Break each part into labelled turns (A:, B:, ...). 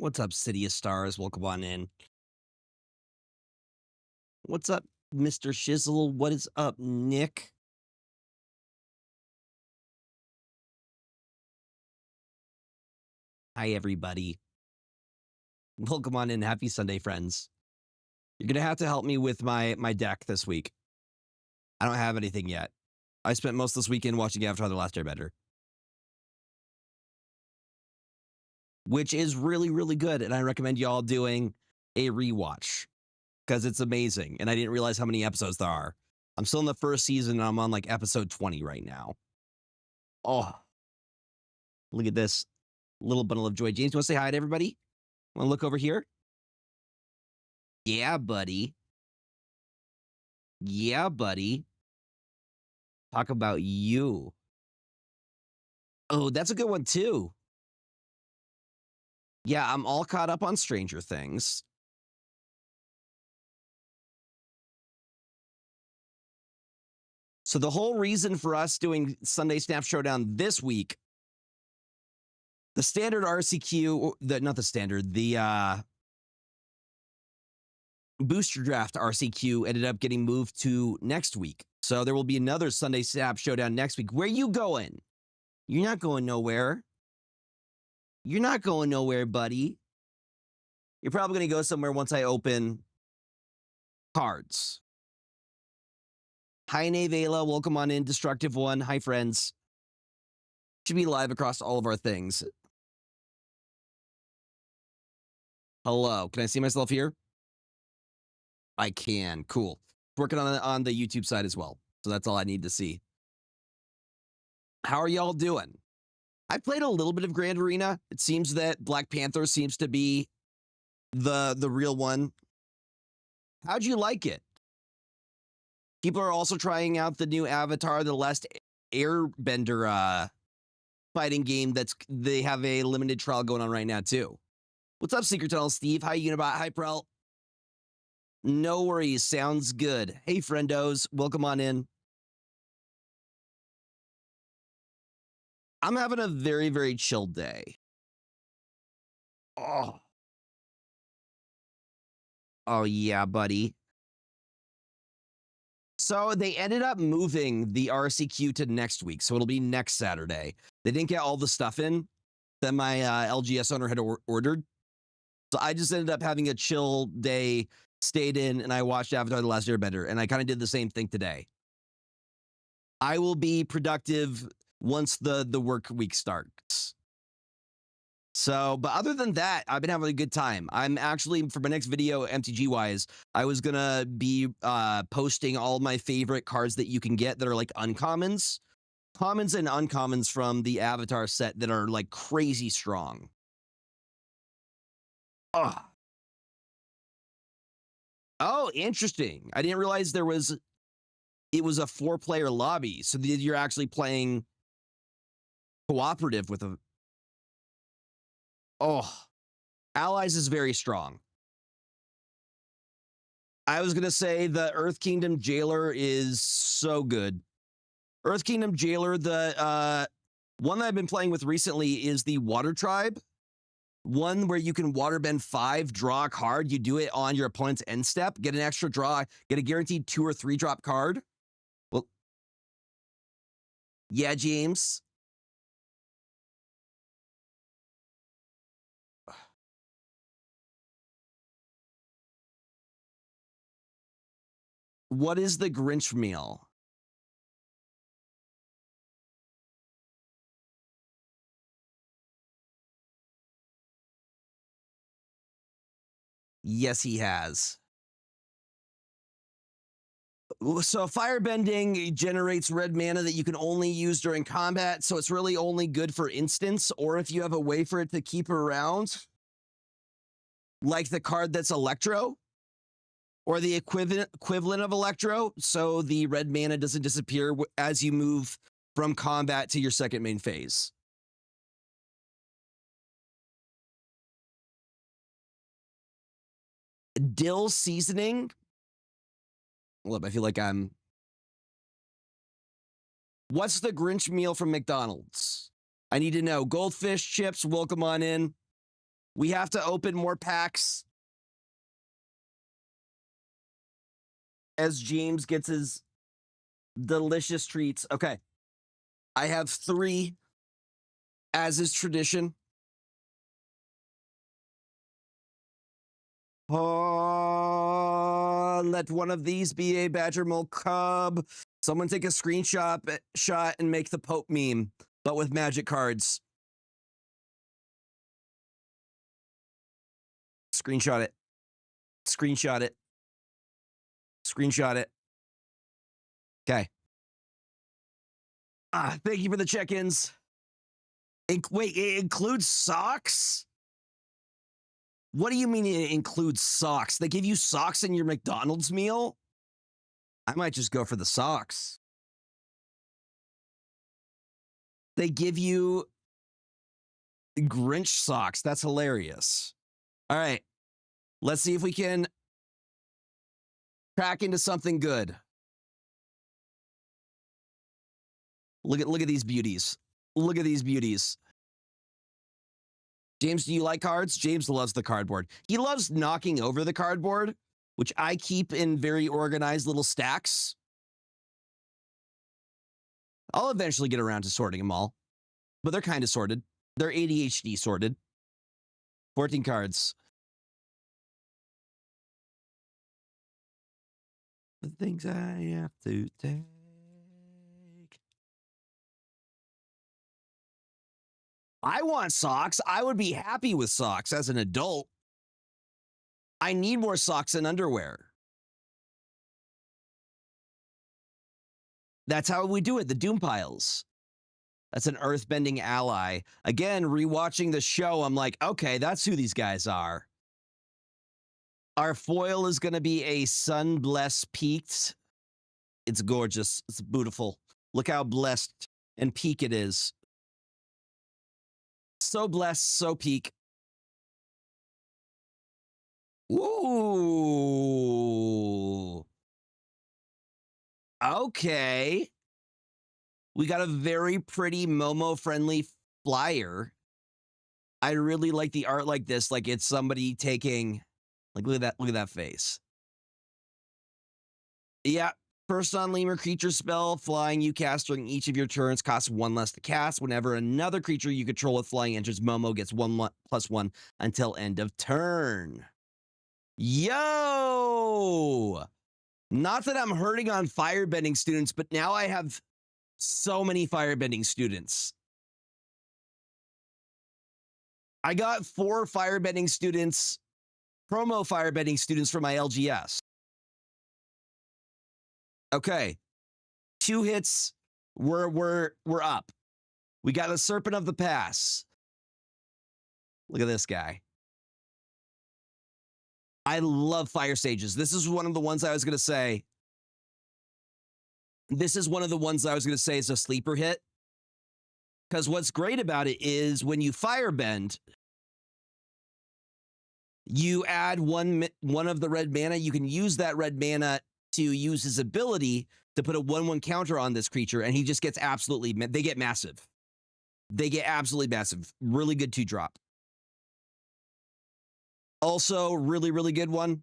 A: What's up, City of Stars? Welcome on in. What's up, Mr. Shizzle? What is up, Nick? Hi, everybody. Welcome on in. Happy Sunday, friends. You're going to have to help me with my deck this week. I don't have anything yet. I spent most of this weekend watching Avatar: The Last Airbender, which is really, really good. And I recommend y'all doing a rewatch because it's amazing. And I didn't realize how many episodes there are. I'm still in the first season and I'm on like episode 20 right now. Oh, look at this little bundle of joy. James, you want to say hi to everybody? Want to look over here? Yeah, buddy. Yeah, buddy. Talk about you. Oh, that's a good one too. Yeah, I'm all caught up on Stranger Things. So the whole reason for us doing Sunday SNAP Showdown this week, the standard RCQ, not the standard, the booster draft RCQ ended up getting moved to next week. So there will be another Sunday SNAP Showdown next week. Where you going? You're not going nowhere. You're not going nowhere, buddy. You're probably going to go somewhere once I open cards. Hi, Nevela. Welcome on in. Destructive One. Hi, friends. Should be live across all of our things. Hello. Can I see myself here? I can. Cool. Working on the YouTube side as well. So that's all I need to see. How are y'all doing? I played a little bit of Grand Arena. It seems that Black Panther seems to be the real one. How'd you like it? People are also trying out the new Avatar: The Last Airbender fighting game. They have a limited trial going on right now too. What's up, Secret Tunnel Steve? Hi, Unibot. Hi, Prel. No worries. Sounds good. Hey, friendos. Welcome on in. I'm having a very, very chill day. Oh. Oh, yeah, buddy. So they ended up moving the RCQ to next week. So it'll be next Saturday. They didn't get all the stuff in that my LGS owner had ordered. So I just ended up having a chill day, stayed in, and I watched Avatar: The Last Airbender. And I kind of did the same thing today. I will be productive once the work week starts. So, but other than that, I've been having a good time. I'm actually, for my next video, MTG-wise, I was going to be posting all my favorite cards that you can get that are like uncommons. Commons and uncommons from the Avatar set that are like crazy strong. Oh, interesting. I didn't realize it was a 4-player lobby. So you're actually playing cooperative with a... Oh, Allies is very strong. I was going to say the Earth Kingdom Jailer is so good. Earth Kingdom Jailer, the one that I've been playing with recently is the Water Tribe. One where you can waterbend 5, draw a card. You do it on your opponent's end step, get an extra draw, get a guaranteed 2 or 3 drop card. Well, yeah, James. What is the Grinch meal? Yes, he has. So firebending generates red mana that you can only use during combat. So it's really only good for instance, or if you have a way for it to keep around, like the card that's Electro, or the equivalent of Electro. So the red mana doesn't disappear as you move from combat to your second main phase. Dill seasoning. Look, I feel like I'm... What's the Grinch meal from McDonald's? I need to know. Goldfish chips, welcome on in. We have to open more packs as James gets his delicious treats. Okay. I have 3, as is tradition. Oh, let one of these be a Badger Mole Cub. Someone take a screenshot and make the Pope meme, but with magic cards. Screenshot it. Screenshot it. Screenshot it. Okay. Thank you for the check-ins. Wait, it includes socks? What do you mean it includes socks? They give you socks in your McDonald's meal? I might just go for the socks. They give you Grinch socks. That's hilarious. All right. Let's see if we can crack into something good. Look at these beauties. Look at these beauties. James, do you like cards? James loves the cardboard. He loves knocking over the cardboard, which I keep in very organized little stacks. I'll eventually get around to sorting them all, but they're kind of sorted. They're ADHD sorted. 14 cards. The things I have to take. I want socks. I would be happy with socks as an adult. I need more socks and underwear. That's how we do it, the Doom Piles. That's an earthbending ally. Again, rewatching the show, I'm like, okay, that's who these guys are. Our foil is going to be a Sun-Blessed Peaked. It's gorgeous. It's beautiful. Look how blessed and peak it is. So blessed, so peak. Ooh. Okay. We got a very pretty Momo-friendly flyer. I really like the art like this. Like it's somebody taking... Like, look at that face. Yeah. First on lemur creature spell, flying you cast during each of your turns costs 1 less to cast. Whenever another creature you control with flying enters Momo, gets 1/1 until end of turn. Yo! Not that I'm hurting on firebending students, but now I have so many firebending students. I got 4 firebending students, promo firebending students for my LGS. Okay, 2 hits, we're up. We got a Serpent of the Pass. Look at this guy. I love Fire Sages. This is one of the ones I was going to say. This is one of the ones I was going to say is a sleeper hit. Because what's great about it is when you firebend, you add one of the red mana. You can use that red mana to use his ability to put a 1/1 counter on this creature, and he just gets absolutely... They get massive. They get absolutely massive. Really good 2-drop. Also, really, really good one.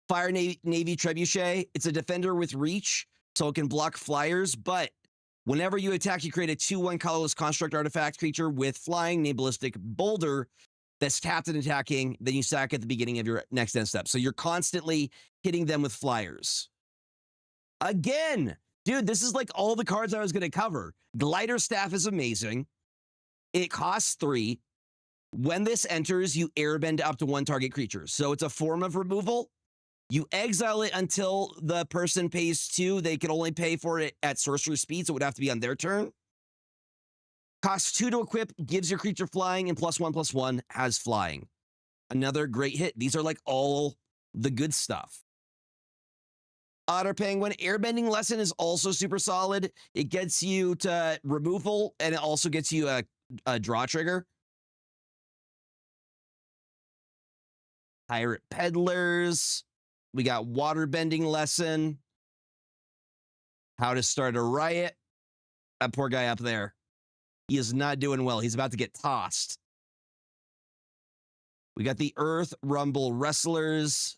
A: Fire Navy Trebuchet. It's a defender with reach, so it can block flyers, but whenever you attack, you create a 2/1 colorless construct artifact creature with flying, named Ballistic Boulder, that's tapped and attacking, then you sack at the beginning of your next end step. So you're constantly hitting them with flyers. Again, dude, this is like all the cards I was going to cover. Glider Staff is amazing. It costs 3. When this enters, you airbend up to 1 target creature. So it's a form of removal. You exile it until the person pays 2. They can only pay for it at sorcerer speed, so it would have to be on their turn. Costs 2 to equip, gives your creature flying, and +1/+1 has flying. Another great hit. These are like all the good stuff. Otter Penguin Airbending Lesson is also super solid. It gets you to removal, and it also gets you a draw trigger. Pirate Peddlers. We got Waterbending Lesson. How to Start a Riot. That poor guy up there. He is not doing well. He's about to get tossed. We got the Earth Rumble Wrestlers.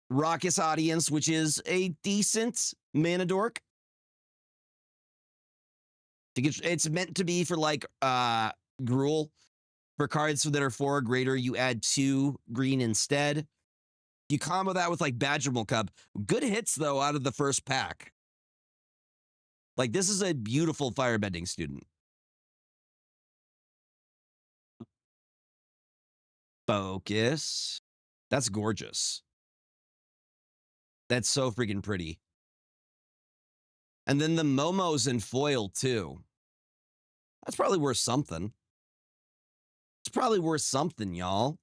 A: Raucous Audience, which is a decent mana dork. It's meant to be for like Gruul. For cards that are 4 or greater, you add 2 green instead. You combo that with like Badgerable Cub. Good hits though out of the first pack. Like this is a beautiful firebending student. Focus. That's gorgeous. That's so freaking pretty. And then the Momo's in foil too. That's probably worth something. It's probably worth something, y'all.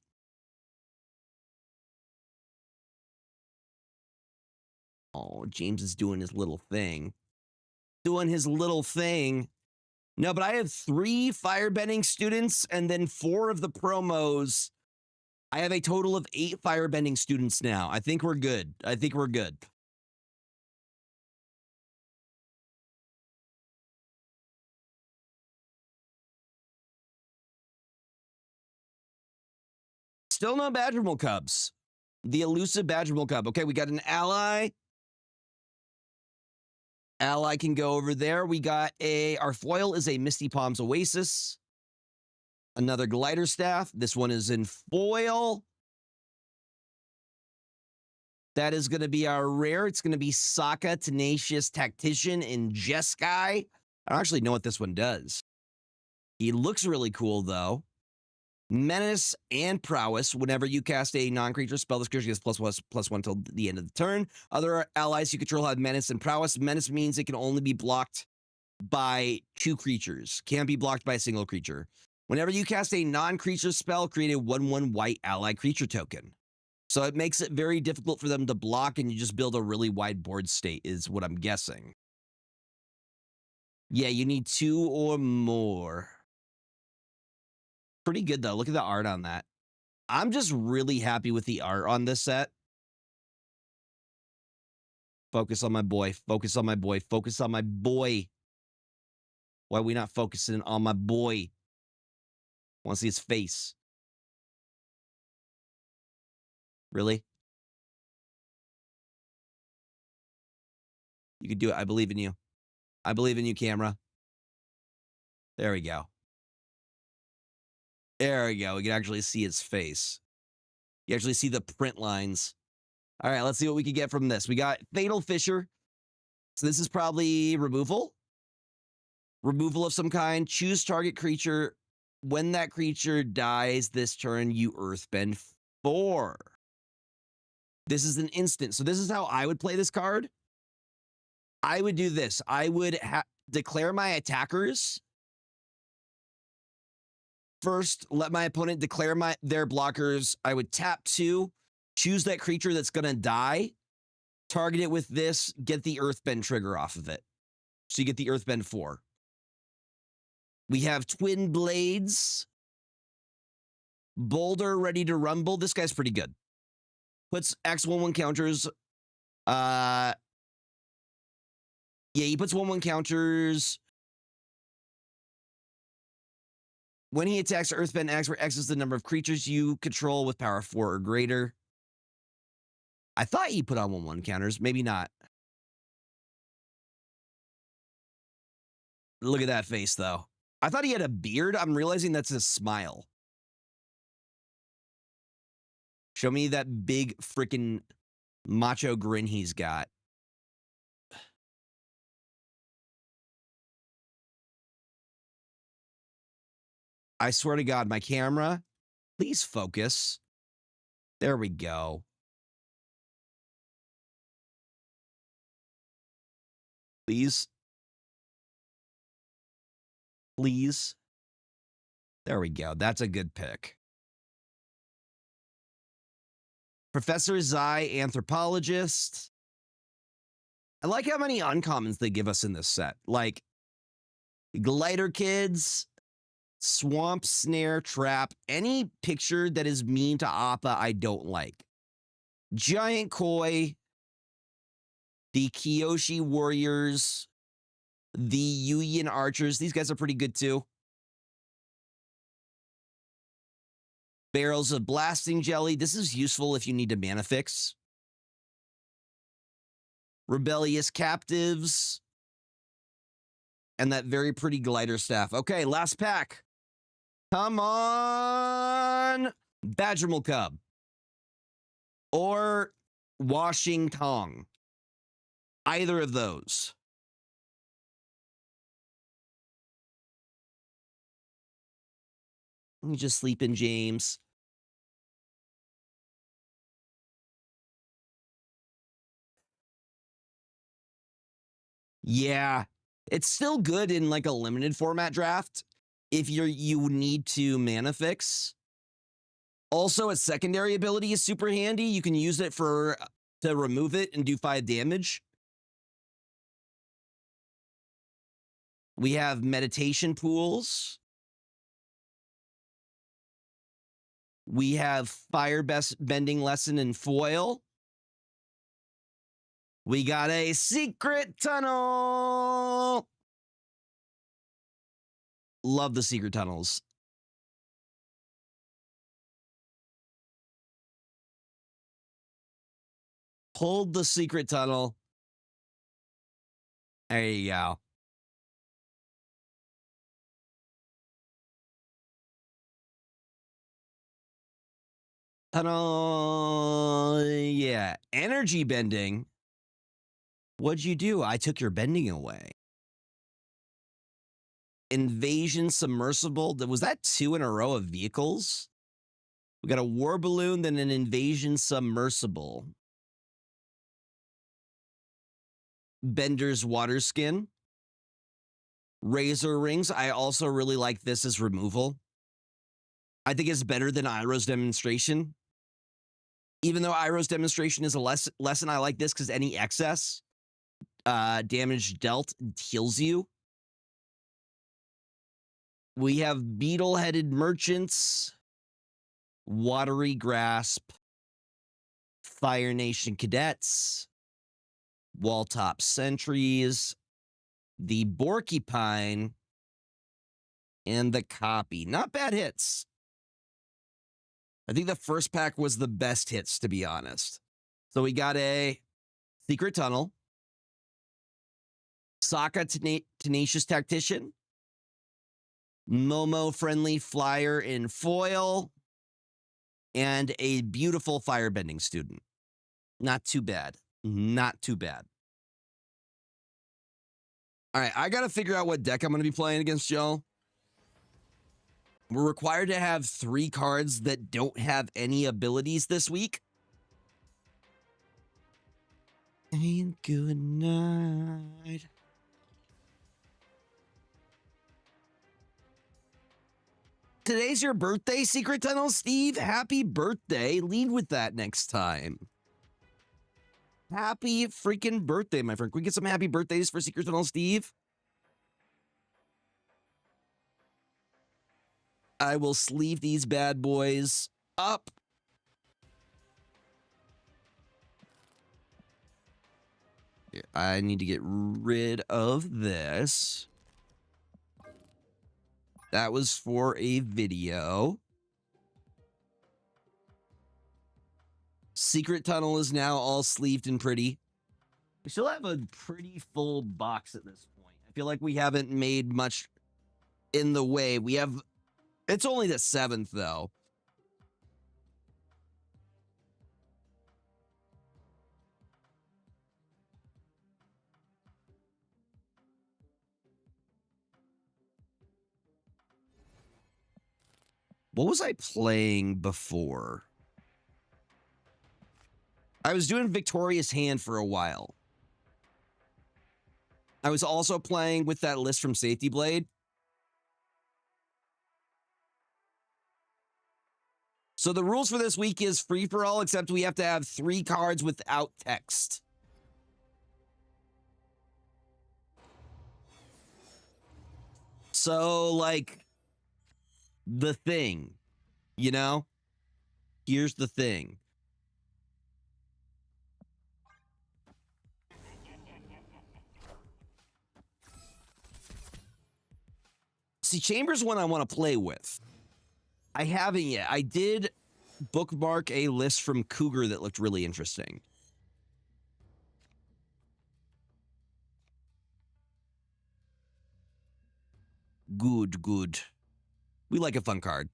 A: Oh, James is doing his little thing. Doing his little thing. No, but I have 3 firebending students and then 4 of the promos. I have a total of 8 firebending students now. I think we're good. I think we're good. Still no Badgerable Cubs. The elusive Badgerable Cub. Okay, we got an ally. Ally can go over there. We got our foil is a Misty Palms Oasis. Another Glider Staff. This one is in foil. That is going to be our rare. It's going to be Sokka, Tenacious Tactician in Jeskai. I don't actually know what this one does. He looks really cool, though. Menace and Prowess. Whenever you cast a non-creature spell, this creature gets +1/+1 until the end of the turn. Other allies you control have Menace and Prowess. Menace means it can only be blocked by 2 creatures. Can't be blocked by a single creature. Whenever you cast a non-creature spell, create a 1/1 white ally creature token. So it makes it very difficult for them to block, and you just build a really wide board state, is what I'm guessing. Yeah, you need 2 or more. Pretty good, though. Look at the art on that. I'm just really happy with the art on this set. Focus on my boy. Focus on my boy. Focus on my boy. Why are we not focusing on my boy? Want to see his face. Really? You can do it. I believe in you. I believe in you, camera. There we go. There we go. We can actually see his face. You actually see the print lines. All right, let's see what we can get from this. We got Fatal Fissure. So this is probably removal. Removal of some kind. Choose target creature. When that creature dies this turn, you earthbend 4. This is an instant. So this is how I would play this card. I would do this. I would declare my attackers. First, let my opponent declare their blockers. I would tap 2, choose that creature that's going to die, target it with this, get the Earthbend trigger off of it. So you get the Earthbend 4. We have Twin Blades. Boulder ready to rumble. This guy's pretty good. Puts X1/1 counters. Yeah, he puts 1/1 counters. When he attacks Earthbend X, where X is the number of creatures you control with power 4 or greater. I thought he put on 1/1 counters. Maybe not. Look at that face, though. I thought he had a beard. I'm realizing that's a smile. Show me that big freaking macho grin he's got. I swear to God, my camera, please focus. There we go. Please. Please. There we go. That's a good pick. Professor Zai, Anthropologist. I like how many uncommons they give us in this set. Like, Glider Kids, Swamp Snare Trap, any picture that is mean to Appa, I don't like. Giant Koi, the Kyoshi Warriors, the Yuyin Archers. These guys are pretty good too. Barrels of blasting jelly. This is useful if you need to mana fix. Rebellious captives. And that very pretty glider staff. Okay, last pack. Come on. Badgermal Cub. Or Washing Tong. Either of those. Let me just sleep in, James. Yeah, it's still good in like a limited format draft if you need to mana fix. Also, a secondary ability is super handy. You can use it to remove it and do 5 damage. We have meditation pools. We have fire bending lesson and foil. We got a secret tunnel. Love the secret tunnels. Hold the secret tunnel. There you go. Tunnel. Yeah. Energy bending. What'd you do? I took your bending away. Invasion submersible. Was that 2 in a row of vehicles? We got a war balloon, then an invasion submersible. Bender's water skin. Razor rings. I also really like this as removal. I think it's better than Iroh's demonstration. Even though Iroh's demonstration is a lesson, I like this because any excess damage dealt heals you. We have beetle-headed merchants, watery grasp, Fire Nation cadets, wall-top sentries, the porcupine, and the copy. Not bad hits. I think the first pack was the best hits, to be honest. So we got a secret tunnel, Sokka tenacious tactician, Momo friendly flyer in foil, and a beautiful firebending student. Not too bad. Not too bad. All right, I got to figure out what deck I'm going to be playing against Joe. We're required to have 3 cards that don't have any abilities this week. And good night. Today's your birthday, Secret Tunnel Steve. Happy birthday. Lead with that next time. Happy freaking birthday, my friend. Can we get some happy birthdays for Secret Tunnel Steve? I will sleeve these bad boys up. I need to get rid of this. That was for a video. Secret Tunnel is now all sleeved and pretty. We still have a pretty full box at this point. I feel like we haven't made much in the way. We have... It's only the 7th, though. What was I playing before? I was doing Victorious Hand for a while. I was also playing with that list from Safety Blade. So the rules for this week is free-for-all, except we have to have 3 cards without text. So, like, the thing, you know? Here's the thing. See, Chamber's one I want to play with. I haven't yet. I did bookmark a list from Cougar that looked really interesting. Good, good. We like a fun card.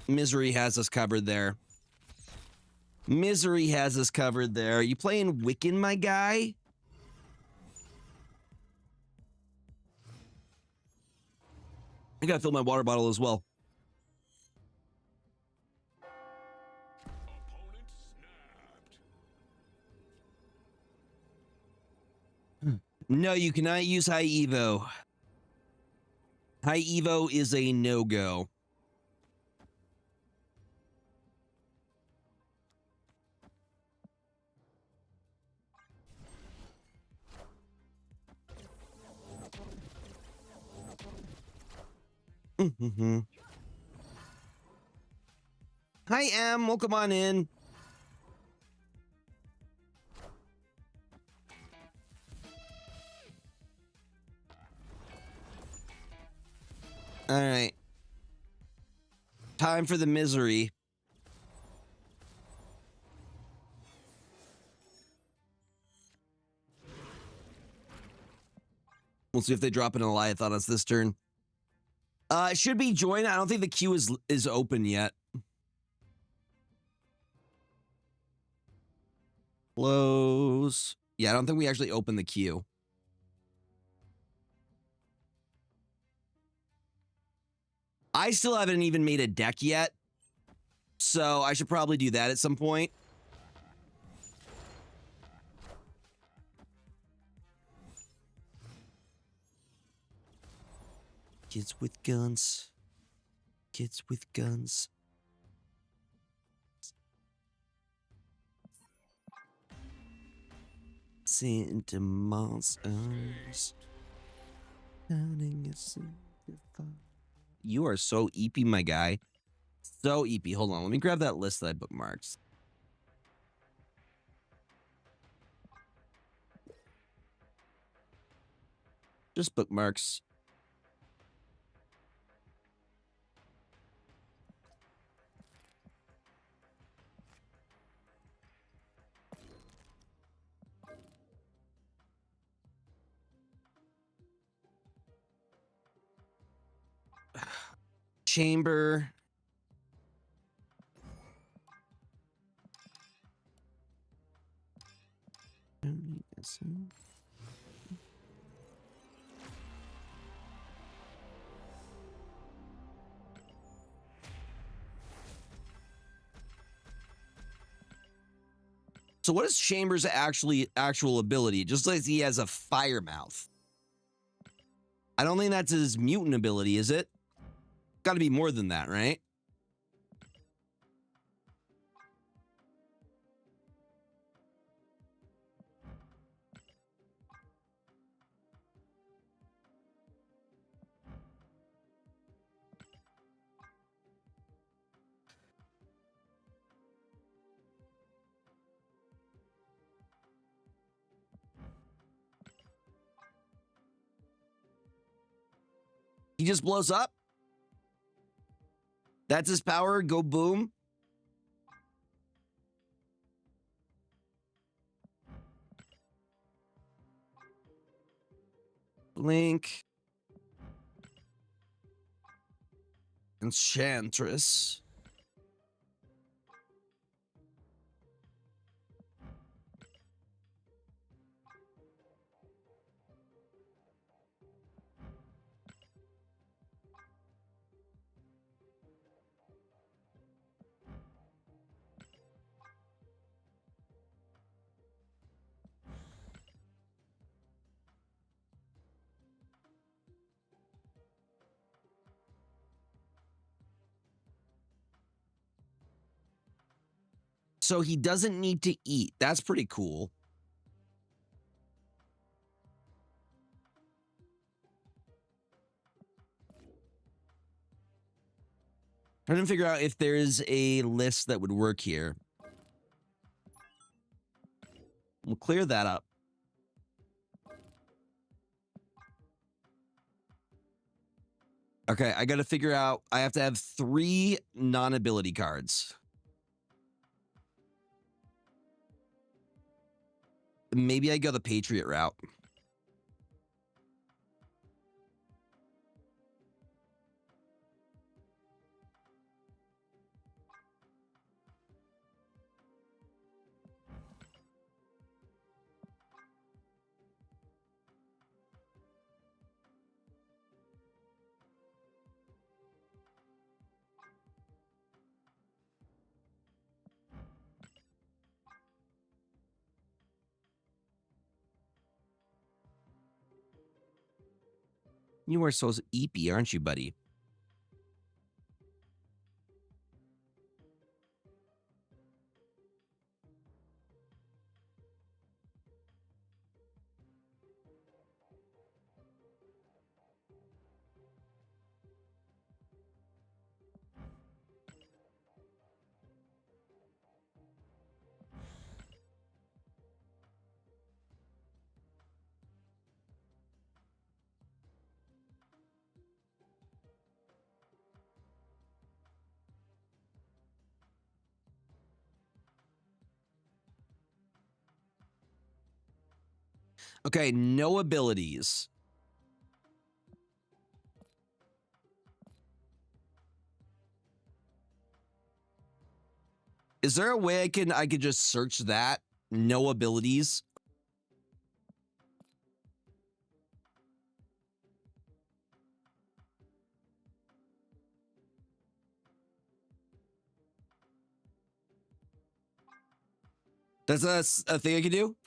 A: Misery has us covered there. Misery has us covered there. You playing Wiccan, my guy? I gotta fill my water bottle as well. No, you cannot use High Evo. High Evo is a no-go. Hi, Em. Welcome on in. All right. Time for the misery. We'll see if they drop an Eliath on us this turn. It should be join. I don't think the queue is open yet. Close. Yeah, I don't think we actually opened the queue. I still haven't even made a deck yet, so I should probably do that at some point. Kids with guns. Kids with guns. Santa monsters. You are so eepy, my guy. So eepy. Hold on, let me grab that list that I bookmarked. Just bookmarks. Chamber. So what is Chambers' actual ability? It just like he has a fire mouth. I don't think that's his mutant ability, is it? Got to be more than that, right? He just blows up. That's his power. Go boom. Blink. Enchantress. So he doesn't need to eat. That's pretty cool. Trying to figure out if there's a list that would work here. We'll clear that up. Okay, I got to figure out. I have to have 3 non-ability cards. Maybe I go the Patriot route. You are so eepy, aren't you, buddy? Okay, no abilities. Is there a way I could just search that? No abilities? That's a thing I can do?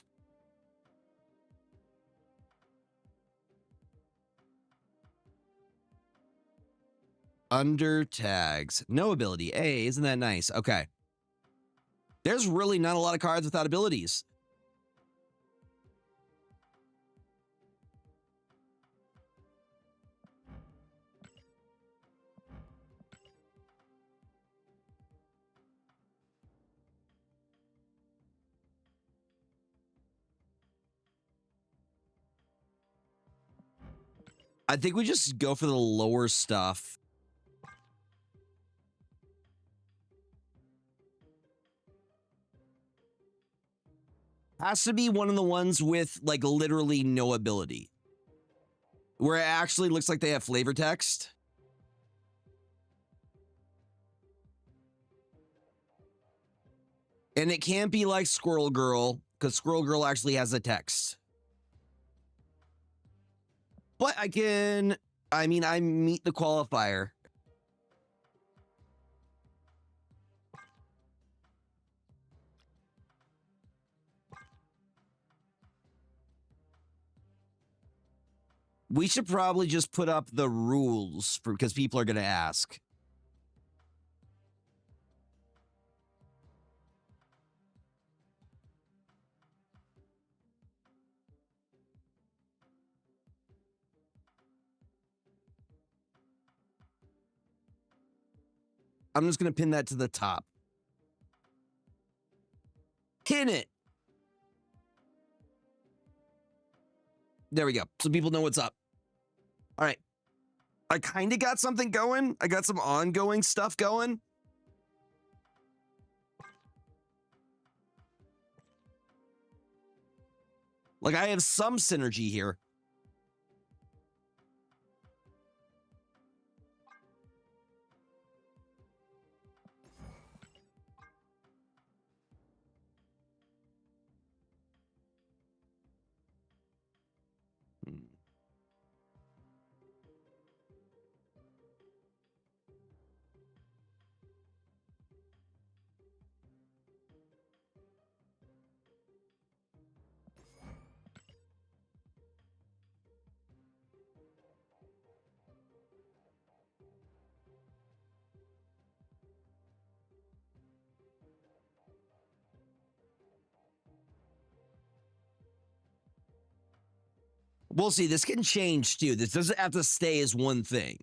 A: Under tags. No ability. Hey, isn't that nice? Okay. There's really not a lot of cards without abilities. I think we just go for the lower stuff. Has to be one of the ones with like literally no ability. Where it actually looks like they have flavor text. And it can't be like Squirrel Girl, because Squirrel Girl actually has a text. But I meet the qualifier. We should probably just put up the rules because people are going to ask. I'm just going to pin that to the top. Pin it. There we go. So people know what's up. All right. I kind of got something going. I got some ongoing stuff going. Like I have some synergy here. We'll see. This can change too. This doesn't have to stay as one thing,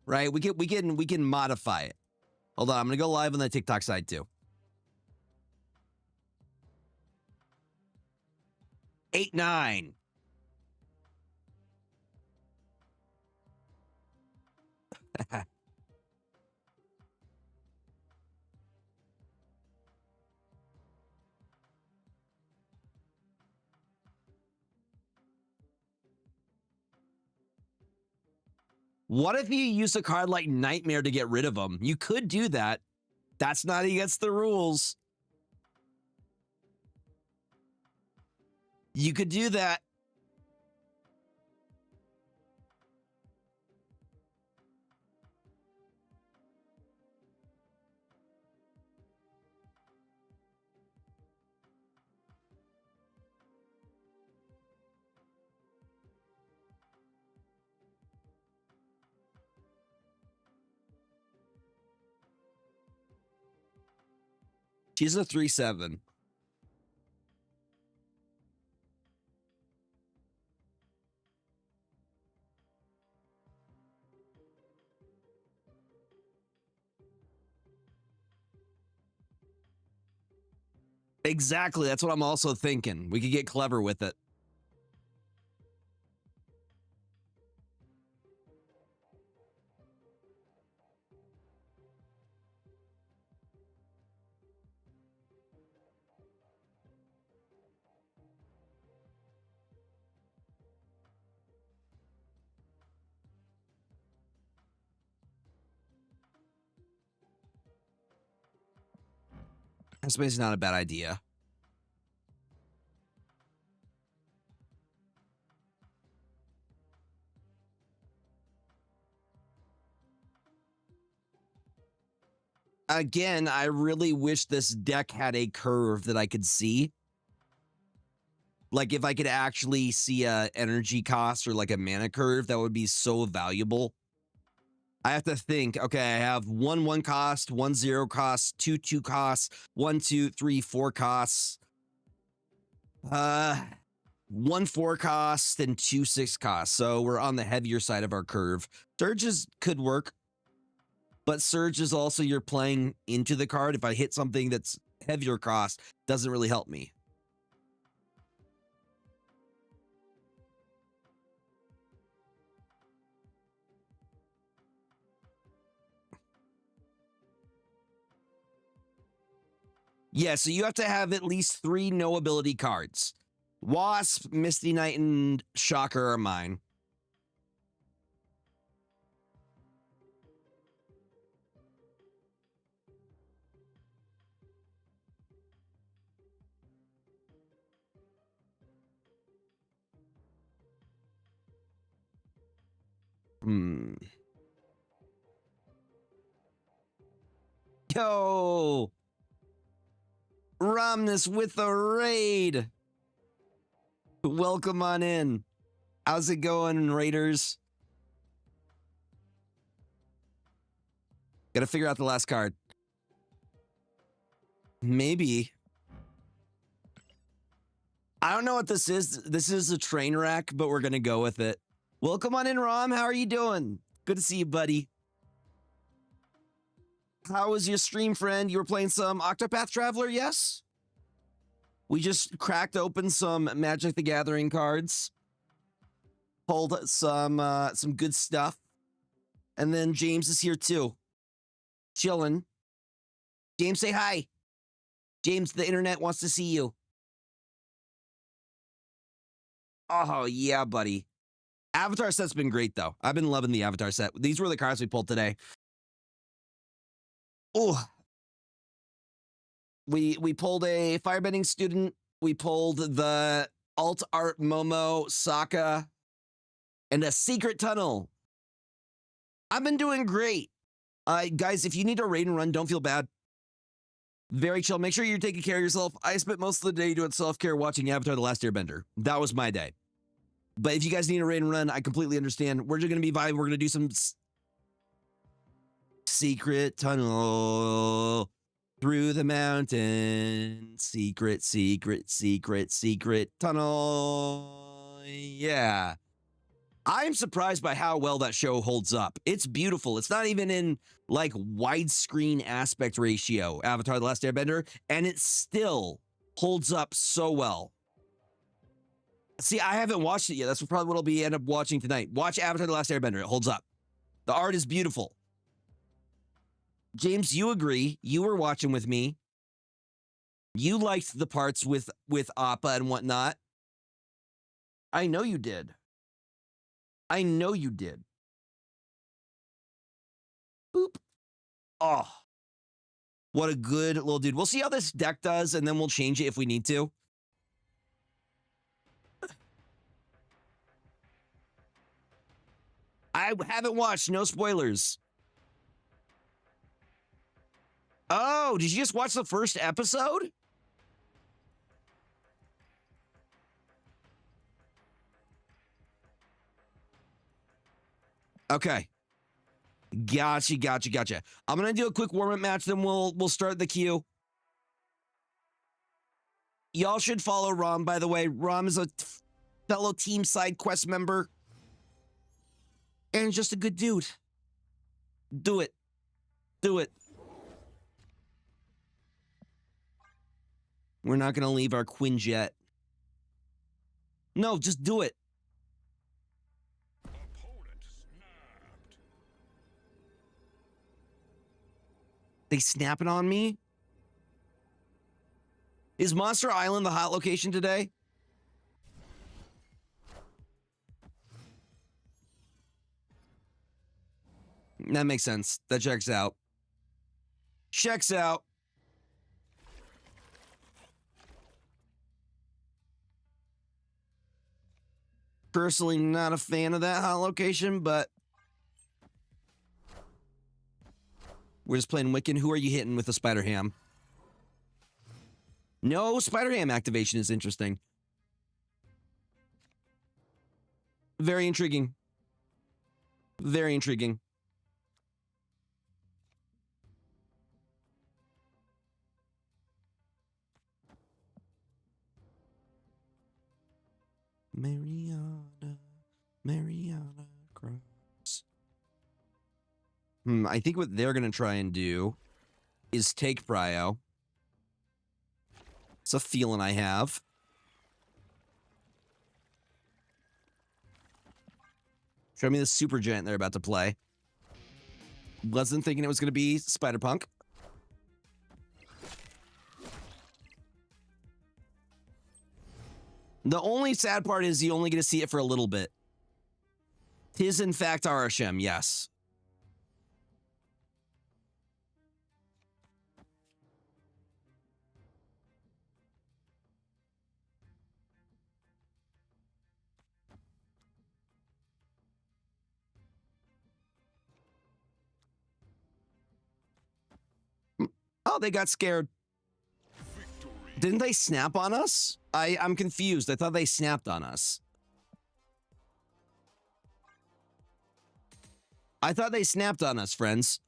A: right? We can modify it. Hold on, I'm gonna go live on the TikTok side too. 8-9. What if you use a card like Nightmare to get rid of them? You could do that. That's not against the rules. You could do that. She's a 3/7. Exactly. That's what I'm also thinking. We could get clever with it. That's basically not a bad idea. Again, I really wish this deck had a curve that I could see. Like if I could actually see a energy cost or like a mana curve, that would be so valuable. I have to think, okay, I have 1/1 cost, 1/0 cost, 2/2 costs, 1/2, 3, 4 costs. 1/4 cost and 2/6 cost. So we're on the heavier side of our curve. Surges could work, but Surge is also you're playing into the card. If I hit something that's heavier cost, doesn't really help me. Yeah, so you have to have at least 3 no ability cards. Wasp, Misty Knight, and Shocker are mine. Yo! Romnus with a raid! Welcome on in. How's it going, Raiders? Gotta figure out the last card. Maybe. I don't know what this is. This is a train wreck, but we're gonna go with it. Welcome on in, Rom. How are you doing? Good to see you, buddy. How was your stream, friend? You were playing some Octopath Traveler, yes? We just cracked open some Magic the Gathering cards. Pulled some good stuff. And then James is here too. Chilling. James, say hi. James, the internet wants to see you. Oh, yeah, buddy. Avatar set's been great, though. I've been loving the Avatar set. These were the cards we pulled today. Oh. We pulled a Firebending Student. We pulled the Alt Art Momo, Sokka, and a Secret Tunnel. I've been doing great. Guys, if you need a raid and run, don't feel bad. Very chill. Make sure you're taking care of yourself. I spent most of the day doing self-care watching Avatar The Last Airbender. That was my day. But if you guys need a raid and run, I completely understand. We're just going to be vibing. We're going to do some Secret Tunnel through the mountain. Secret tunnel. Yeah. I'm surprised by how well that show holds up. It's beautiful. It's not even in like widescreen aspect ratio, Avatar The Last Airbender, and it still holds up so well. See, I haven't watched it yet. That's probably what I'll end up watching tonight. Watch Avatar The Last Airbender. It holds up. The art is beautiful. James, you agree. You were watching with me. You liked the parts with Appa and whatnot. I know you did. I know you did. Boop. Oh. What a good little dude. We'll see how this deck does, and then we'll change it if we need to. I haven't watched. No spoilers. Oh, did you just watch the first episode? Okay. Gotcha. I'm gonna do a quick warm-up match, then we'll start the queue. Y'all should follow Rom, by the way. Rom is a fellow team side quest member. And just a good dude. Do it. Do it. We're not gonna leave our Quinjet. No, just do it. They snapping on me? Is Monster Island the hot location today? That makes sense. That checks out. Checks out. Personally, not a fan of that hot location, but we're just playing Wiccan. Who are you hitting with a Spider Ham? No, Spider Ham activation is interesting. Very intriguing. Very intriguing. Mariana Cross. I think what they're going to try and do is take Prio. It's a feeling I have. Show me the super giant they're about to play. Wasn't thinking it was going to be Spider-Punk. The only sad part is you only get to see it for a little bit. Tis in fact Arashem, yes. Oh, they got scared. Didn't they snap on us? I'm confused. I thought they snapped on us. I thought they snapped on us, friends.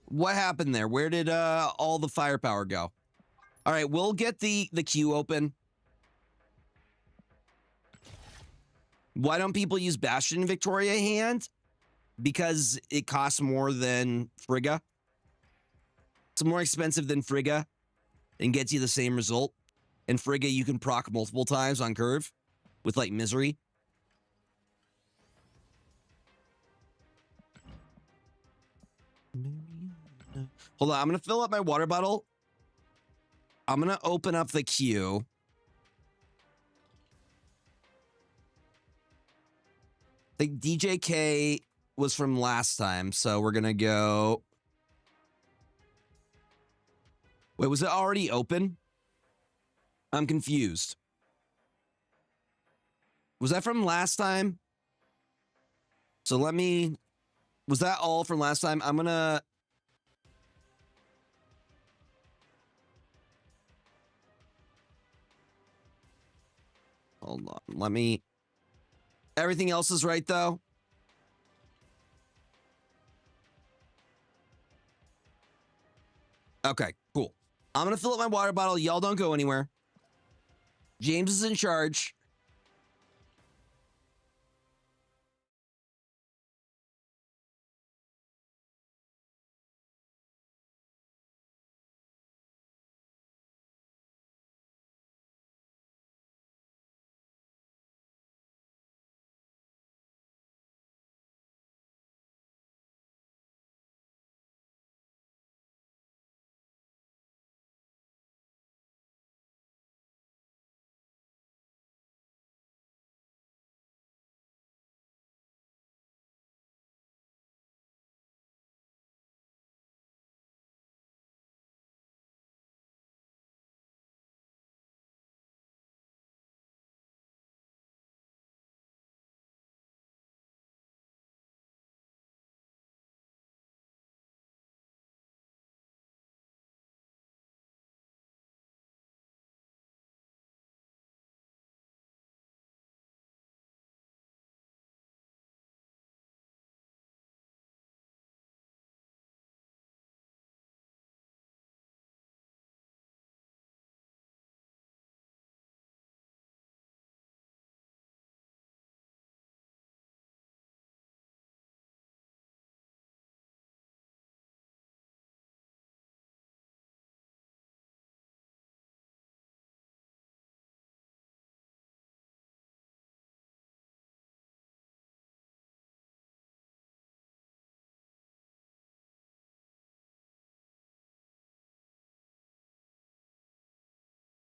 A: What happened there? Where did all the firepower go? All right, we'll get the queue open. Why don't people use Bastion Victoria hand? Because it costs more than Frigga. It's more expensive than Frigga and gets you the same result. And Frigga, you can proc multiple times on curve with like Misery. Hold on, I'm gonna fill up my water bottle. I'm gonna open up the queue. I think DJK was from last time, so we're gonna go. Wait, was it already open? I'm confused. Was that from last time? So let me... Was that all from last time? I'm gonna... Hold on. Let me... Everything else is right, though? Okay, cool. I'm gonna fill up my water bottle. Y'all don't go anywhere. James is in charge.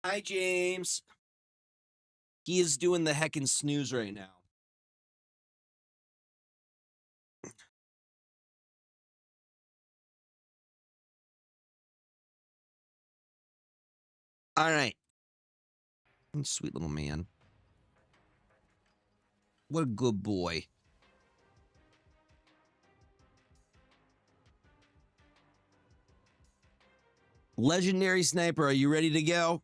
A: Hi, James. He is doing the heckin' snooze right now. All right. Sweet little man. What a good boy. Legendary Sniper, are you ready to go?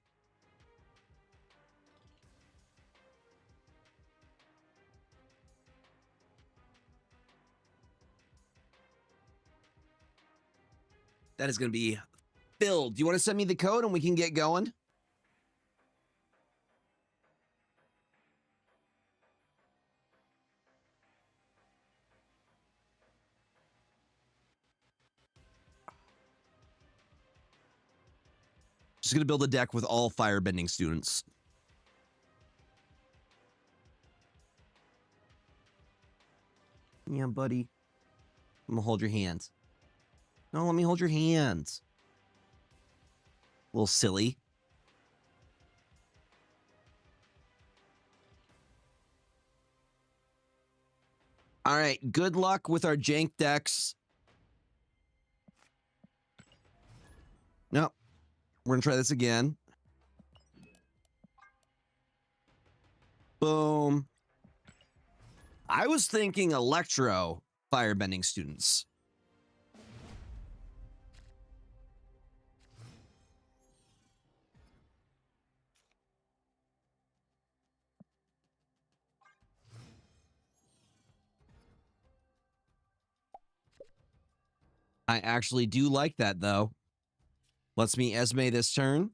A: That is going to be filled. Do you want to send me the code and we can get going? Just going to build a deck with all firebending students. Yeah, buddy. I'm going to hold your hands. No, let me hold your hands. A little silly. All right, good luck with our jank decks. No, we're going to try this again. Boom. I was thinking Electro firebending students. I actually do like that, though. Let's me Esme this turn.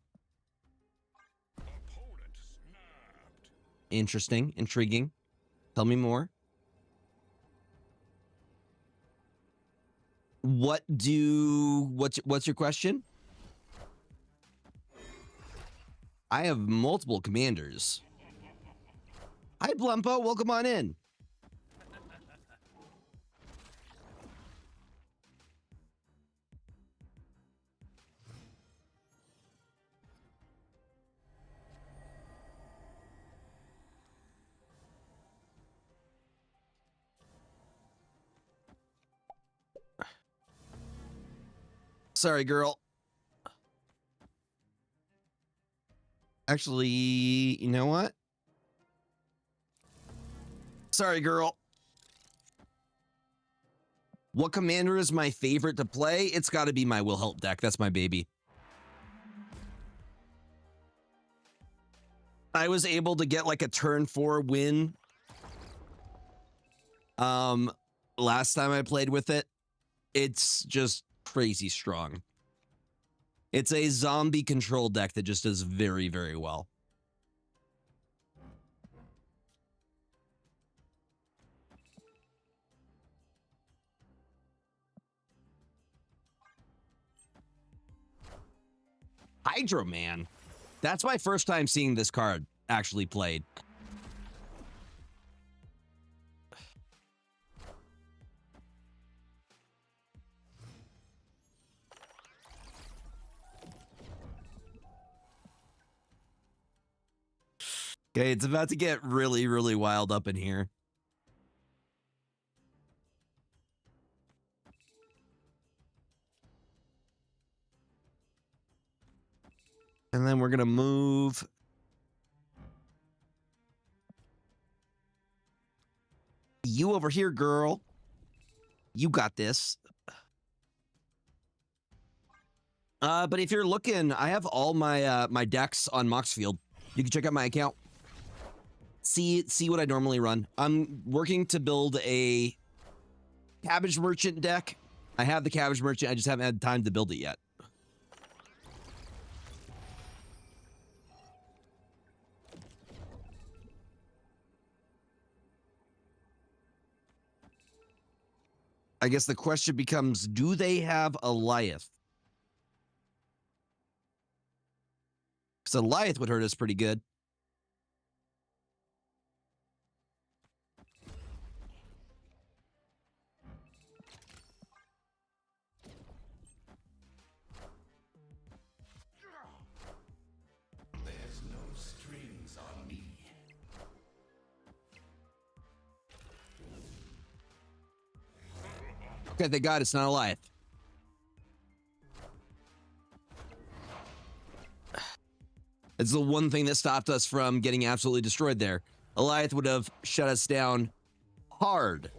A: Interesting, intriguing. Tell me more. What's your question? I have multiple commanders. Hi, Blumpo. Welcome on in. Sorry, girl. Actually, you know what? Sorry, girl. What commander is my favorite to play? It's got to be my Will Help deck. That's my baby. I was able to get like a turn 4 win. Last time I played with it. It's just crazy strong. It's a zombie control deck that just does very, very well. Hydro Man. That's my first time seeing this card actually played. Okay, it's about to get really, really wild up in here. And then we're going to move. You over here, girl. You got this. But if you're looking, I have all my my decks on Moxfield. You can check out my account. See what I normally run. I'm working to build a Cabbage Merchant deck. I have the Cabbage Merchant. I just haven't had time to build it yet. I guess the question becomes, do they have Eliath? Because Eliath would hurt us pretty good. Okay, thank God it's not alive. It's the one thing that stopped us from getting absolutely destroyed there. Goliath would have shut us down hard.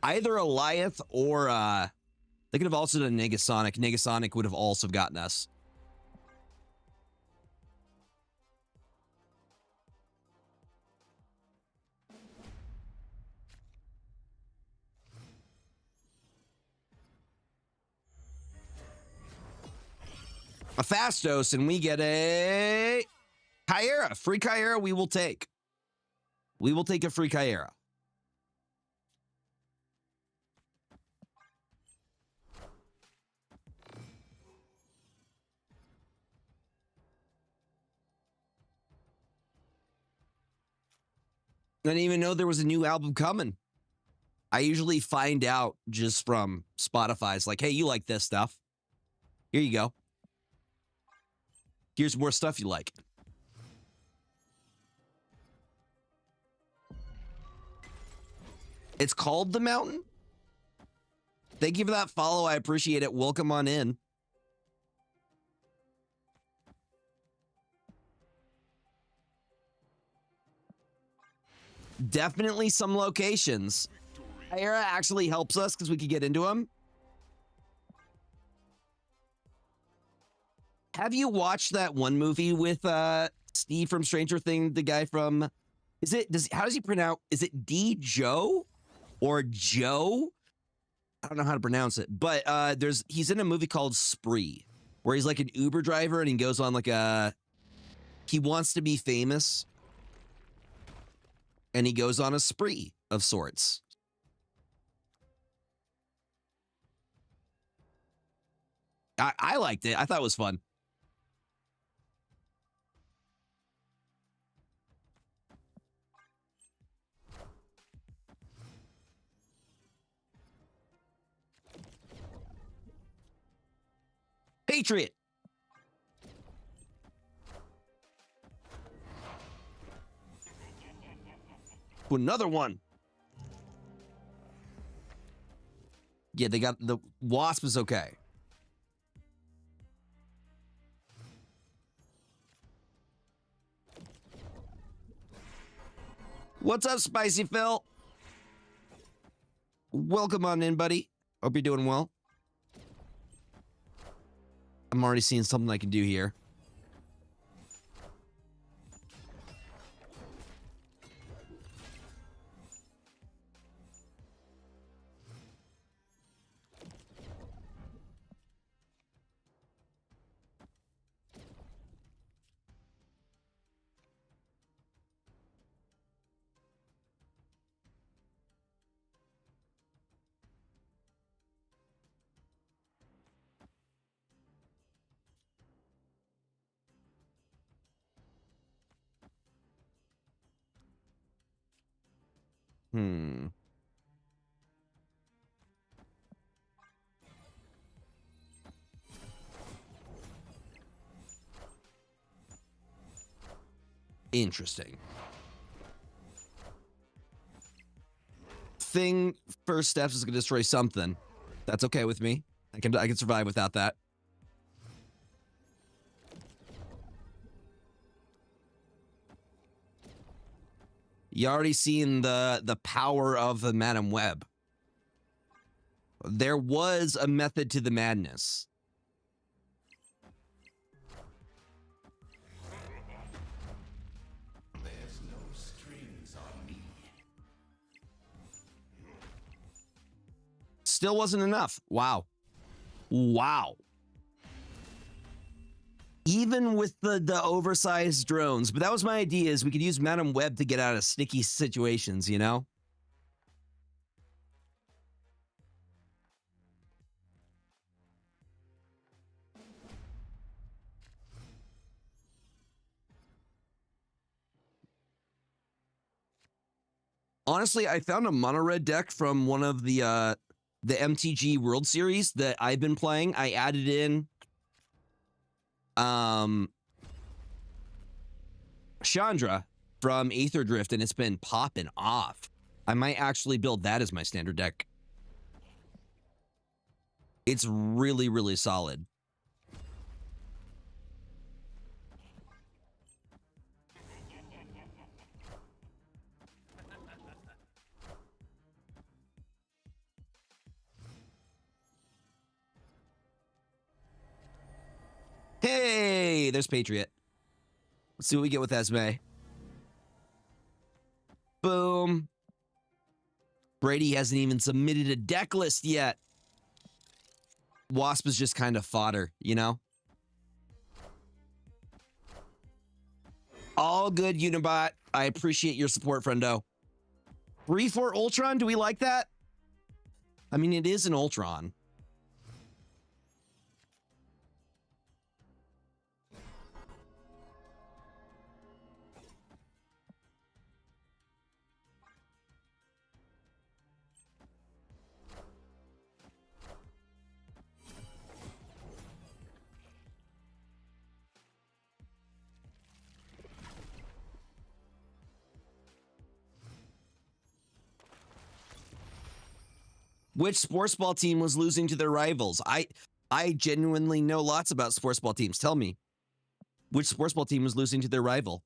A: Either Goliath or they could have also done Negasonic. Negasonic would have also gotten us. A Fastos, and we get a Kyera. Free Kyera we will take. We will take a free Kyera. I didn't even know there was a new album coming. I usually find out just from Spotify. It's like, hey, you like this stuff. Here you go. Here's more stuff you like. It's called The Mountain. Thank you for that follow. I appreciate it. Welcome on in. Definitely some locations. Kyera actually helps us because we could get into them. Have you watched that one movie with Steve from Stranger Things? The guy from, how does he pronounce? Is it D Joe or Joe? I don't know how to pronounce it, but he's in a movie called Spree, where he's like an Uber driver and he goes on like he wants to be famous. And he goes on a spree of sorts. I liked it. I thought it was fun. Patriot. Another one. Yeah, they got the Wasp is okay. What's up, Spicy Phil? Welcome on in, buddy. Hope you're doing well. I'm already seeing something I can do here. Interesting. First steps is gonna destroy something. That's okay with me. I can survive without that. You already seen the power of the Madam Web. There was a method to the madness.
B: There's no strings on me.
A: Still wasn't enough. Wow. Wow. Even with the oversized drones, but that was my idea, is we could use Madam Web to get out of sticky situations, you know? Honestly, I found a mono red deck from one of the MTG World Series that I've been playing. I added in Chandra from Aether Drift, and it's been popping off. I might actually build that as my standard deck. It's really, really solid. Hey, there's Patriot. Let's see what we get with Esme. Boom. Brady hasn't even submitted a deck list yet. Wasp is just kind of fodder, you know? All good, Unibot. I appreciate your support, friendo. 3-4 Ultron, do we like that? I mean, it is an Ultron. Which sports ball team was losing to their rivals? I genuinely know lots about sports ball teams. Tell me, which sports ball team was losing to their rival?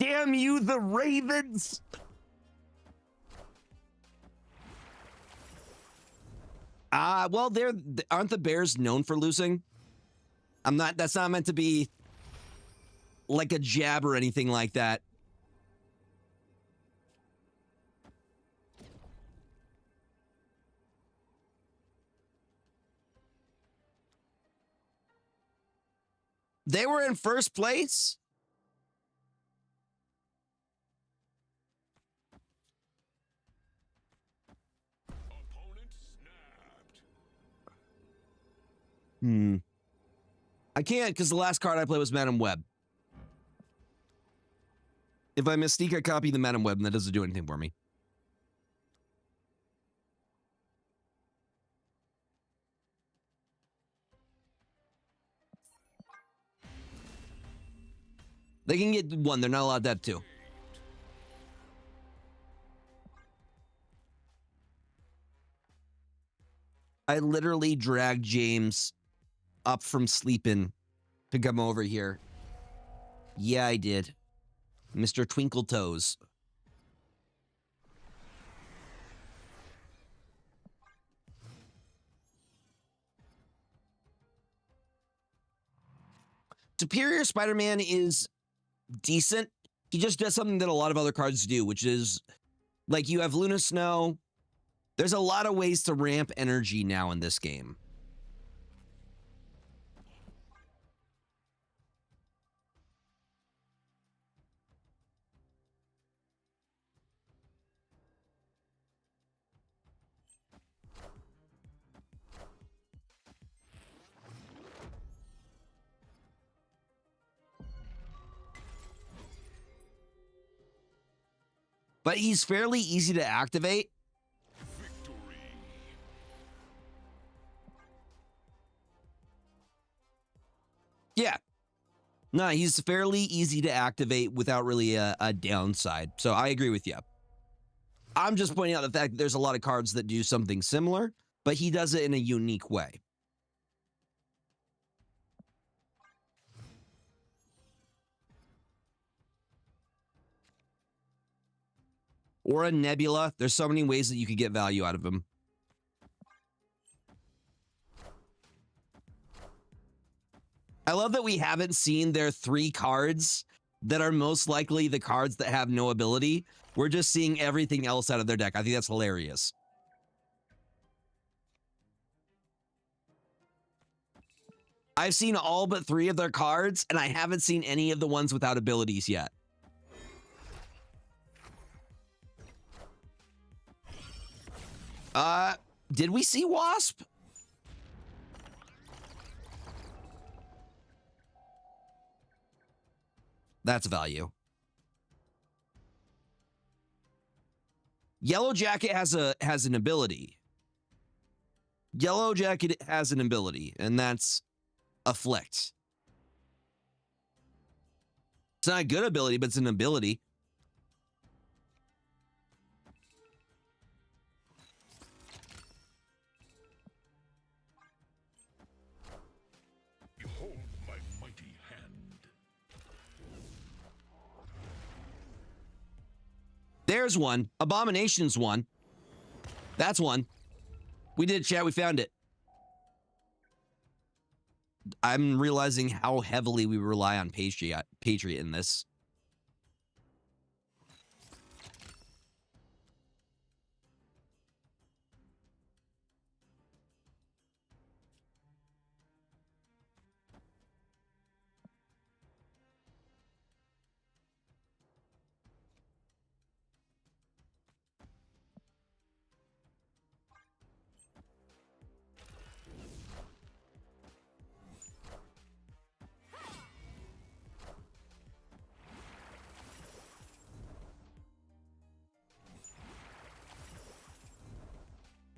A: Damn you, the Ravens! Well, aren't the Bears known for losing? That's not meant to be like a jab or anything like that. They were in first place?
B: Opponent snapped.
A: I can't because the last card I played was Madam Web. If I Mystique, I copy the Madam Web and that doesn't do anything for me. They can get one. They're not allowed that two. I literally dragged James up from sleeping to come over here. Yeah, I did. Mr. Twinkle Toes. Superior Spider-Man is decent. He just does something that a lot of other cards do, which is, like, you have Luna Snow. There's a lot of ways to ramp energy now in this game. But he's fairly easy to activate.
B: Victory.
A: Yeah. No, he's fairly easy to activate without really a downside. So I agree with you. I'm just pointing out the fact that there's a lot of cards that do something similar, but he does it in a unique way. Or a Nebula. There's so many ways that you could get value out of him. I love that we haven't seen their 3 cards that are most likely the cards that have no ability. We're just seeing everything else out of their deck. I think that's hilarious. I've seen all but 3 of their cards, and I haven't seen any of the ones without abilities yet. Did we see Wasp? That's value. Yellow Jacket has an ability. Yellow Jacket has an ability, and that's Afflict. It's not a good ability, but it's an ability. There's one. Abomination's one. That's one. We did, chat. We found it. I'm realizing how heavily we rely on Patriot in this.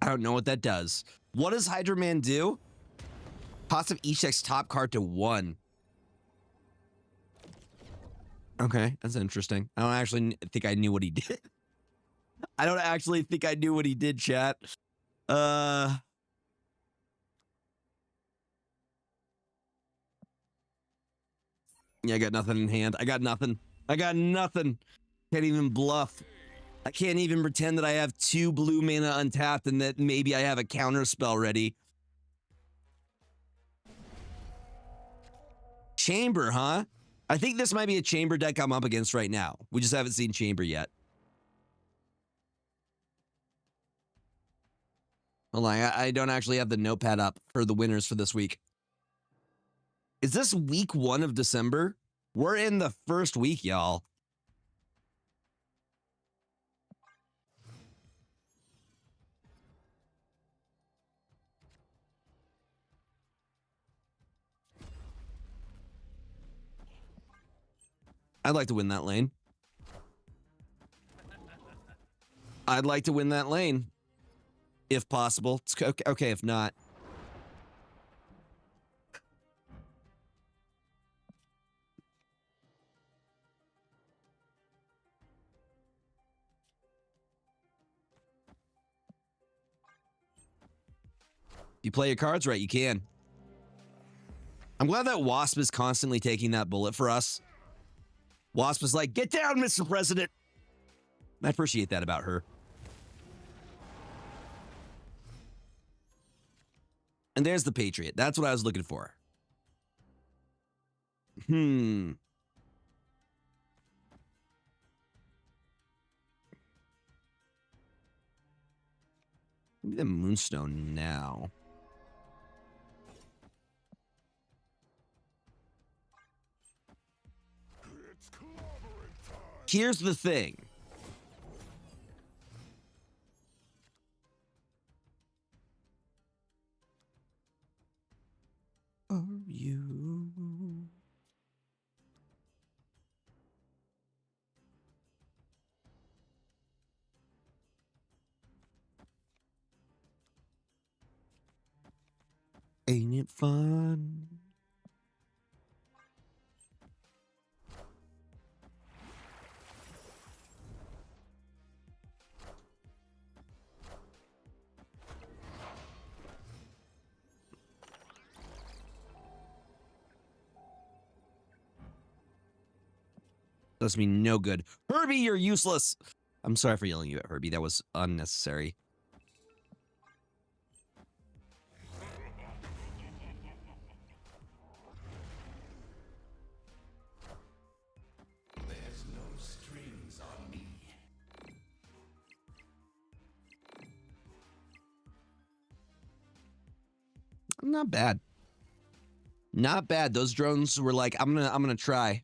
A: I don't know what that does. What does Hydra Man do? Cost of each deck's top card to 1. Okay, that's interesting. I don't actually think I knew what he did. I don't actually think I knew what he did, chat. Yeah, I got nothing in hand. I got nothing. I got nothing. Can't even bluff. I can't even pretend that I have 2 blue mana untapped and that maybe I have a counter spell ready. Chamber, huh? I think this might be a chamber deck I'm up against right now. We just haven't seen chamber yet. Hold on, I don't actually have the notepad up for the winners for this week. Is this week 1 of December? We're in the first week, y'all. I'd like to win that lane. I'd like to win that lane. If possible. It's okay, if not. You play your cards right, you can. I'm glad that Wasp is constantly taking that bullet for us. Wasp is like, get down, Mr. President. I appreciate that about her. And there's the Patriot. That's what I was looking for. Maybe the Moonstone now. Here's the thing. Are you? Ain't it fun? Does me no good. Herbie, you're useless. I'm sorry for yelling at Herbie. That was unnecessary.
B: There's no strings on me.
A: Not bad. Not bad. Those drones were like, I'm gonna try.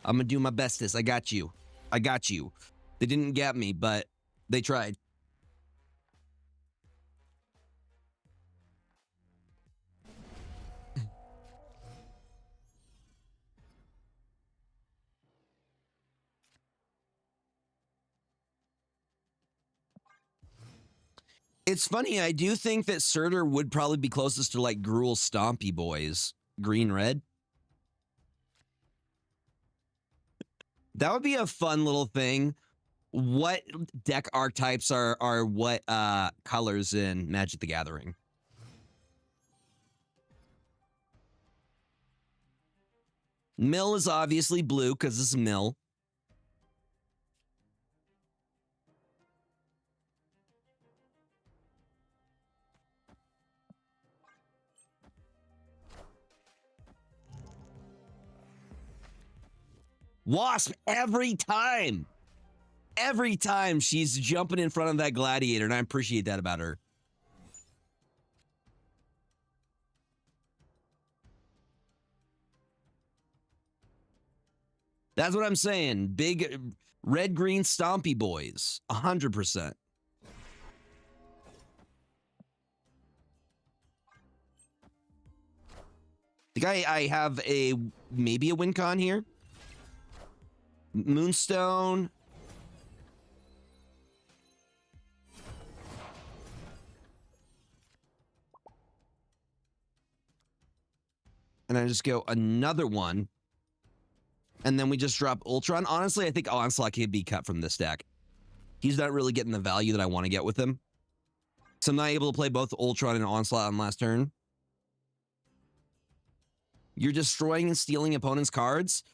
A: I'm gonna do my bestest. I got you. I got you. They didn't get me, but they tried. It's funny, I do think that Surtur would probably be closest to like Gruul Stompy Boys. Green-red. That would be a fun little thing. What deck archetypes are what colors in Magic the Gathering? Mill is obviously blue because it's Mill. Wasp every time. Every time she's jumping in front of that gladiator, and I appreciate that about her. That's what I'm saying. Big red-green stompy boys. 100%. The guy, I have maybe a win con here. Moonstone. And I just go another one. And then we just drop Ultron. Honestly, I think Onslaught can be cut from this deck. He's not really getting the value that I want to get with him. So I'm not able to play both Ultron and Onslaught on last turn. You're destroying and stealing opponents' cards?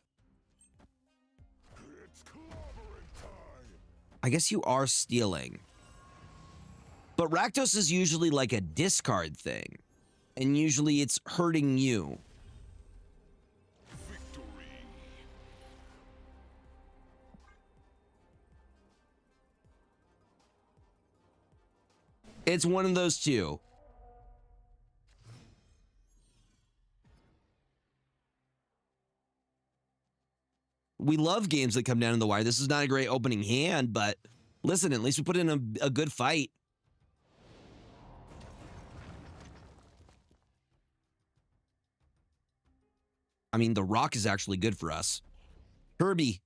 A: I guess you are stealing. But Rakdos is usually like a discard thing. And usually it's hurting you. It's one of those two. We love games that come down to the wire. This is not a great opening hand, but listen, at least we put in a good fight. I mean, the rock is actually good for us. Herbie.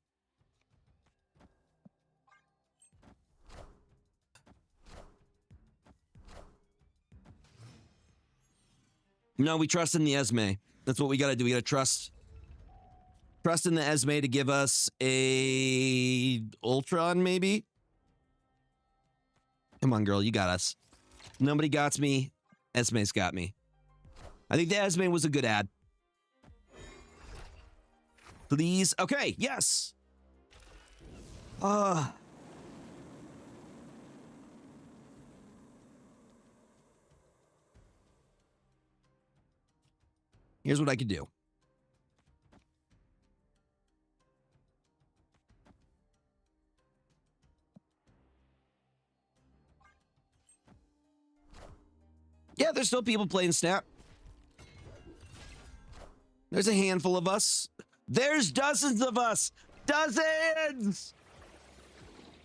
A: No, we trust in the Esme. That's what we got to do. We got to trust in the Esme to give us a Ultron, maybe? Come on, girl. You got us. Nobody got me. Esme's got me. I think the Esme was a good ad. Please. Okay. Yes. Here's what I could do. Yeah, there's still people playing Snap. There's a handful of us. There's dozens of us. Dozens!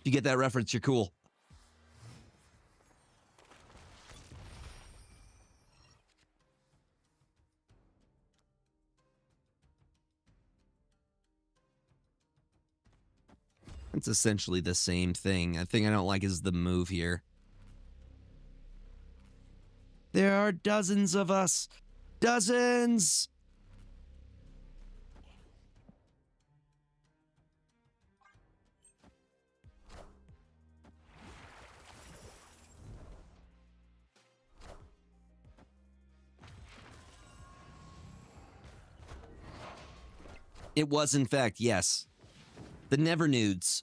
A: If you get that reference, you're cool. It's essentially the same thing. The thing I don't like is the move here. There are dozens of us. Dozens! It was, in fact, yes. The Never Nudes.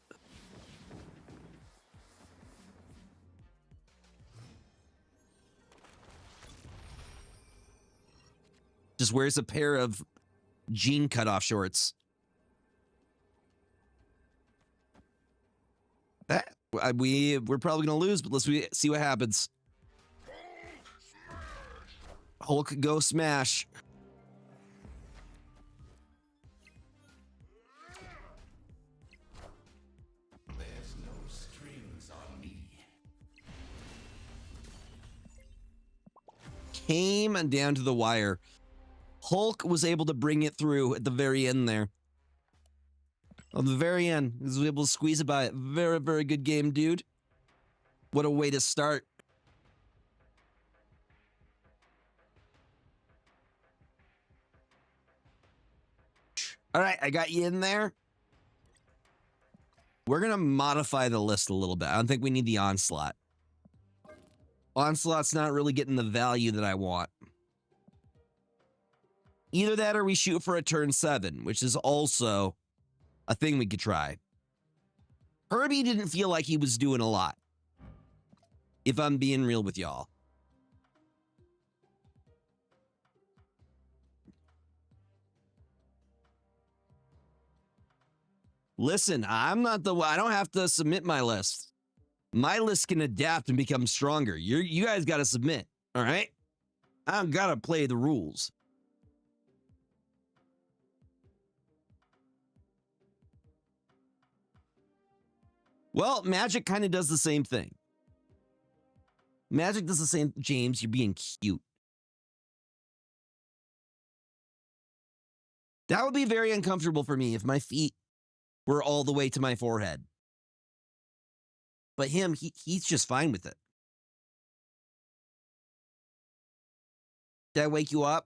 A: Just wears a pair of jean cutoff shorts. We're probably gonna lose, but let's see what happens. Hulk go smash.
B: There's no strings on me.
A: Came down to the wire. Hulk was able to bring it through at the very end there. At the very end, he was able to squeeze it by it. Very, very good game, dude. What a way to start. All right, I got you in there. We're going to modify the list a little bit. I don't think we need the Onslaught. Onslaught's not really getting the value that I want. Either that or we shoot for a turn 7, which is also a thing we could try. Herbie didn't feel like he was doing a lot, if I'm being real with y'all. Listen, I'm not the. I don't have to submit my list. My list can adapt and become stronger. You guys got to submit. All right. I don't gotta play the rules. Well, Magic kind of does the same thing. Magic does the same. James, you're being cute. That would be very uncomfortable for me if my feet were all the way to my forehead. But him, he's just fine with it. Did I wake you up?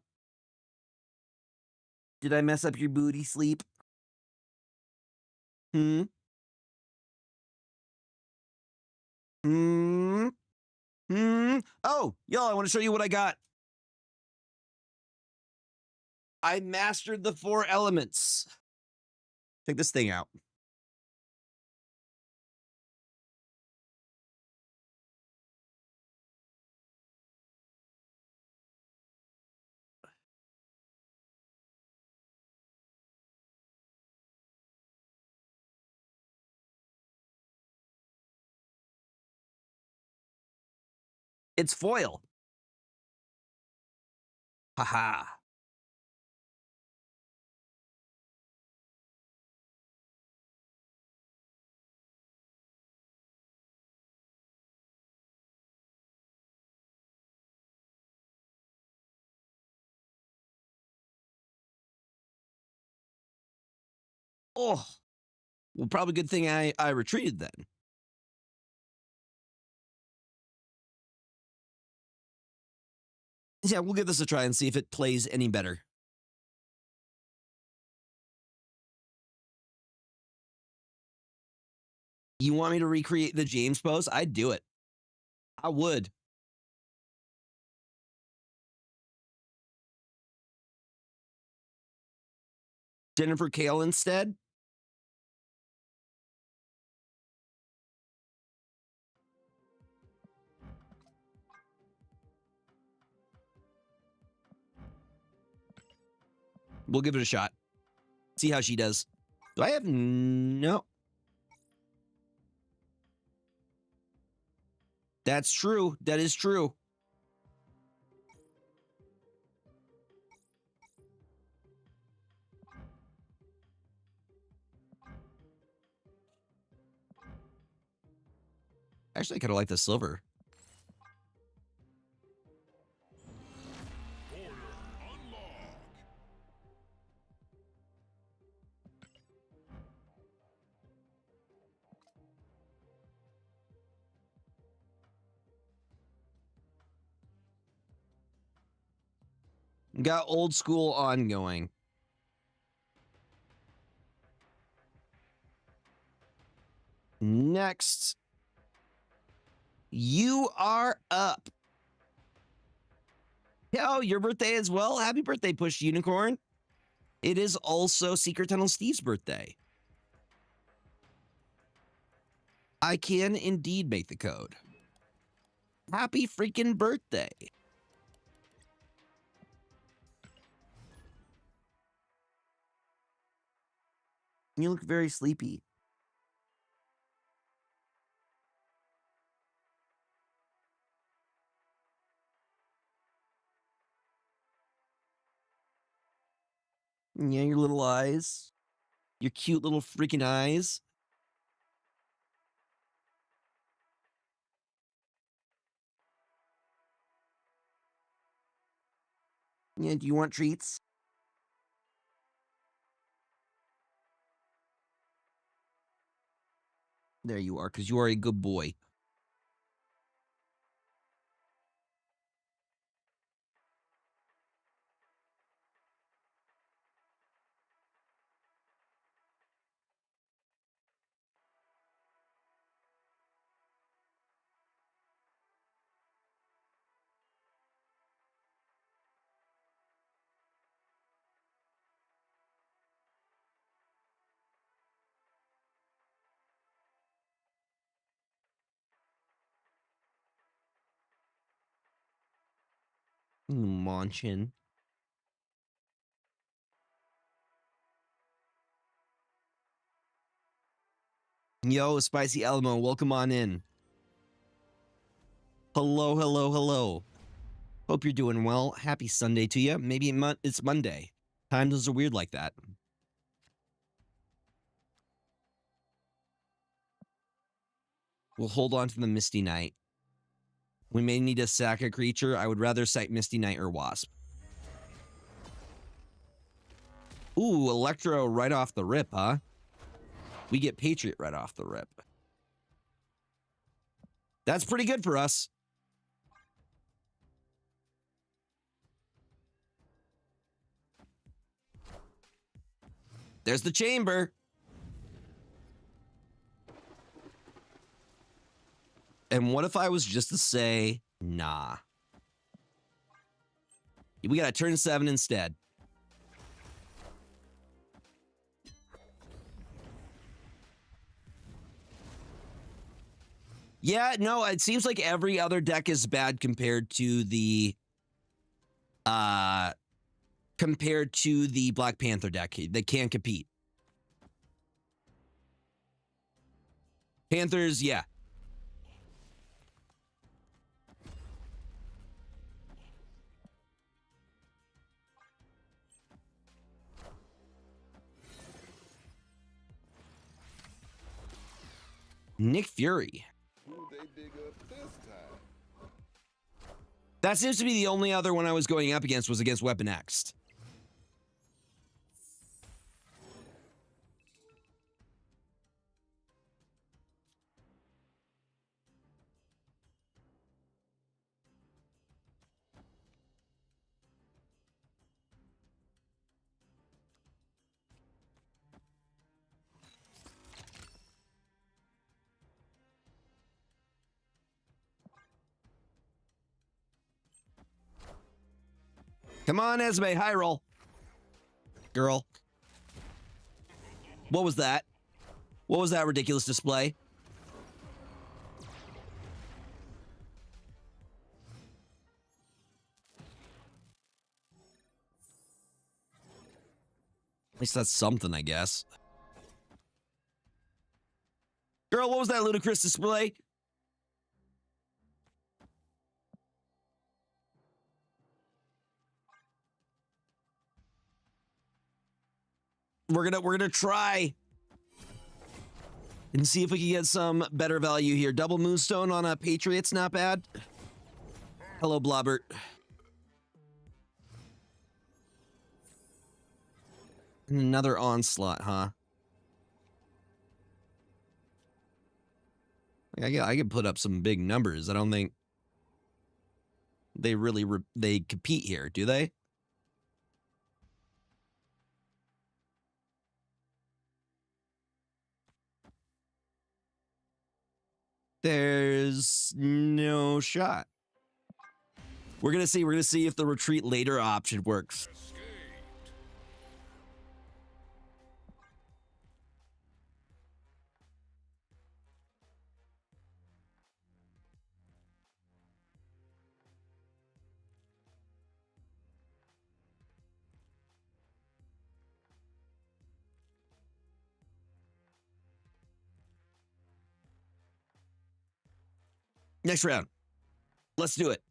A: Did I mess up your booty sleep? Hmm? Hmm? Hmm? Oh, yo, I want to show you what I got. I mastered the 4 elements. Check this thing out. It's foil. Haha. Oh, well, probably good thing I retreated then. Yeah, we'll give this a try and see if it plays any better. You want me to recreate the James pose? I'd do it. I would. Jennifer Kale instead? We'll give it a shot. See how she does. Do I have no? That's true. That is true. Actually, I kind of like the silver. Got old school ongoing. Next, you are up. Oh, your birthday as well. Happy birthday, Push Unicorn. It is also Secret Tunnel Steve's birthday. I can indeed make the code. Happy freaking birthday. You look very sleepy. Yeah, your little eyes. Your cute little freaking eyes. Yeah, do you want treats? There you are, because you are a good boy. Munchin. Yo, Spicy Elmo, welcome on in. Hello, hello, hello. Hope you're doing well. Happy Sunday to you. Maybe it's Monday. Times are weird like that. We'll hold on to the Misty Knight. We may need to sack a creature. I would rather sack Misty Knight or Wasp. Ooh, Electro right off the rip, huh? We get Patriot right off the rip. That's pretty good for us. There's the chamber. And what if I was just to say, nah? We got to turn 7 instead. Yeah, no, it seems like every other deck is bad compared to the Black Panther deck. They can't compete. Panthers, yeah. Nick Fury.
B: They dig up this time.
A: That seems to be the only other one I was going up against was against Weapon X. Come on, Esme, high roll. Girl. What was that? What was that ridiculous display? At least that's something, I guess. Girl, what was that ludicrous display? We're gonna try and see if we can get some better value here. Double Moonstone on a Patriot's not bad. Hello, Blobbert. Another Onslaught, huh? I can put up some big numbers. I don't think they really they compete here, do they? There's no shot. We're gonna see. We're gonna see if the retreat later option works. Next round. Let's do it.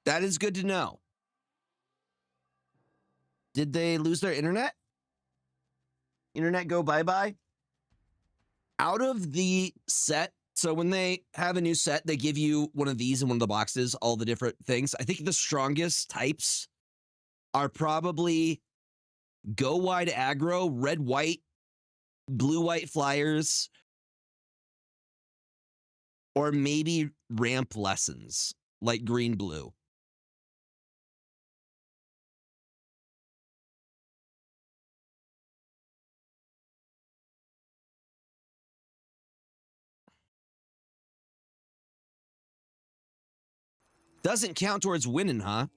A: That is good to know. Did they lose their internet? Internet go bye-bye? Out of the set, so when they have a new set, they give you one of these in one of the boxes, all the different things. I think the strongest types are probably Go Wide Aggro, Red White, Blue White Flyers, or maybe Ramp Lessons, like Green Blue. Doesn't count towards winning, huh?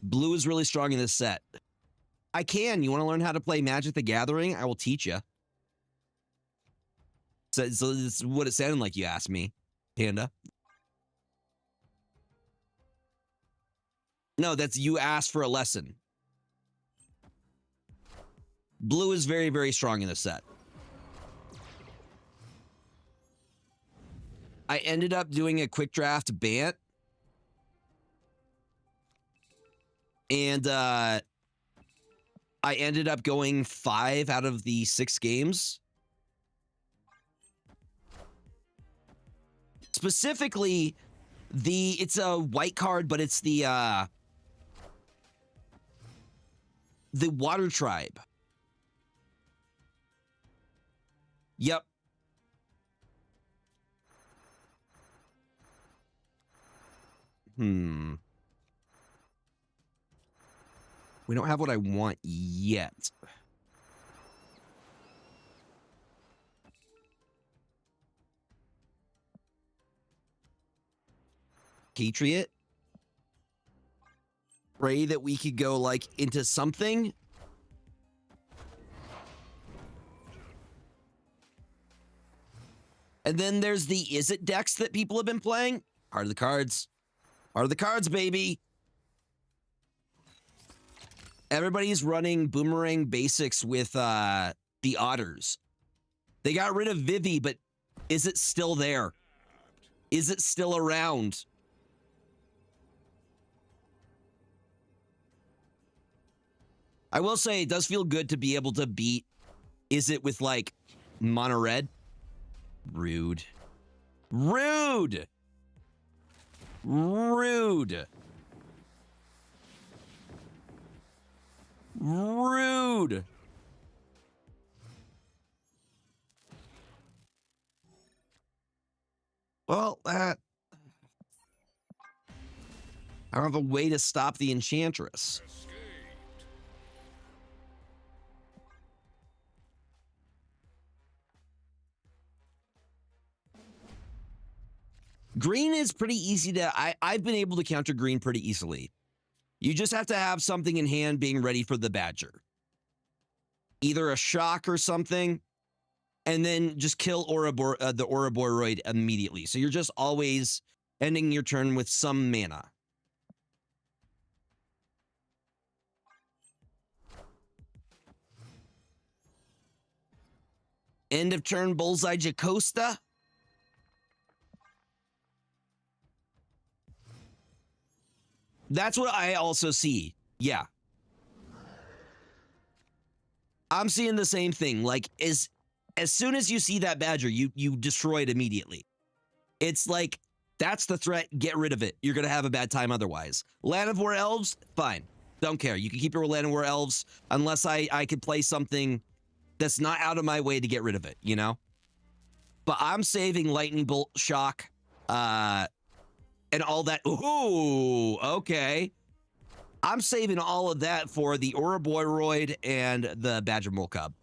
A: Blue is really strong in this set. I can. You want to learn how to play Magic the Gathering? I will teach you. So this is what it sounded like you asked me, Panda. No, that's you asked for a lesson. Blue is very, very strong in this set. I ended up doing a quick draft Bant. And I ended up going 5 out of the 6 games. Specifically, it's a white card, but it's the Water Tribe. Yep. We don't have what I want yet. Patriot. Pray that we could go like into something. And then there's the Is It decks that people have been playing. Heart of the Cards. Heart of the Cards, baby. Everybody's running Boomerang Basics with the Otters. They got rid of Vivi, but is it still there? Is it still around? I will say it does feel good to be able to beat Is It with like mono red. Rude. Rude. Rude. Rude. Well, I don't have a way to stop the Enchantress. Green is pretty easy to... I've been able to counter green pretty easily. You just have to have something in hand being ready for the Badger. Either a shock or something, and then just kill the Ouroboros immediately. So you're just always ending your turn with some mana. End of turn Bullseye Jacosta. That's what I also see. Yeah. I'm seeing the same thing. Like, as soon as you see that Badger, you destroy it immediately. It's like, that's the threat. Get rid of it. You're going to have a bad time otherwise. Land of War Elves, fine. Don't care. You can keep your Land of War Elves unless I could play something that's not out of my way to get rid of it, you know? But I'm saving Lightning Bolt Shock, and all that. Ooh, okay. I'm saving all of that for the Ouroboros and the Badger Mole Cub.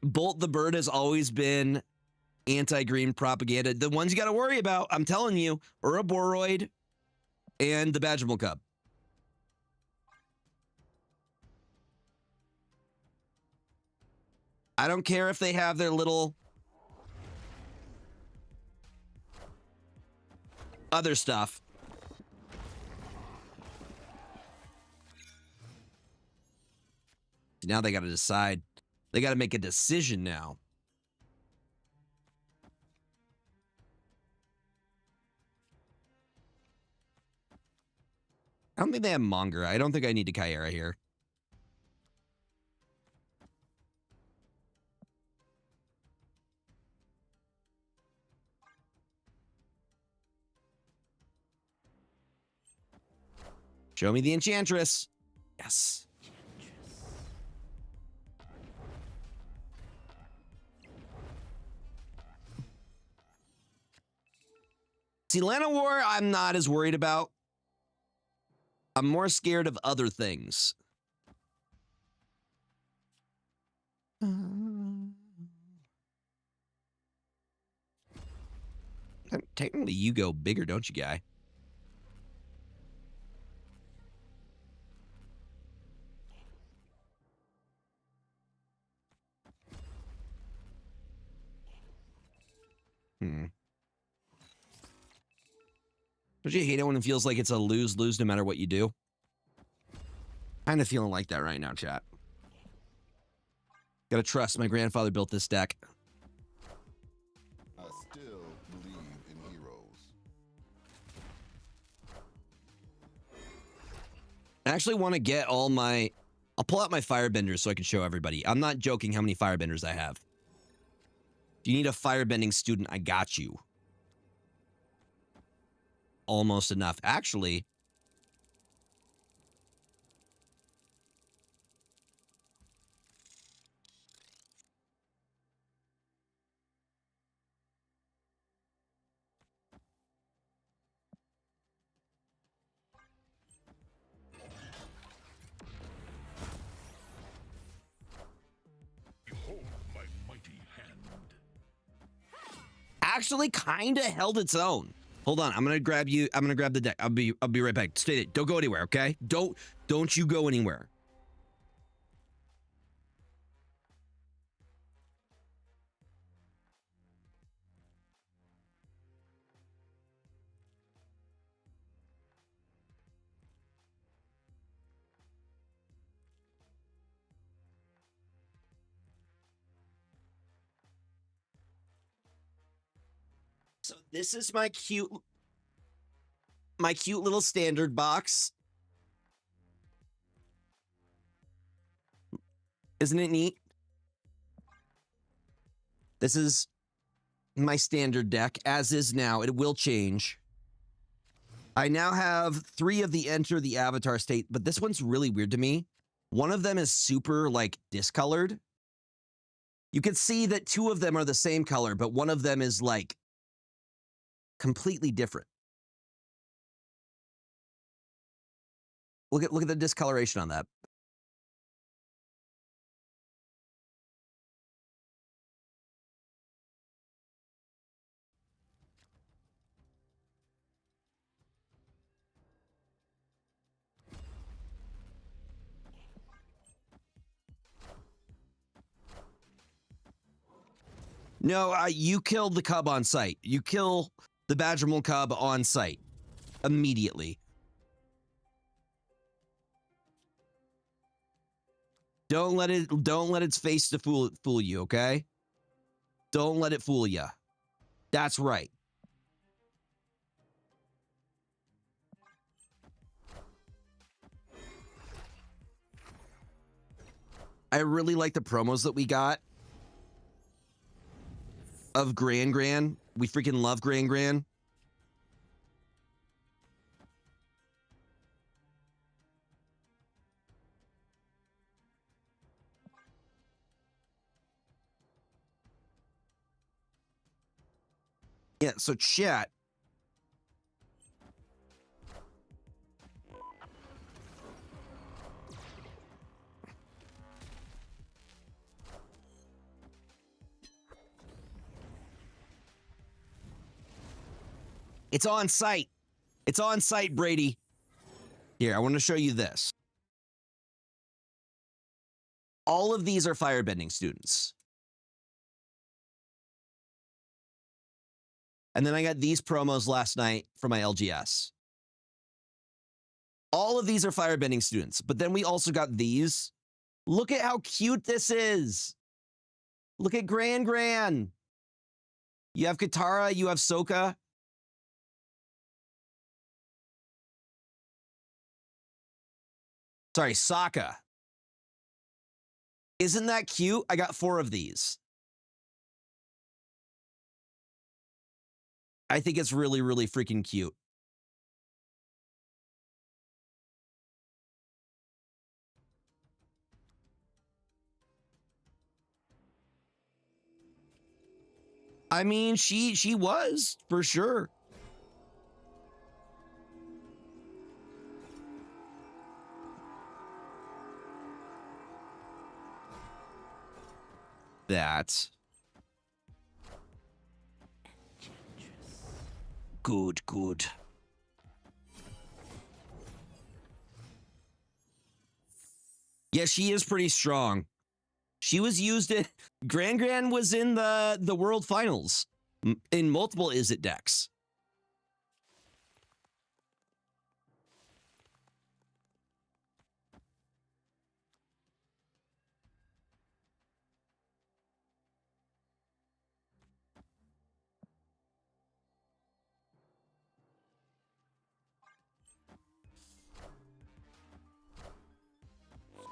A: Bolt the Bird has always been anti-green propaganda. The ones you got to worry about, I'm telling you, Ouroboros and the Badger Mole Cub. I don't care if they have their little other stuff. Now they got to decide. They got to make a decision now. I don't think they have Monger. I don't think I need to Kyera here. Show me the Enchantress. Yes. See, Land of War, I'm not as worried about. I'm more scared of other things. Technically, you go bigger, don't you, guy? Don't you hate it when it feels like it's a lose-lose no matter what you do? Kind of feeling like that right now, chat. Gotta trust my grandfather built this deck.
B: I still believe in heroes.
A: I actually want to get all my... I'll pull out my firebenders so I can show everybody. I'm not joking how many firebenders I have. If you need a firebending student, I got you. Almost enough. Actually... actually kind of held its own. Hold on, I'm gonna grab you. I'm gonna grab the deck. I'll be right back. Stay there. Don't go anywhere, okay? Don't you go anywhere. So this is my cute little standard box. Isn't it neat? This is my standard deck, as is now. It will change. I now have 3 of the Enter the Avatar state, but this one's really weird to me. One of them is super, like, discolored. You can see that 2 of them are the same color, but one of them is, like, completely different. Look at the discoloration on that. No, you killed the cub on sight. You kill the Badgermole cub on sight immediately. Don't let its face to fool you, okay? Don't let it fool you. That's right. I really like the promos that we got of Gran. We freaking love Gran. Yeah, so chat. It's on site. It's on site, Brady. Here, I want to show you this. All of these are firebending students. And then I got these promos last night for my LGS. All of these are firebending students, but then we also got these. Look at how cute this is. Look at Gran. You have Katara, you have Sokka. Sorry, Sokka. Isn't that cute? I got 4 of these. I think it's really, really freaking cute. I mean, she was, for sure. that. Good, good. Yeah, she is pretty strong. She was used in Gran was in the World Finals in multiple Is It decks.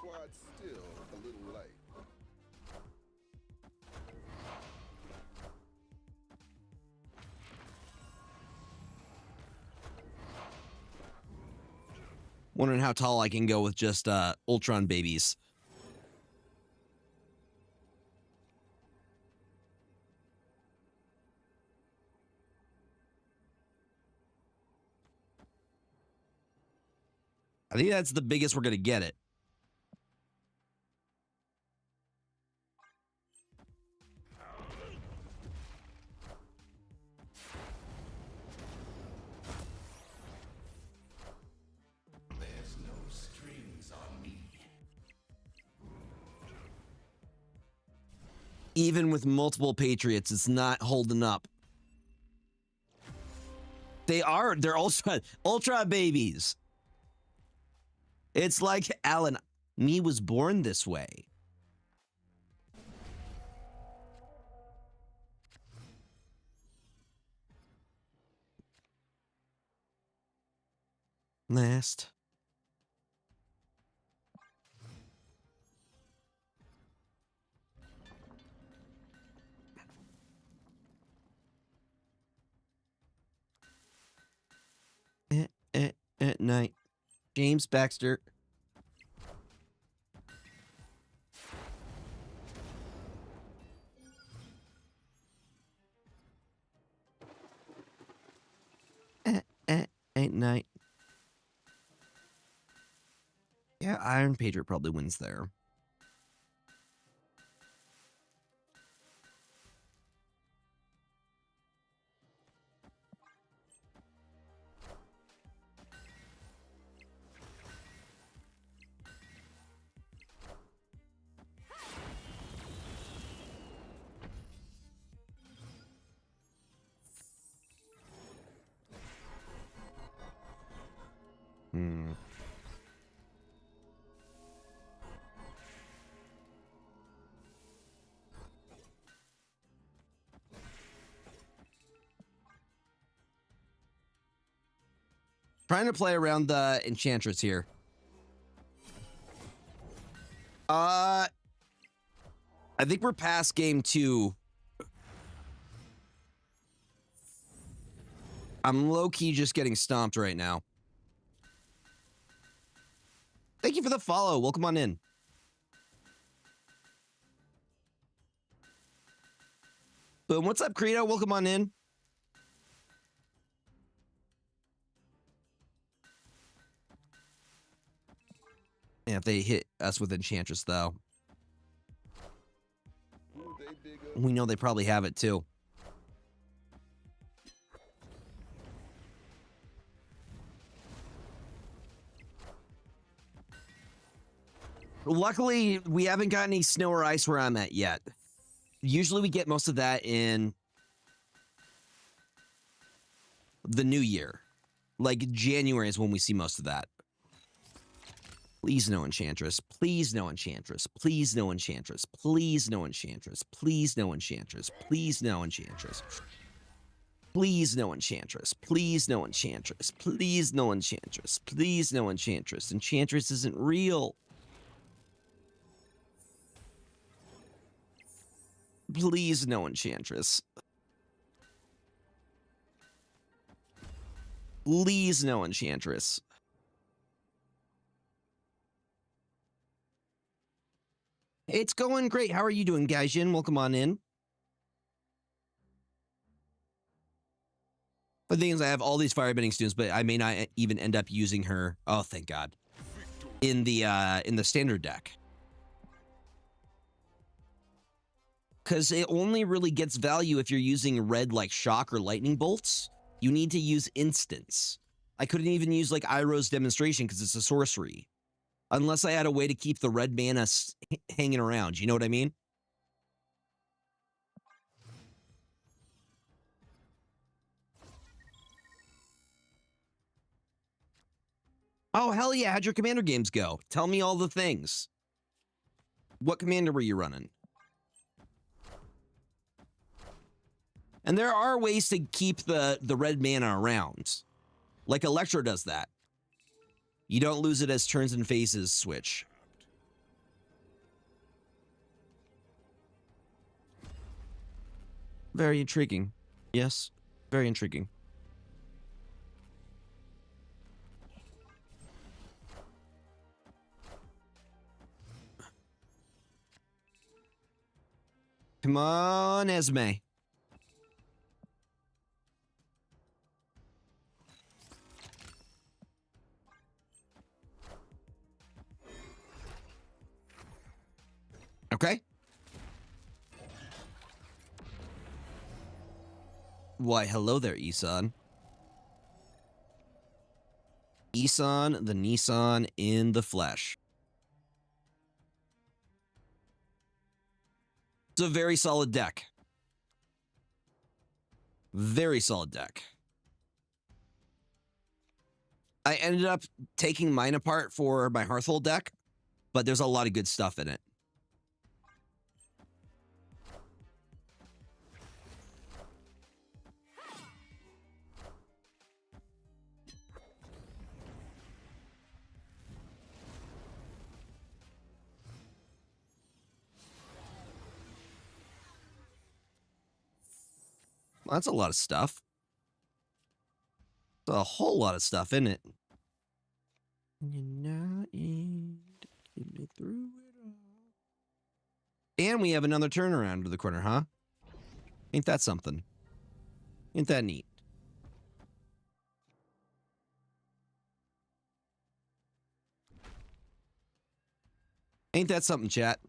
B: Squad still a little light.
A: Wondering how tall I can go with just Ultron babies. I think that's the biggest we're going to get it.
B: There's no strings on me.
A: Even with multiple Patriots, it's not holding up. They're ultra babies. It's like, Alan, me was born this way. Last. At night. James Baxter. At night. Yeah, Iron Patriot probably wins there. Trying to play around the Enchantress here. I think we're past game 2. I'm low-key just getting stomped right now. Thank you for the follow. Welcome on in. Boom. What's up, Credo? Welcome on in. Yeah, if they hit us with Enchantress, though. We know they probably have it, too. Luckily, we haven't got any snow or ice where I'm at yet. Usually we get most of that in the new year. Like January is when we see most of that. Please no Enchantress. Please no Enchantress. Please no Enchantress. Please no Enchantress. Please no Enchantress. Please no Enchantress. Please no Enchantress. Please no Enchantress. Please no Enchantress. Please no Enchantress. Enchantress isn't real. Please no Enchantress. Please no Enchantress. It's going great. How are you doing, Gaijin? Welcome on in. The thing is, I have all these firebending students, but I may not even end up using her. Oh, thank God. In the standard deck. because it only really gets value if you're using red like shock or lightning bolts. You need to use instants. I couldn't even use like Iroh's demonstration because it's a sorcery. Unless I had a way to keep the red mana hanging around. You know what I mean? Oh, hell yeah. How'd your commander games go? Tell me all the things. What commander were you running? And there are ways to keep the red mana around. Like Electro does that. You don't lose it as turns and phases switch. Very intriguing. Yes, very intriguing. Come on, Esme. Okay. Why, hello there, Isan. Isan, the Nissan in the flesh. It's a very solid deck. Very solid deck. I ended up taking mine apart for my Hearthhold deck, but there's a lot of good stuff in it. Well, that's a lot of stuff. There's a whole lot of stuff in it. You're not in to get me through it all. And we have another turnaround to the corner, huh? Ain't that something? Ain't that neat? Ain't that something, chat?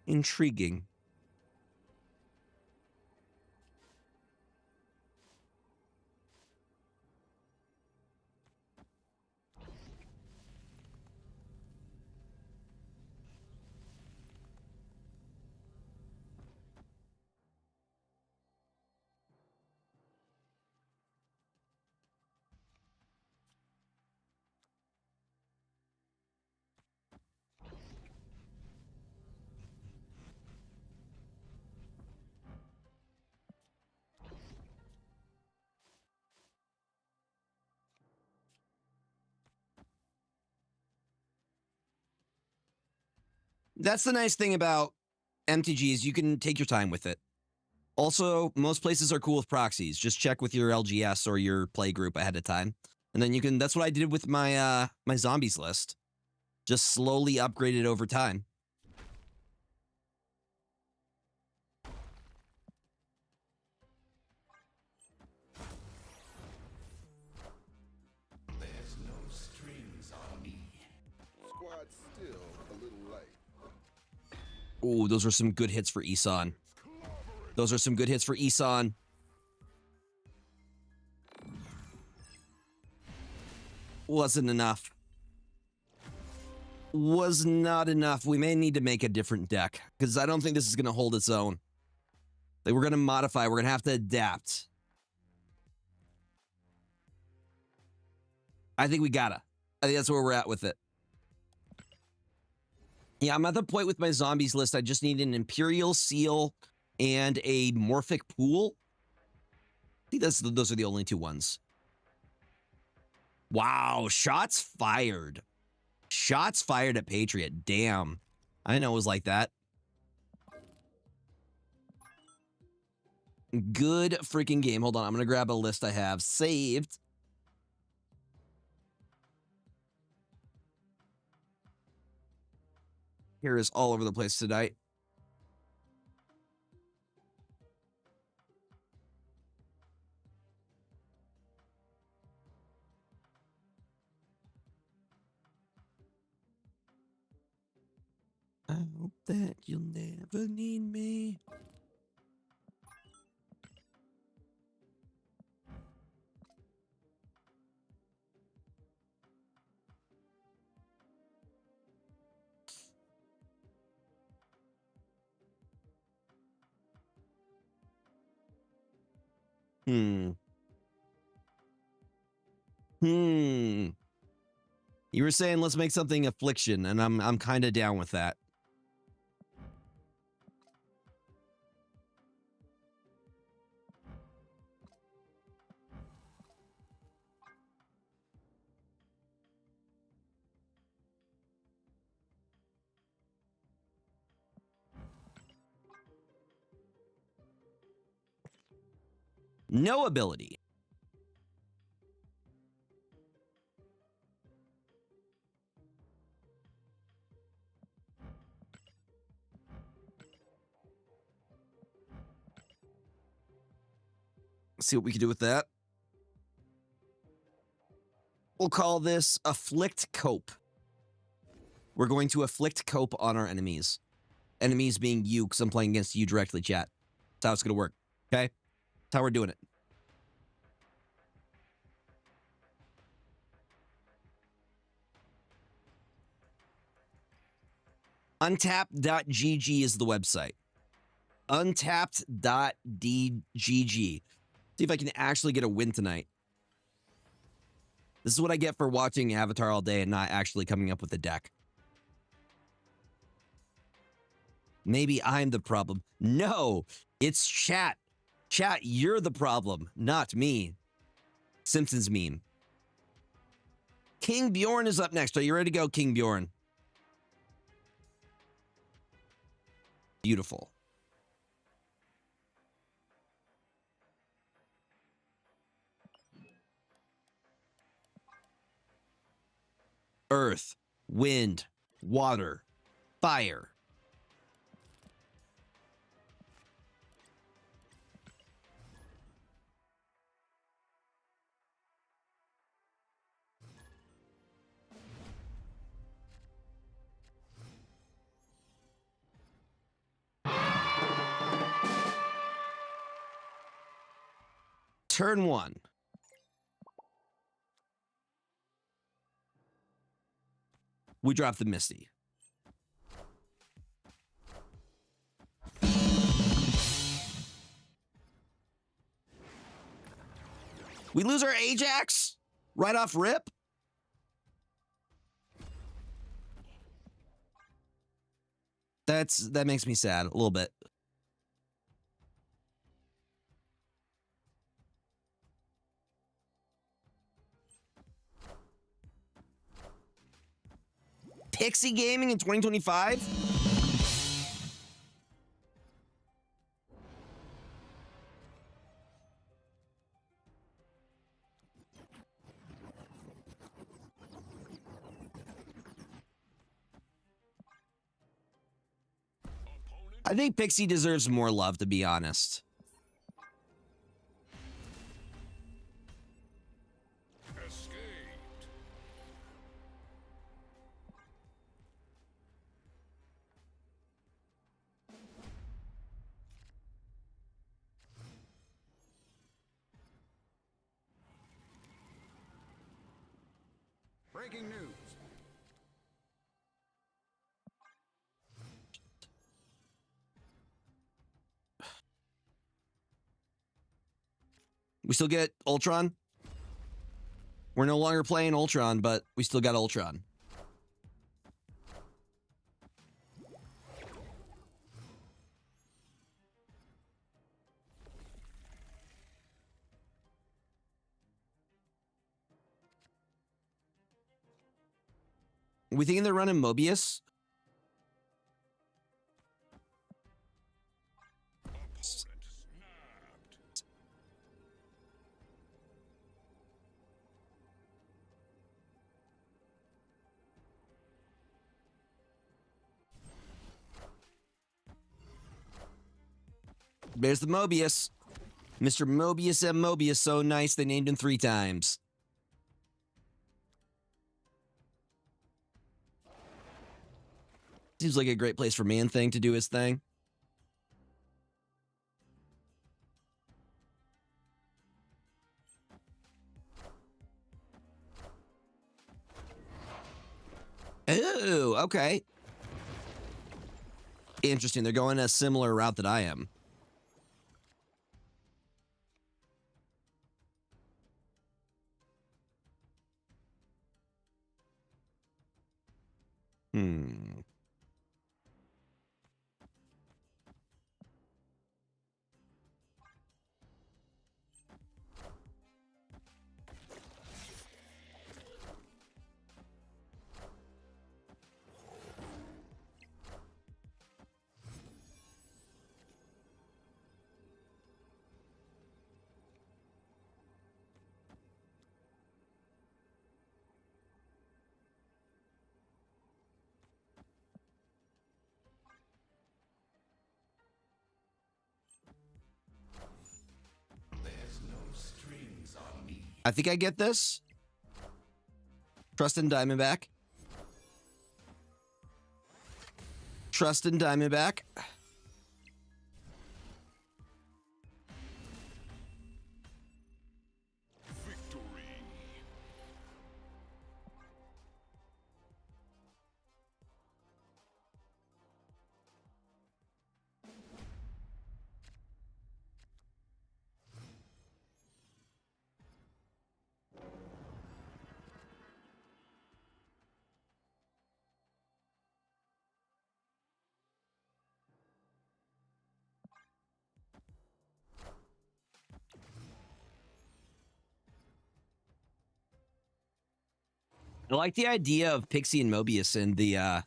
A: Intriguing. That's the nice thing about MTGs. You can take your time with it. Also, most places are cool with proxies. Just check with your LGS or your play group ahead of time. And then you can, that's what I did with my my zombies list. Just slowly upgraded over time.
B: There's no strings on me.
C: Squad's still a little light.
A: Oh, those are some good hits for Isan. Those are some good hits for Isan. Wasn't enough. Was not enough. We may need to make a different deck because I don't think this is going to hold its own. Like, we're going to modify. We're going to have to adapt. I think we gotta. I think that's where we're at with it. Yeah, I'm at the point with my zombies list. I just need an Imperial Seal and a Morphic Pool. I think those are the only two ones. Wow, shots fired. Shots fired at Patriot. Damn. I didn't know it was like that. Good freaking game. Hold on. I'm going to grab a list I have saved. Hair is all over the place tonight. I hope that you'll never need me. Hmm. You were saying let's make something affliction, and I'm kind of down with that. No ability. See what we can do with that. We'll call this Afflict Cope. We're going to afflict cope on our enemies. Enemies being you, because I'm playing against you directly, chat. That's how it's going to work, okay? That's how we're doing it. Untapped.gg is the website. Untapped.dgg. See if I can actually get a win tonight. This is what I get for watching Avatar all day and not actually coming up with a deck. Maybe I'm the problem. No, it's chat. Chat, you're the problem, not me. Simpsons meme. King Bjorn is up next. Are you ready to go, King Bjorn? Beautiful. Earth, wind, water, fire. Turn one. We drop the Misty. We lose our Ajax right off rip. That makes me sad a little bit. Pixie Gaming in 2025? I think Pixie deserves more love, to be honest.
B: Escaped. Breaking news.
A: We still get Ultron. We're no longer playing Ultron, but we still got Ultron. We thinking they're running Mobius?
B: Opponent snapped.
A: There's the Mobius. Mr. Mobius M. Mobius, so nice they named him 3 times. Seems like a great place for Man-Thing to do his thing. Ooh, okay. Interesting. They're going a similar route that I am.
B: There's no strings on me.
A: I think I get this. Trust in Diamondback. Trust in Diamondback.
C: Victory.
A: I like the idea of Pixie and Mobius in the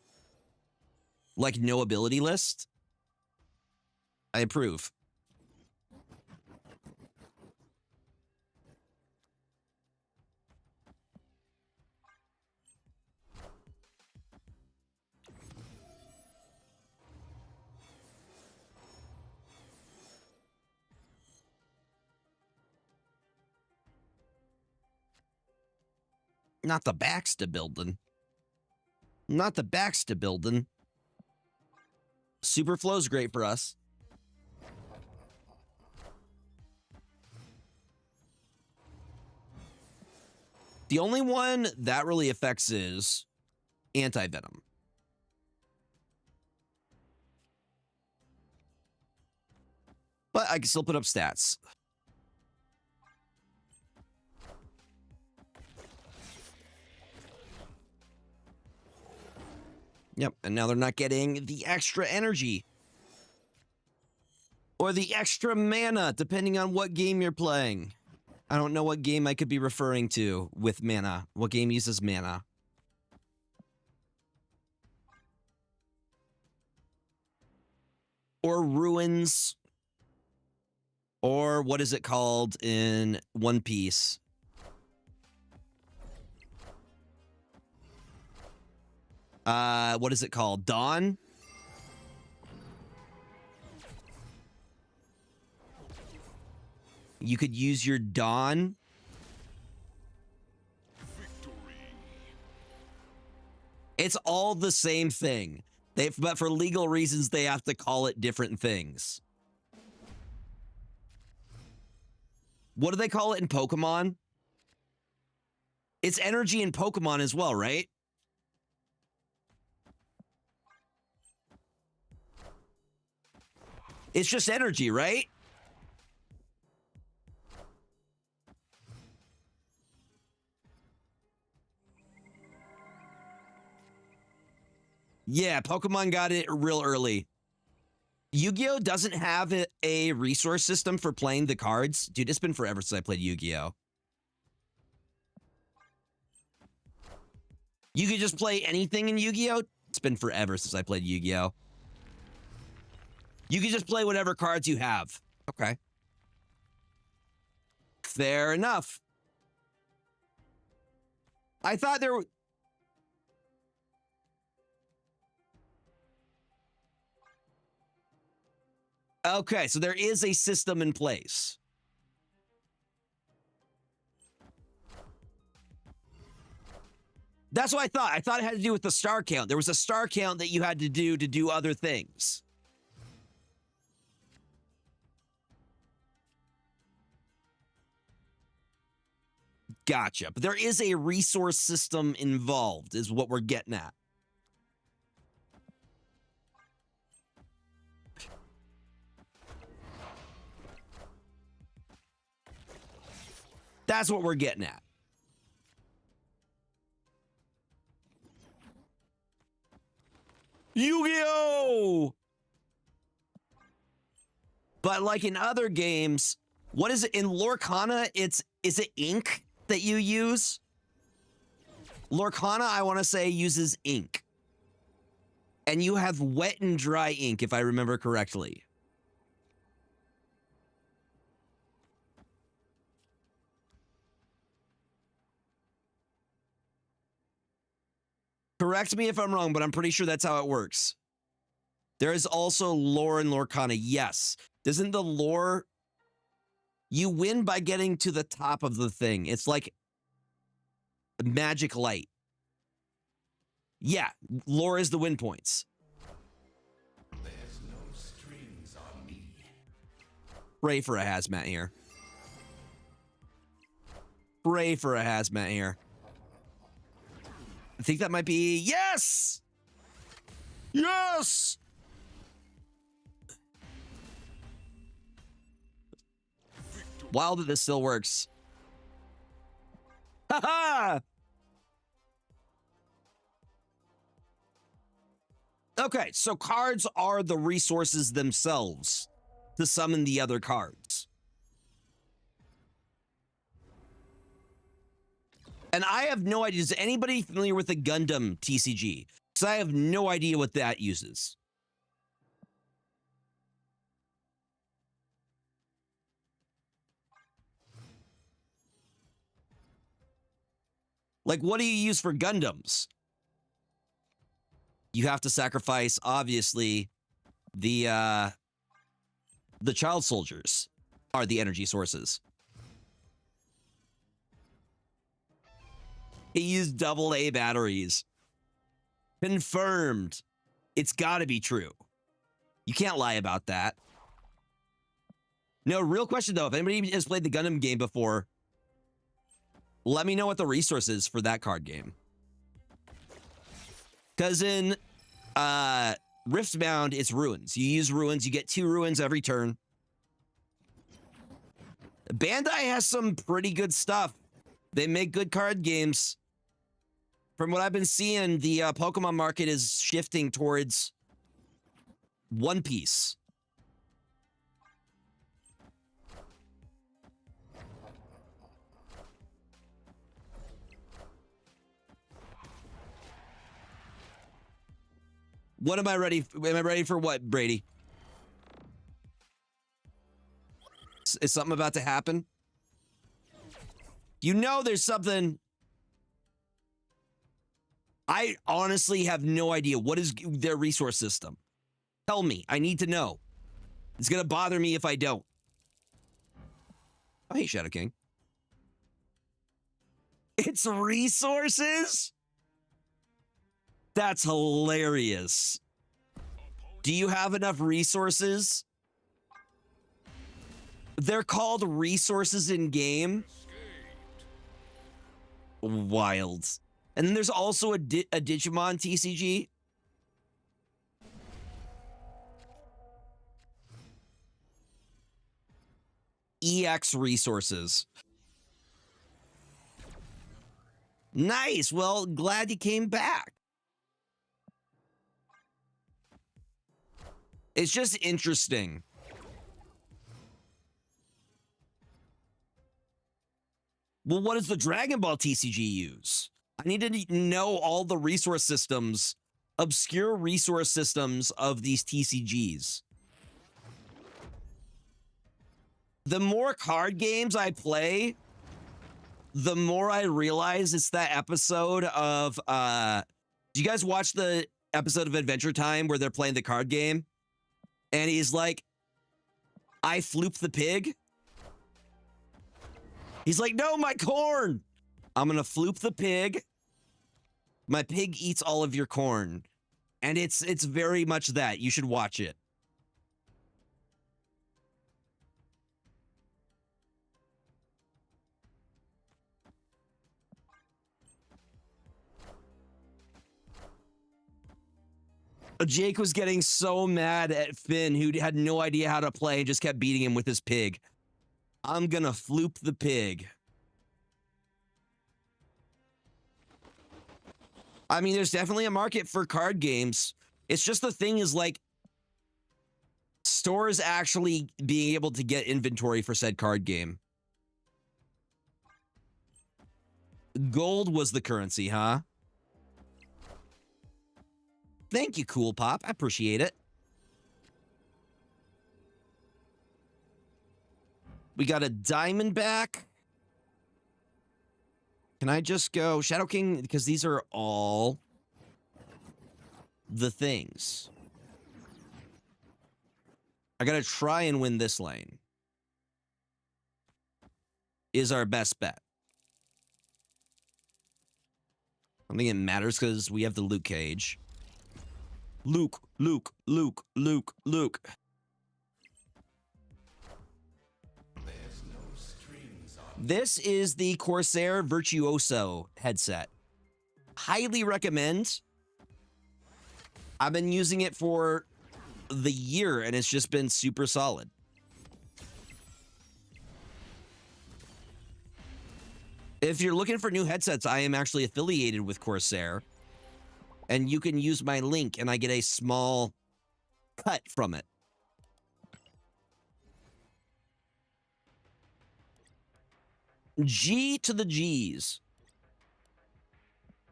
A: like no ability list. I approve. Not the Baxter building. Not the Baxter building. Superflow's great for us. The only one that really affects is Anti-Venom. But I can still put up stats. Yep, and now they're not getting the extra energy. Or the extra mana, depending on what game you're playing. I don't know what game I could be referring to with mana. What game uses mana? Or Ruins. Or what is it called in One Piece? What is it called? Dawn? You could use your Dawn.
C: Victory.
A: It's all the same thing. But for legal reasons, they have to call it different things. What do they call it in Pokemon? It's energy in Pokemon as well, right? It's just energy, right? Yeah, Pokemon got it real early. Yu-Gi-Oh! Doesn't have a resource system for playing the cards. Dude, it's been forever since I played Yu-Gi-Oh! You could just play anything in Yu-Gi-Oh! It's been forever since I played Yu-Gi-Oh! You can just play whatever cards you have. Okay. Fair enough. I thought there were... Okay, so there is a system in place. That's what I thought. I thought it had to do with the star count. There was a star count that you had to do other things. Gotcha. But there is a resource system involved, is what we're getting at. That's what we're getting at. Yu-Gi-Oh! But like in other games, what is it in Lorcana? Is it ink that you use? Lorcana, I want to say, uses ink. And you have wet and dry ink, if I remember correctly. Correct me if I'm wrong, but I'm pretty sure that's how it works. There is also lore in Lorcana. Yes. Doesn't the lore... You win by getting to the top of the thing. It's like magic light. Yeah, lore is the win points.
B: There's no strings on me.
A: Pray for a hazmat here. Pray for a hazmat here. I think that might be... Yes! Yes! Wild that this still works. Ha-ha! Okay, so cards are the resources themselves to summon the other cards. And I have no idea. Is anybody familiar with the Gundam TCG? Because I have no idea what that uses. Like, what do you use for Gundams? You have to sacrifice, obviously, the child soldiers are the energy sources. He used AA batteries. Confirmed. It's got to be true. You can't lie about that. No, real question, though. If anybody has played the Gundam game before, let me know what the resource is for that card game. Because in Riftbound, it's ruins. You use ruins. You get 2 ruins every turn. Bandai has some pretty good stuff. They make good card games. From what I've been seeing, the Pokemon market is shifting towards One Piece. What am I ready? Am I ready for what, Brady? Is something about to happen? You know there's something. I honestly have no idea. What is their resource system? Tell me. I need to know. It's going to bother me if I don't. Oh, hey, Shadow King. It's resources? That's hilarious. Do you have enough resources? They're called resources in game. Wild. And then there's also a Digimon TCG. EX resources. Nice. Well, glad you came back. It's just interesting. Well, what does the Dragon Ball TCG use? I need to know all the resource systems, obscure resource systems of these TCGs. The more card games I play, the more I realize it's that episode of, do you guys watch the episode of Adventure Time where they're playing the card game? And he's like, I floop the pig. He's like, no, my corn. I'm gonna floop the pig. My pig eats all of your corn. And it's very much that. You should watch it. Jake was getting so mad at Finn, who had no idea how to play and just kept beating him with his pig. I'm gonna floop the pig. I mean, there's definitely a market for card games. It's just the thing is, like, stores actually being able to get inventory for said card game. Gold was the currency, huh? Thank you, Cool Pop. I appreciate it. We got a diamond back. Can I just go Shadow King? Because these are all the things. I gotta try and win this lane. Is our best bet. I don't think it matters because we have the Luke cage. Luke.
B: There's no strings on.
A: This is the Corsair Virtuoso headset. Highly recommend. I've been using it for the year and it's just been super solid. If you're looking for new headsets, I am actually affiliated with Corsair. And you can use my link and I get a small cut from it. G to the G's.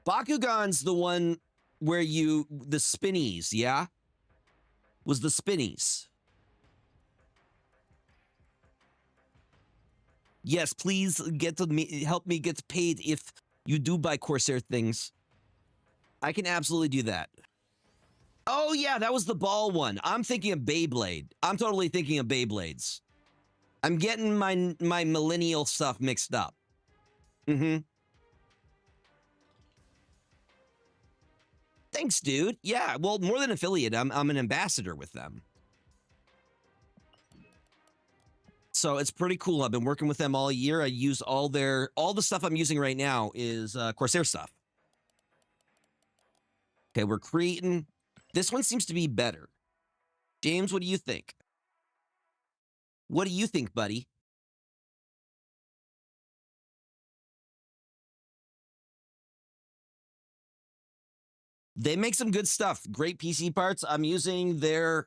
A: Bakugan's the one where the spinnies, yeah? Was the spinnies. Yes, please help me get paid if you do buy Corsair things. I can absolutely do that. Oh, yeah, that was the ball one. I'm thinking of Beyblade. I'm totally thinking of Beyblades. I'm getting my millennial stuff mixed up. Thanks, dude. Yeah, well, more than affiliate, I'm an ambassador with them. So it's pretty cool. I've been working with them all year. I use all the stuff I'm using right now is Corsair stuff. Okay, we're creating. This one seems to be better. James, what do you think? What do you think, buddy? They make some good stuff. Great PC parts. I'm using their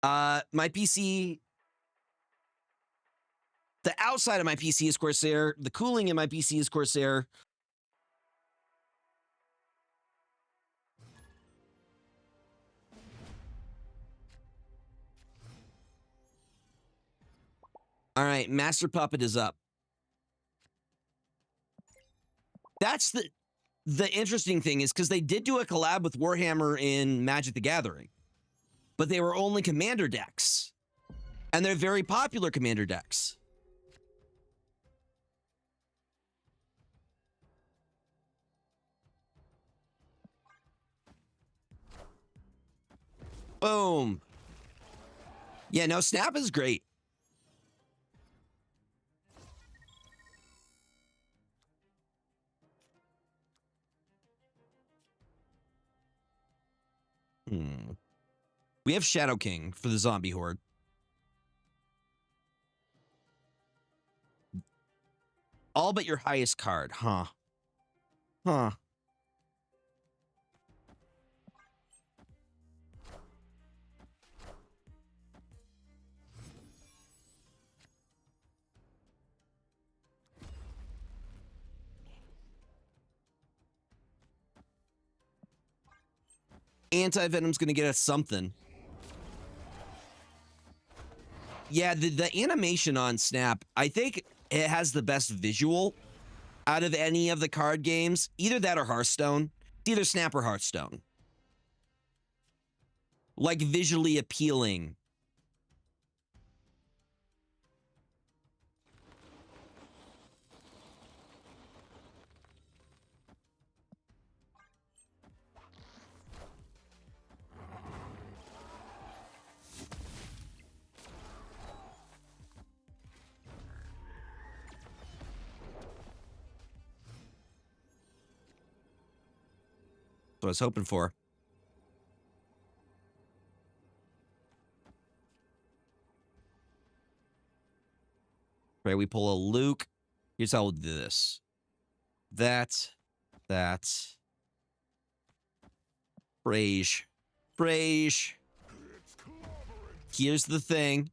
A: my PC. The outside of my PC is Corsair. The cooling in my PC is Corsair. All right, Master Puppet is up. That's the interesting thing is because they did do a collab with Warhammer in Magic the Gathering, but they were only commander decks, and they're very popular commander decks. Boom. Yeah, no, Snap is great. We have Shadow King for the zombie horde. All but your highest card, huh? Huh. Anti-Venom's gonna get us something. Yeah, the animation on Snap, I think it has the best visual out of any of the card games. Either that or Hearthstone. It's either Snap or Hearthstone. Like, visually appealing. what I was hoping for. Right, we pull a Luke. Here's how we'll do this. That. Frage. Here's the thing.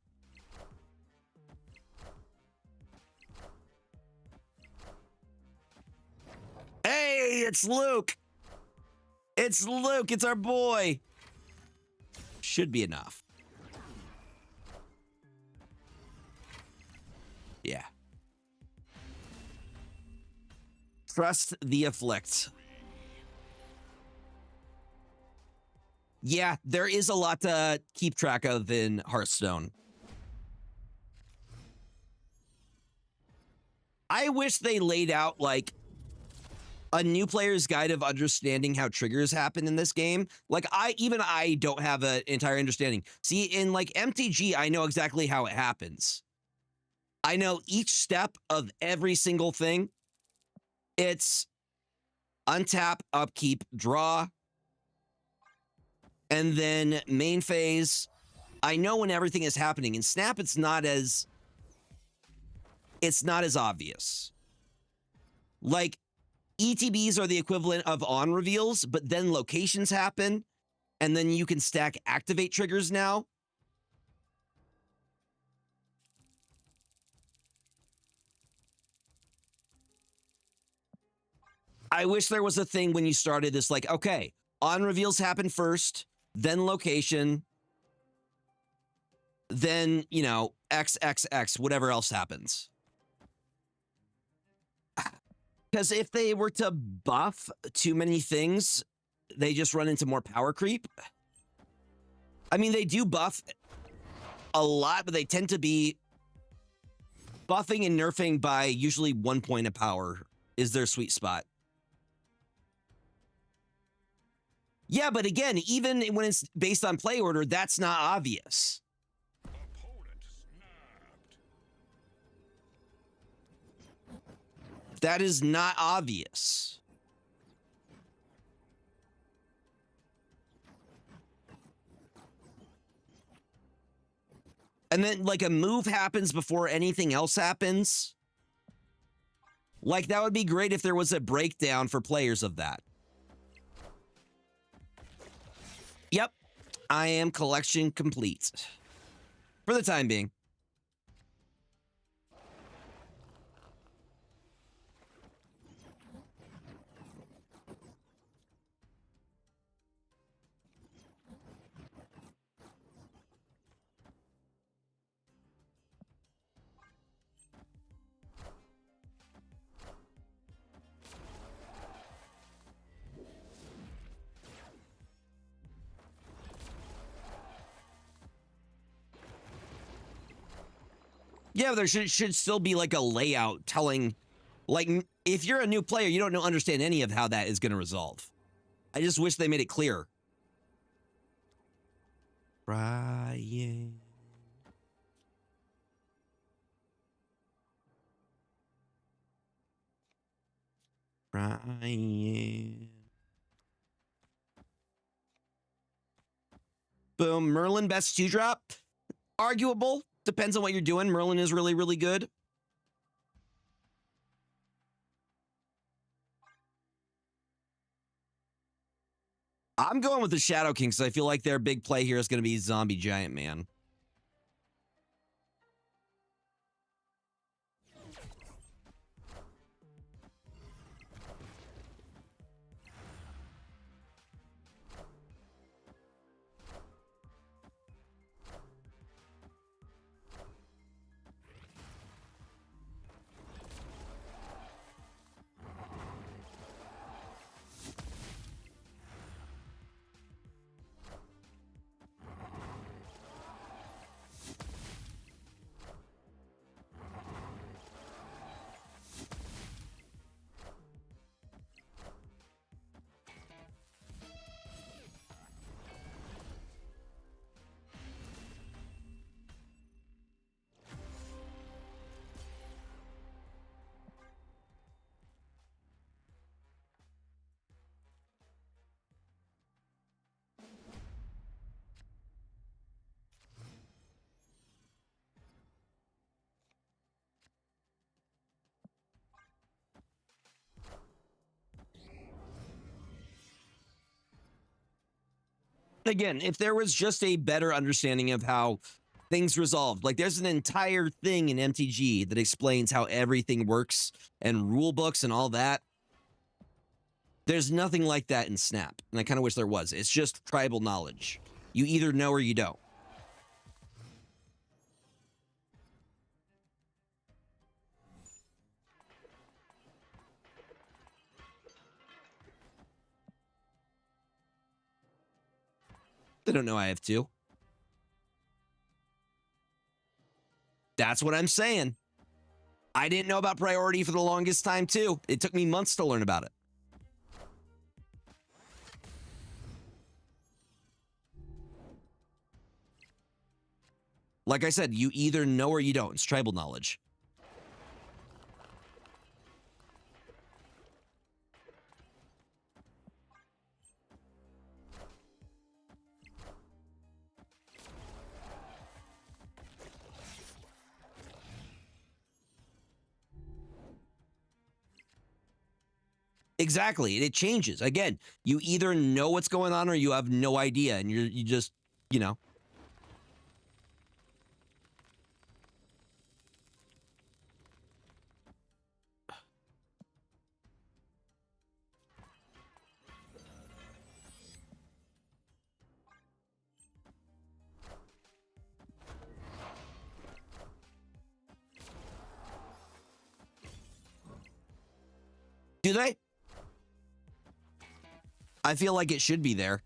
A: Hey, it's Luke. It's Luke. It's our boy. Should be enough. Yeah. Trust the afflict. Yeah, there is a lot to keep track of in Hearthstone. I wish they laid out, like, a new player's guide of understanding how triggers happen in this game. Like, I don't have an entire understanding. See, in, like, MTG, I know exactly how it happens. I know each step of every single thing. It's untap, upkeep, draw, and then main phase. I know when everything is happening. In Snap, it's not as obvious. Like, ETBs are the equivalent of on reveals, but then locations happen, and then you can stack activate triggers now. I wish there was a thing when you started this, like, okay, on reveals happen first, then location, then, you know, XXX, whatever else happens. Because if they were to buff too many things, they just run into more power creep. I mean, they do buff a lot, but they tend to be buffing and nerfing by usually 1 point of power is their sweet spot. Yeah, but again, even when it's based on play order, that's not obvious.
C: Opponent snapped.
A: That is not obvious. And then, like, a move happens before anything else happens. Like, that would be great if there was a breakdown for players of that. Yep, I am collection complete. For the time being. Yeah, there should still be like a layout telling, like, if you're a new player, you don't understand any of how that is going to resolve. I just wish they made it clear. Brian. Boom. Merlin best 2-drop. Arguable. Depends on what you're doing. Merlin is really, really good. I'm going with the Shadow King because I feel like their big play here is going to be Zombie Giant Man. Again, if there was just a better understanding of how things resolved, like there's an entire thing in MTG that explains how everything works and rule books and all that. There's nothing like that in Snap, and I kind of wish there was. It's just tribal knowledge. You either know or you don't. They don't know I have two. That's what I'm saying. I didn't know about priority for the longest time, too. It took me months to learn about it. Like I said, you either know or you don't. It's tribal knowledge. Exactly. It changes. Again, you either know what's going on or you have no idea, and you just, you know. Do they? I feel like it should be there.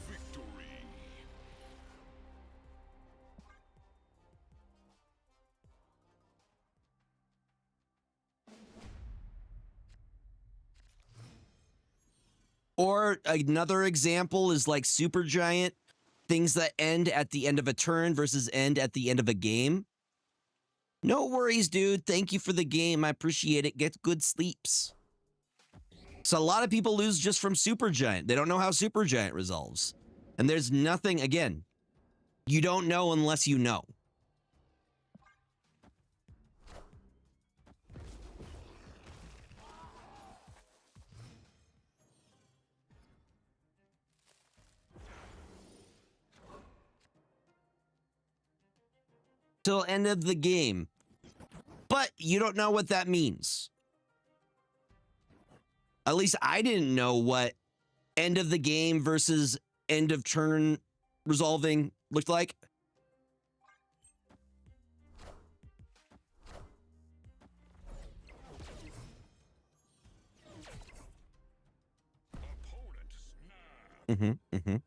C: Victory.
A: Or another example is like Supergiant, things that end at the end of a turn versus end at the end of a game. No worries, dude. Thank you for the game. I appreciate it. Get good sleeps. So a lot of people lose just from Supergiant. They don't know how Supergiant resolves. And there's nothing, again, you don't know unless you know. Till end of the game. But you don't know what that means. At least I didn't know what end of the game versus end of turn resolving looked like.
C: Opponent snap.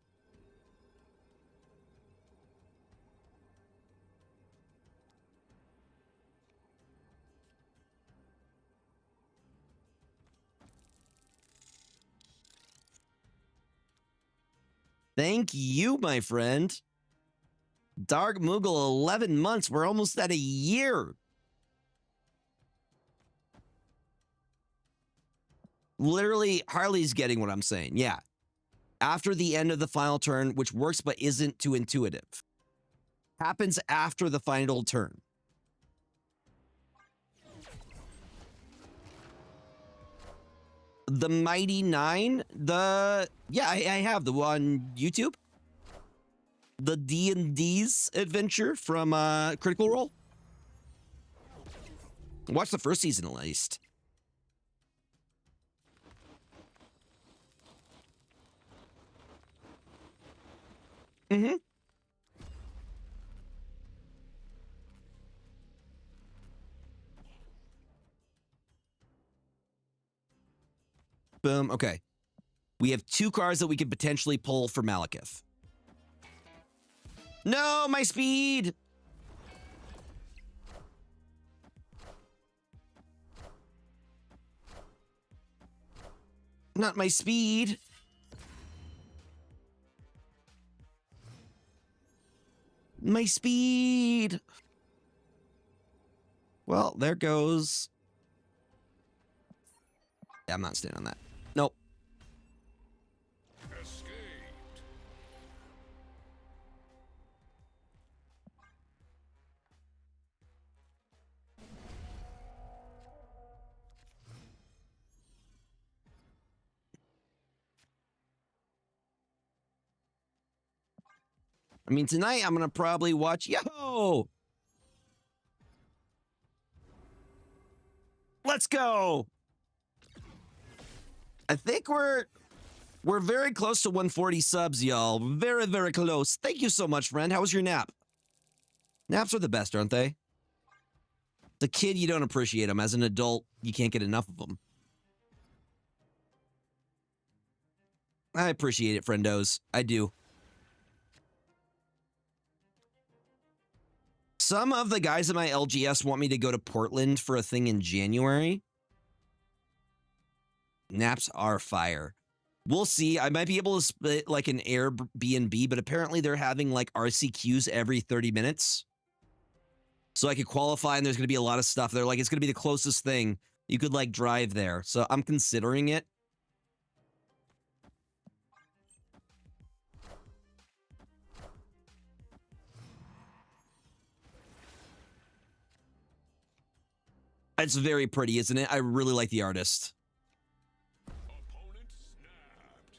A: Thank you, my friend. Dark Moogle, 11 months. We're almost at a year. Literally, Harley's getting what I'm saying. Yeah. After the end of the final turn, which works but isn't too intuitive. Happens after the final turn. The Mighty Nine, I have the one YouTube. The D&D's adventure from Critical Role. Watch the first season at least. Mm-hmm. Boom. Okay. We have 2 cards that we could potentially pull for Malekith. No, my speed! Not my speed. My speed. Well, there goes. Yeah, I'm not staying on that. Nope.
C: Escaped.
A: I mean, tonight I'm gonna probably watch. Yo, let's go. I think we're very close to 140 subs, y'all. Very, very close. Thank you so much, friend. How was your nap? Naps are the best, aren't they? As a kid, you don't appreciate them. As an adult, you can't get enough of them. I appreciate it, friendos. I do. Some of the guys in my LGS want me to go to Portland for a thing in January. Naps are fire. We'll see. I might be able to split like an Airbnb, but apparently they're having like RCQs every 30 minutes. So I could qualify, and there's going to be a lot of stuff. They're like, it's going to be the closest thing. You could like drive there. So I'm considering it. It's very pretty, isn't it? I really like the artist.
C: Opponent snapped.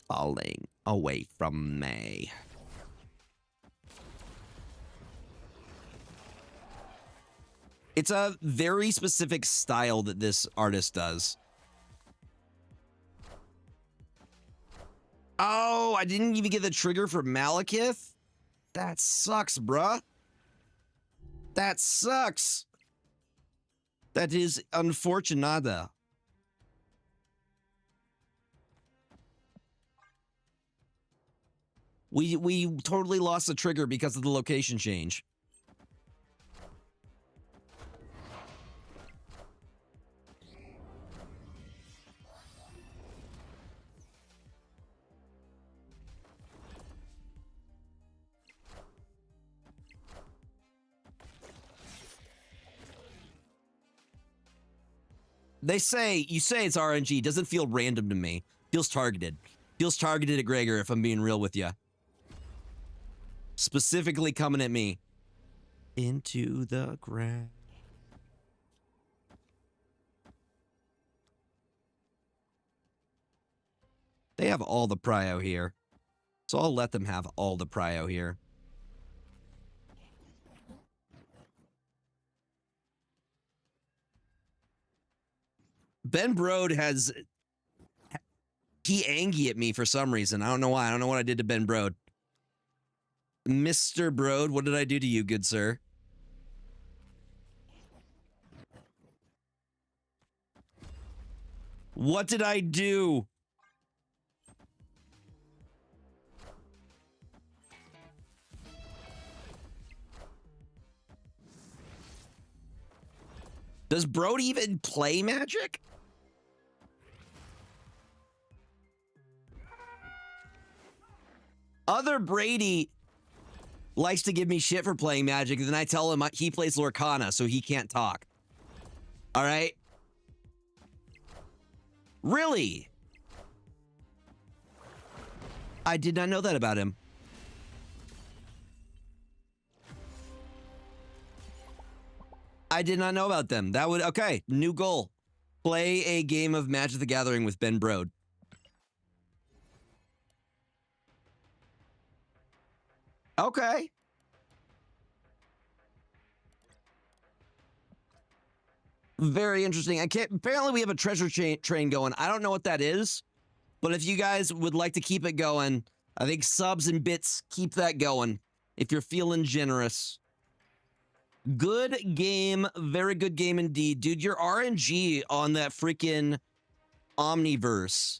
A: Falling away from me. It's a very specific style that this artist does. Oh, I didn't even get the trigger for Malekith? That sucks, bruh. That sucks. That is unfortunada. We totally lost the trigger because of the location change. You say it's RNG. Doesn't feel random to me. Feels targeted. Feels targeted at Gregor, if I'm being real with you. Specifically coming at me. Into the ground. They have all the prio here. So I'll let them have all the prio here. Ben Brode has... He angry at me for some reason. I don't know why. I don't know what I did to Ben Brode. Mr. Brode, what did I do to you, good sir? What did I do? Does Brode even play Magic? Other Brady likes to give me shit for playing Magic, and then I tell him he plays Lorcana, so he can't talk. All right? Really? I did not know that about him. I did not know about them. That would... Okay, new goal. Play a game of Magic the Gathering with Ben Brode. Okay. Very interesting. Apparently we have a treasure train going. I don't know what that is, but if you guys would like to keep it going, I think subs and bits keep that going if you're feeling generous. Good game. Very good game indeed. Dude, your RNG on that freaking Omniverse.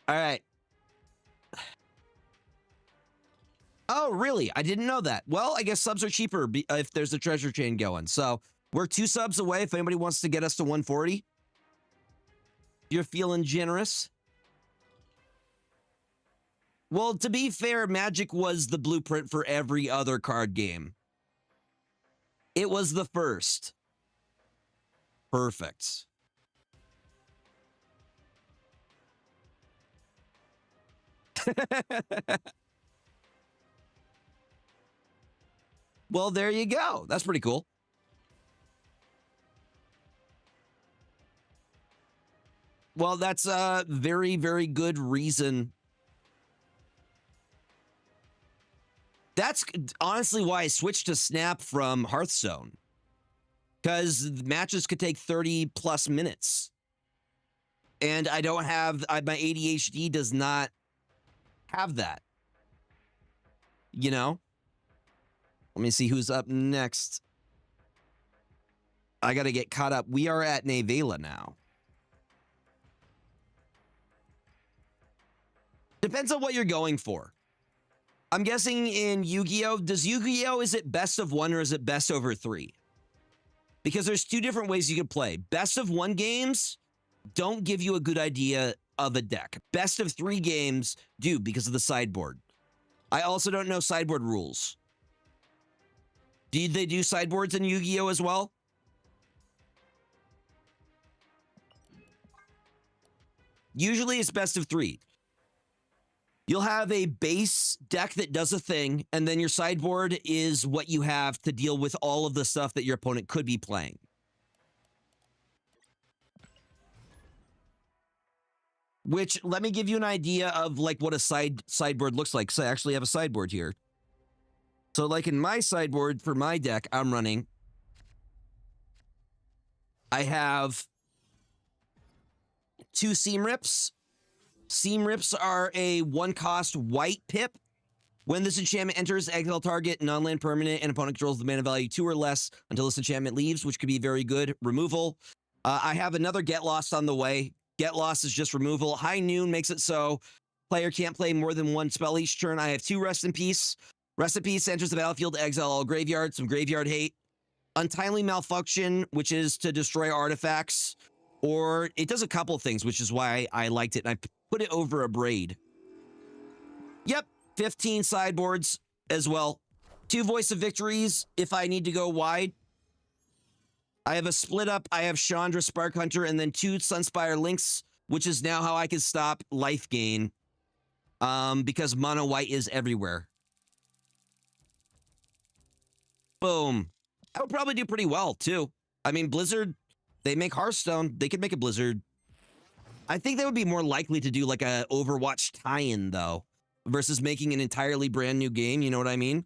A: All right. Oh, really? I didn't know that. Well, I guess subs are cheaper if there's a treasure chain going. So we're 2 subs away if anybody wants to get us to 140. You're feeling generous. Well, to be fair, Magic was the blueprint for every other card game. It was the first. Perfect. Well, there you go. That's pretty cool. Well, that's a very, very good reason. That's honestly why I switched to Snap from Hearthstone. Because matches could take 30 plus minutes. And I don't have, my ADHD does not have that. You know? Let me see who's up next. I got to get caught up. We are at Nevela now. Depends on what you're going for. I'm guessing in Yu-Gi-Oh! Does Yu-Gi-Oh! Is it best of 1 or is it best over 3? Because there's 2 different ways you could play. Best of 1 games don't give you a good idea of a deck. Best of 3 games do because of the sideboard. I also don't know sideboard rules. Did they do sideboards in Yu-Gi-Oh! As well? Usually it's best of 3. You'll have a base deck that does a thing, and then your sideboard is what you have to deal with all of the stuff that your opponent could be playing. Which, let me give you an idea of like what a sideboard looks like. So I actually have a sideboard here. So like in my sideboard for my deck I'm running, I have 2 Seam Rips. Seam Rips are a 1-cost white pip. When this enchantment enters, exile target, non-land permanent, and opponent controls the mana value 2 or less until this enchantment leaves, which could be very good. Removal. I have another Get Lost on the way. Get Lost is just removal. High Noon makes it so player can't play more than 1 spell each turn. I have 2 Rest in Peace. Rest in Peace enters the battlefield, exile all graveyard, some graveyard hate. Untimely Malfunction, which is to destroy artifacts. Or it does a couple things, which is why I liked it. And I put it over a Braid. Yep, 15 sideboards as well. 2 Voice of Victories if I need to go wide. I have a split up. I have Chandra Spark Hunter and then 2 Sunspire Links, which is now how I can stop life gain. Because mono white is everywhere. Boom. I would probably do pretty well too. I mean, Blizzard, they make Hearthstone. They could make a Blizzard. I think they would be more likely to do like a Overwatch tie-in though, versus making an entirely brand new game. You know what I mean?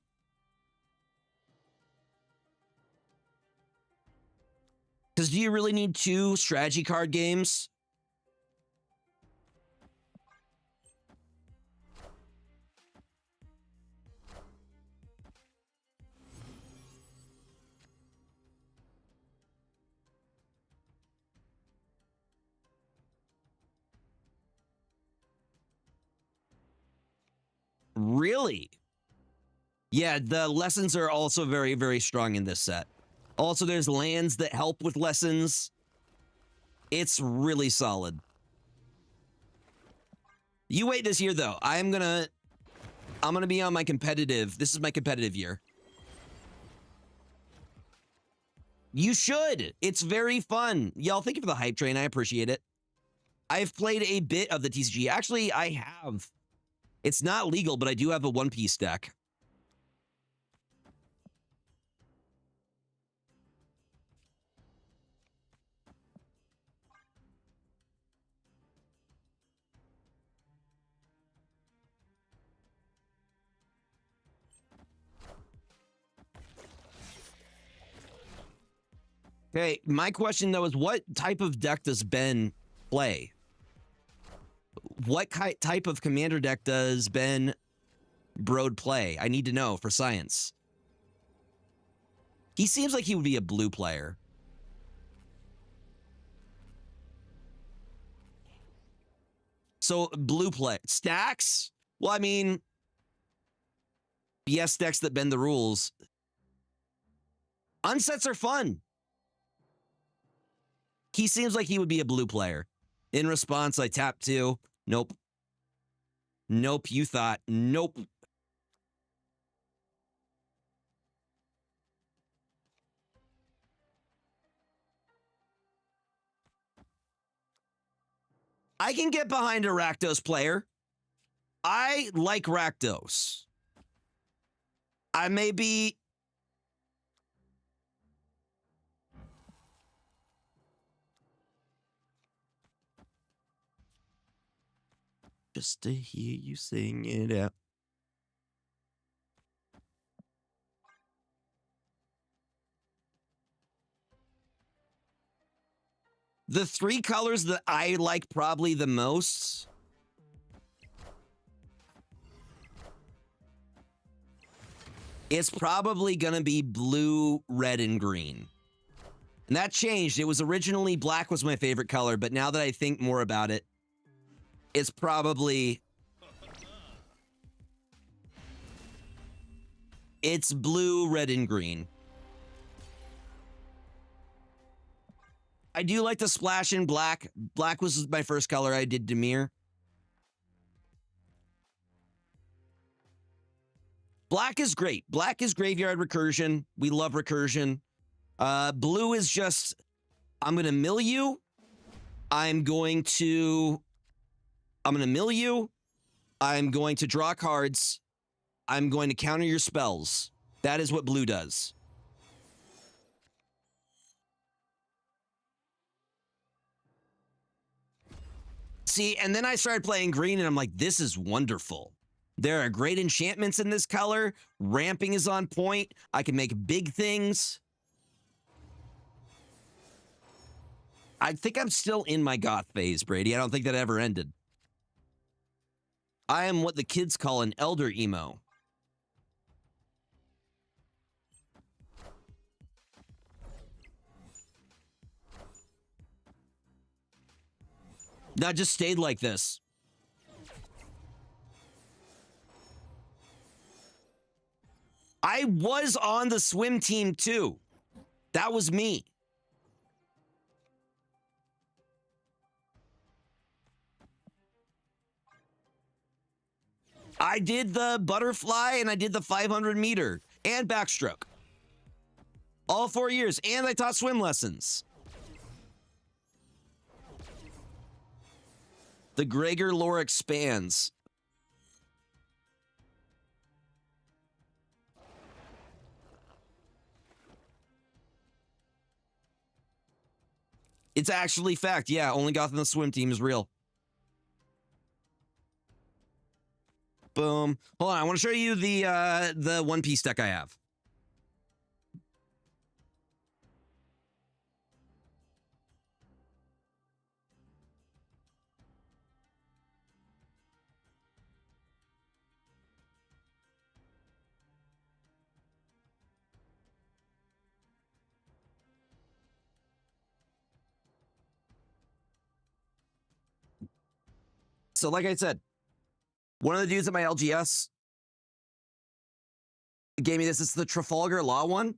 A: Because do you really need 2 strategy card games? Really? Yeah, the lessons are also very, very strong in this set. Also, there's lands that help with lessons. It's really solid. You wait this year, though. I'm gonna be on my competitive. This is my competitive year. You should. It's very fun. Y'all, thank you for the hype train. I appreciate it. I've played a bit of the TCG. Actually, I have. It's not legal, but I do have a One Piece deck. Okay, my question though is what type of deck does Ben play? What type of commander deck does Ben Brode play? I need to know for science. He seems like he would be a blue player. So blue play. Stacks? Well, I mean, BS decks that bend the rules. Unsets are fun. He seems like he would be a blue player. In response, I tap 2. Nope. Nope, you thought. Nope. I can get behind a Rakdos player. I like Rakdos. I may be... Just to hear you sing it out. The 3 colors that I like probably the most... It's probably going to be blue, red, and green. And that changed. It was originally black was my favorite color, but now that I think more about it, it's probably... It's blue, red, and green. I do like the splash in black. Black was my first color I did Dimir. Black is great. Black is graveyard recursion. We love recursion. Blue is just, I'm going to mill you. I'm going to mill you. I'm going to draw cards. I'm going to counter your spells. That is what blue does. See, and then I started playing green and I'm like, this is wonderful. There are great enchantments in this color. Ramping is on point. I can make big things. I think I'm still in my goth phase, Brady. I don't think that ever ended. I am what the kids call an elder emo. Not just stayed like this. I was on the swim team too. That was me. I did the butterfly and I did the 500 meter and backstroke. All 4 years. And I taught swim lessons. The Gregor lore expands. It's actually fact. Yeah, only Goth in the swim team is real. Boom. Hold on, I want to show you the One Piece deck I have. So like I said, one of the dudes at my LGS gave me this. It's the Trafalgar Law one.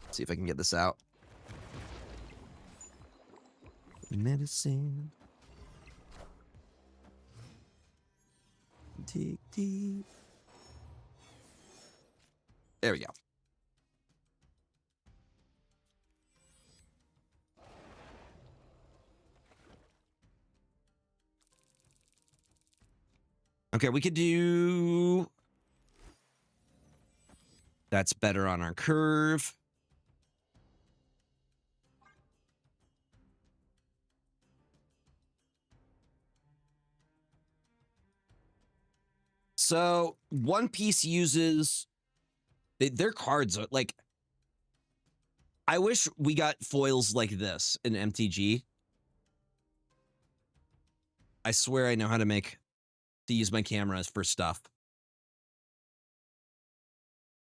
A: Let's see if I can get this out. Medicine. Dig deep. There we go. Okay, we could do... That's better on our curve. So, One Piece uses... Their cards are, like... I wish we got foils like this in MTG. I swear I know how to use my cameras for stuff.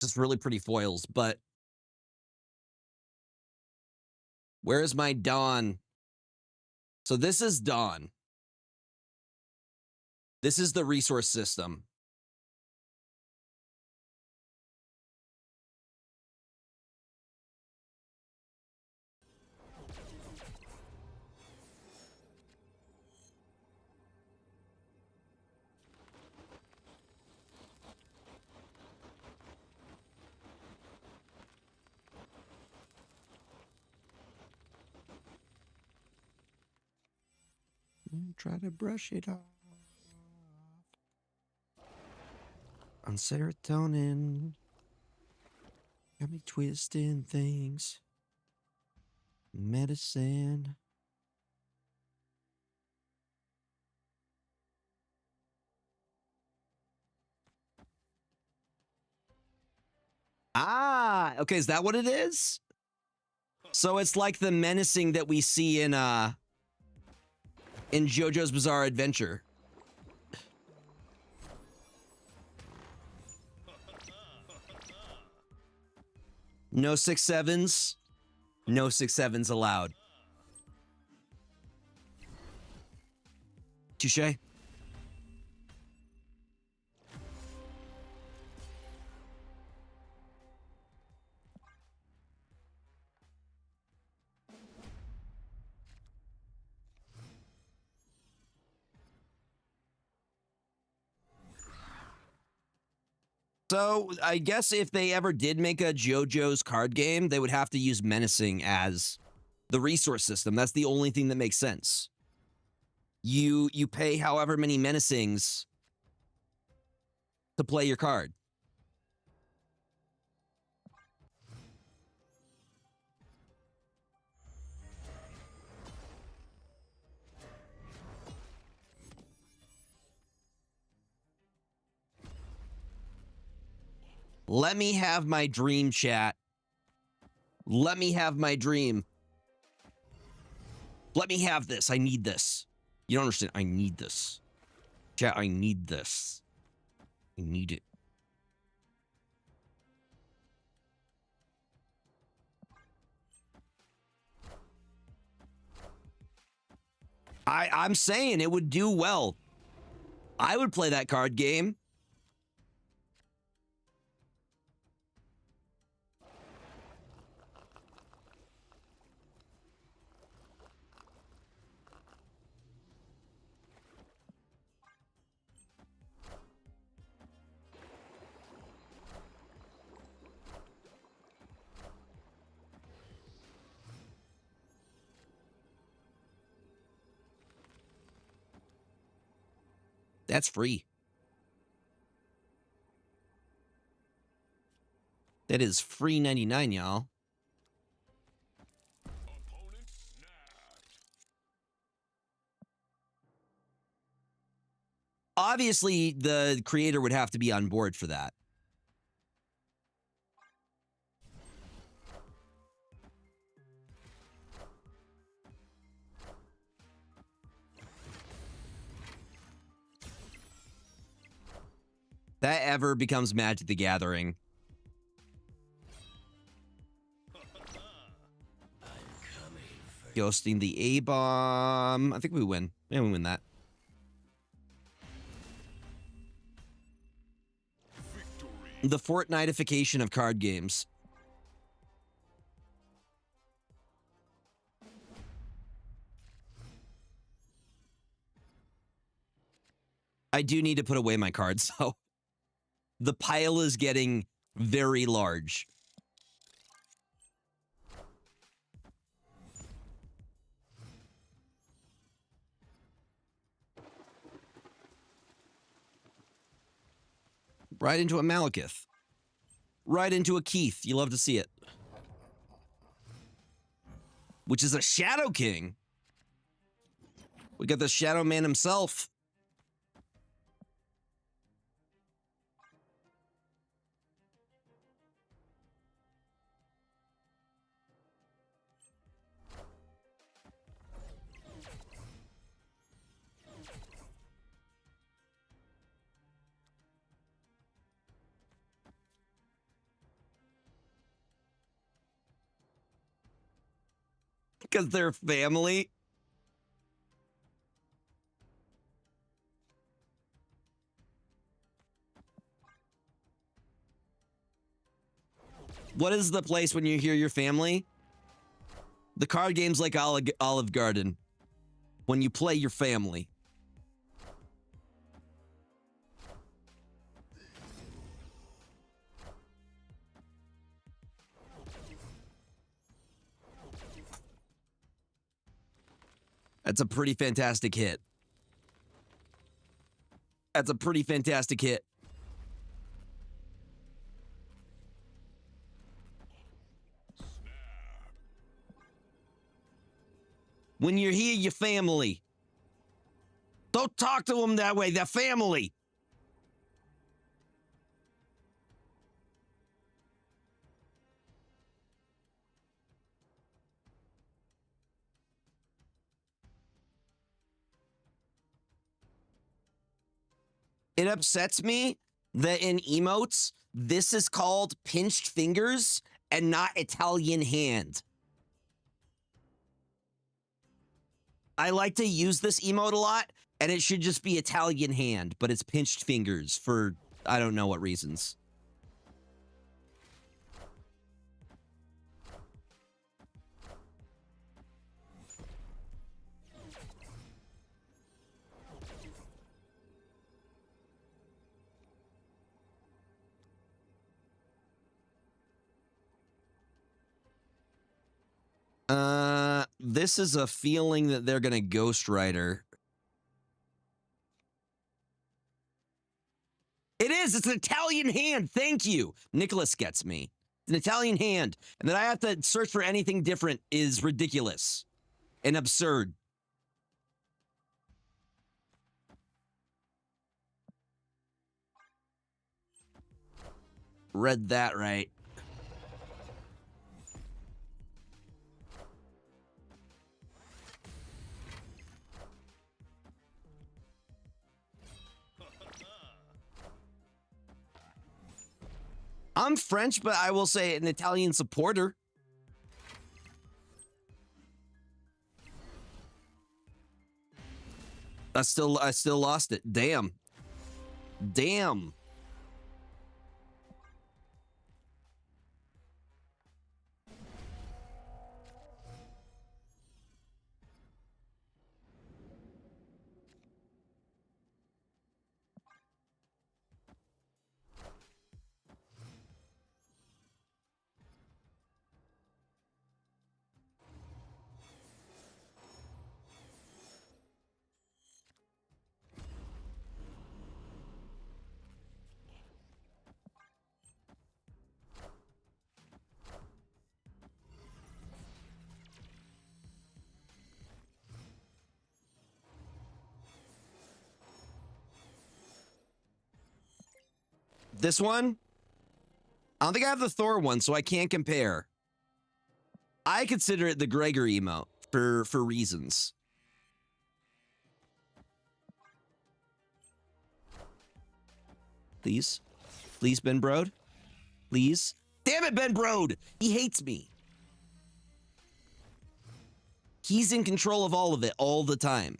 A: Just really pretty foils, but... Where is my Dawn? So this is done. This is the resource system. Try to brush it off. On serotonin. Got me twisting things. Medicine. Ah, okay, is that what it is? So it's like the menacing that we see in JoJo's Bizarre Adventure. No 6-7s. No 6-7s allowed. Touché. So I guess if they ever did make a JoJo's card game, they would have to use menacing as the resource system. That's the only thing that makes sense. You pay however many menacings to play your card. Let me have my dream, chat. Let me have my dream. Let me have this. I need this. You don't understand. I need this. Chat, I need this. I need it. I'm saying it would do well. I would play that card game. That's free. That is free 99, y'all.
C: Opponent snapped.
A: Obviously, the creator would have to be on board for that. That ever becomes Magic the Gathering. Ghosting the A-bomb. I think we win. Yeah, we win that.
C: Victory.
A: The Fortnitification of card games. I do need to put away my cards, though. The pile is getting very large. Right into a Malekith. Right into a Keith. You love to see it. Which is a Shadow King. We got the Shadow Man himself. Because they're family. What is the place when you hear your family? The card game's like Olive Garden. When you play your family. That's a pretty fantastic hit. That's a pretty fantastic hit. When you hear your family, don't talk to them that way. They're family. It upsets me that in emotes, this is called pinched fingers and not Italian hand. I like to use this emote a lot, and it should just be Italian hand, but it's pinched fingers for I don't know what reasons. This is a feeling that they're gonna Ghost Rider. It is. It's an Italian hand. Thank you. Nicholas gets me. It's an Italian hand. And that I have to search for anything different is ridiculous and absurd. Read that right. I'm French, but I will say an Italian supporter. I still lost it. Damn. Damn. This one? I don't think I have the Thor one, so I can't compare. I consider it the Gregor emote for reasons. Please? Please, Ben Brode? Please? Damn it, Ben Brode! He hates me. He's in control of all of it all the time.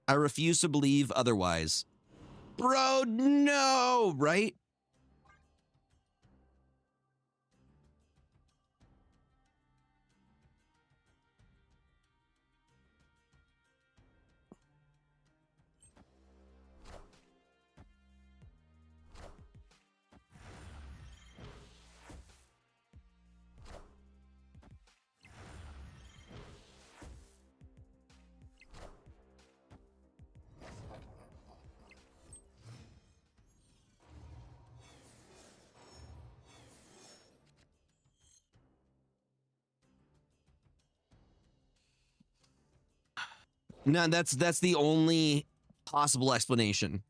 A: I refuse to believe otherwise. Bro, no! Right? No, that's the only possible explanation.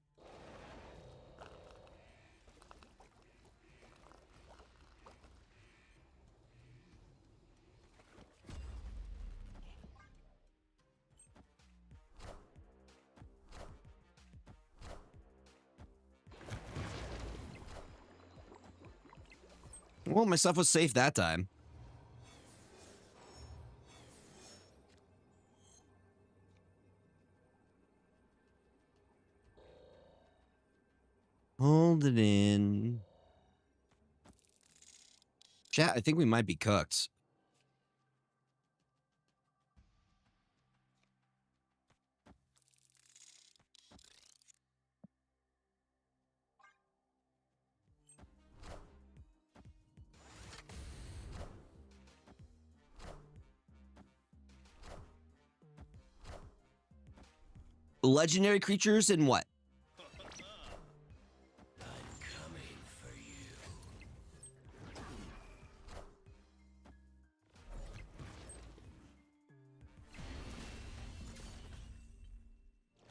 A: Well, my stuff was safe that time. Hold Dialed it in. Chat, I think we might be cooked. Legendary creatures and what?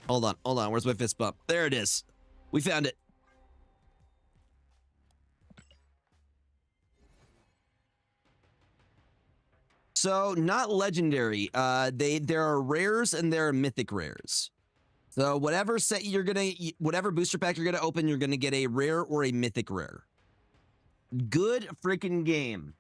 A: Hold on. Where's my fist bump? There it is. We found it. So not legendary. There are rares and there are mythic rares. So whatever booster pack you're gonna open, you're gonna get a rare or a mythic rare. Good freaking game.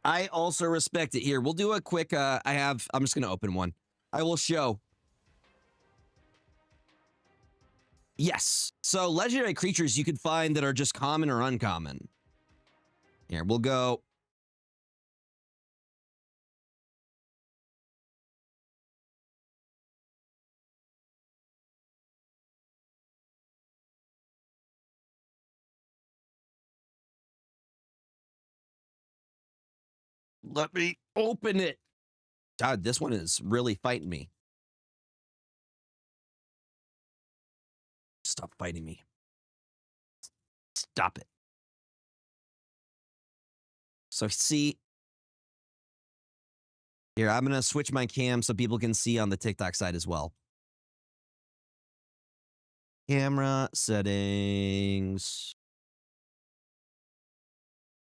A: I also respect it. Here, we'll do a quick, I'm just gonna open one. I will show. Yes. So legendary creatures you can find that are just common or uncommon. Here, we'll go. Let me open it. God, this one is really fighting me. Stop fighting me. Stop it. So see, here, I'm going to switch my cam so people can see on the TikTok side as well. Camera settings.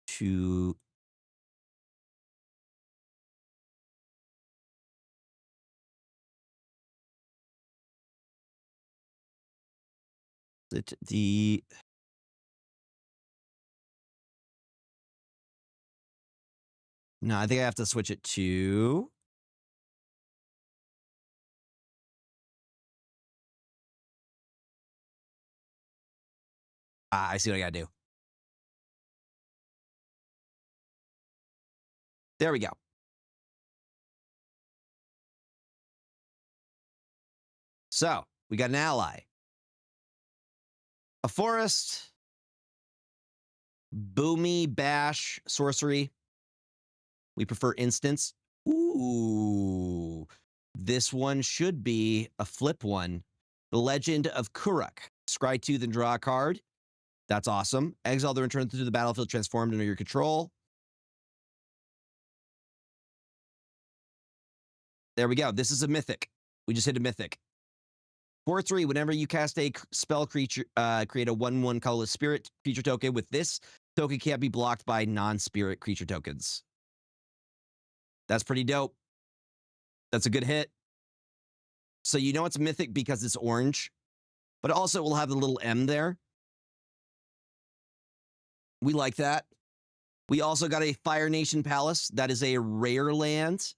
A: To the no, I think I have to switch it to I see what I gotta do. There we go. So we got an ally, a forest, boomy bash sorcery. We prefer instants. Ooh, this one should be a flip one. The Legend of Kuruk. Scry 2, then draw a card. That's awesome. Exile the return to the battlefield transformed under your control. There we go. This is a mythic. We just hit a mythic. 4/3, whenever you cast a spell creature, create a 1/1 colorless spirit creature token. With this token can't be blocked by non-spirit creature tokens. That's pretty dope. That's a good hit. So you know it's mythic because it's orange, but also it will have the little M there. We like that. We also got a Fire Nation Palace. That is a rare land.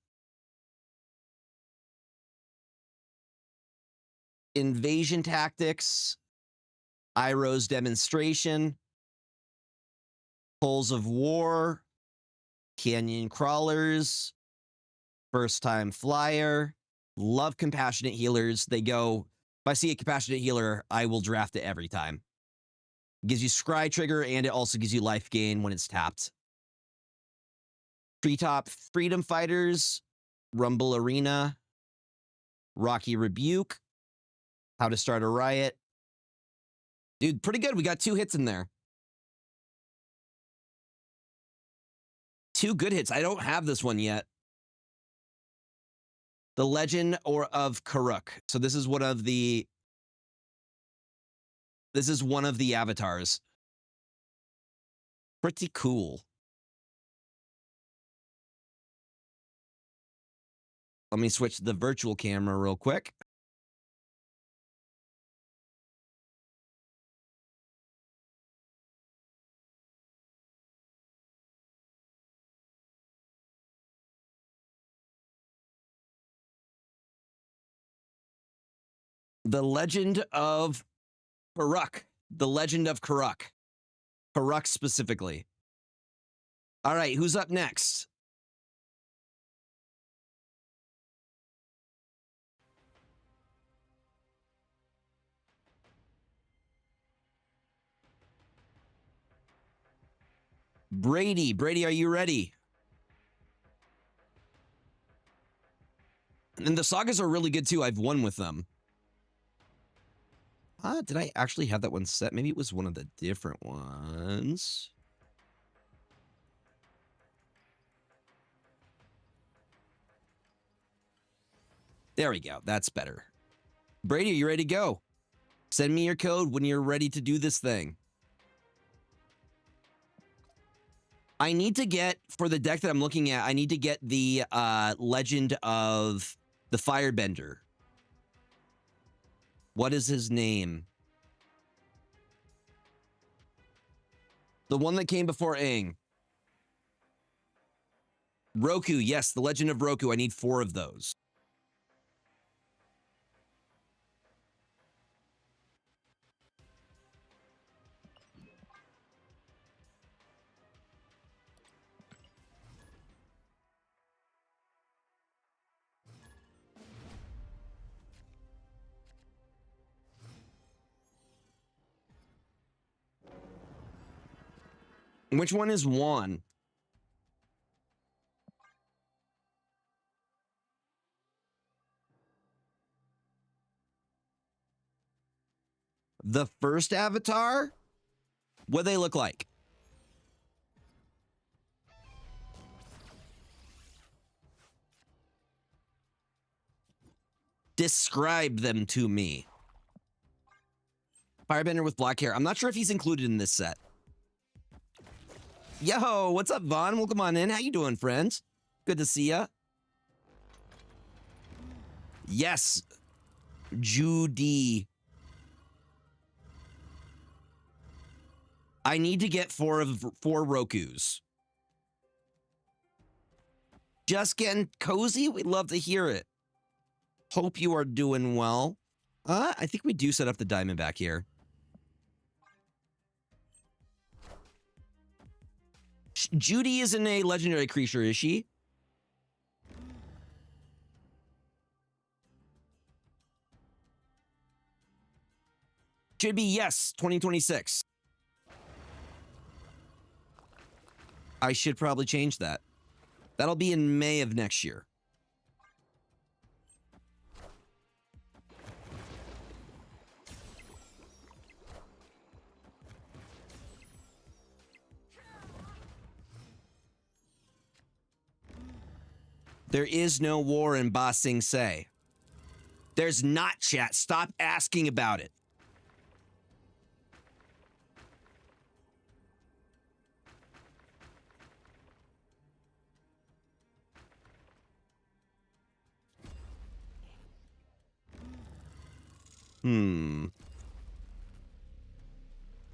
A: Invasion Tactics. Iroh's Demonstration. Poles of War. Canyon Crawlers. First Time Flyer. Love Compassionate Healers. They go, if I see a Compassionate Healer, I will draft it every time. Gives you Scry trigger, and it also gives you life gain when it's tapped. Treetop Freedom Fighters, Rumble Arena, Rocky Rebuke, How to Start a Riot. Dude, pretty good. We got 2 hits in there. 2 good hits. I don't have this one yet. The Legend of Kuruk. So this is one of the avatars. Pretty cool. Let me switch to the virtual camera real quick. The Legend of Karuk. The Legend of Karuk. Karuk specifically. All right, who's up next? Brady. Brady, are you ready? And the sagas are really good too. I've won with them. Did I actually have that one set? Maybe it was one of the different ones. There we go. That's better. Brady, are you ready to go? Send me your code when you're ready to do this thing. I need to get, for the deck that I'm looking at, I need to get the Legend of the Firebender. What is his name? The one that came before Aang. Roku, yes, the Legend of Roku. I need 4 of those. Which one is one? The first avatar? What do they look like? Describe them to me. Firebender with black hair. I'm not sure if he's included in this set. Yo, what's up, Vaughn? Welcome on in. How you doing, friends? Good to see ya. Yes. Judy. I need to get 4 Rokus. Just getting cozy? We'd love to hear it. Hope you are doing well. I think we do set up the diamond back here. Judy isn't a legendary creature, is she? Should be yes, 2026. I should probably change that. That'll be in May of next year. There is no war in Ba Sing Se. There's not, chat. Stop asking about it.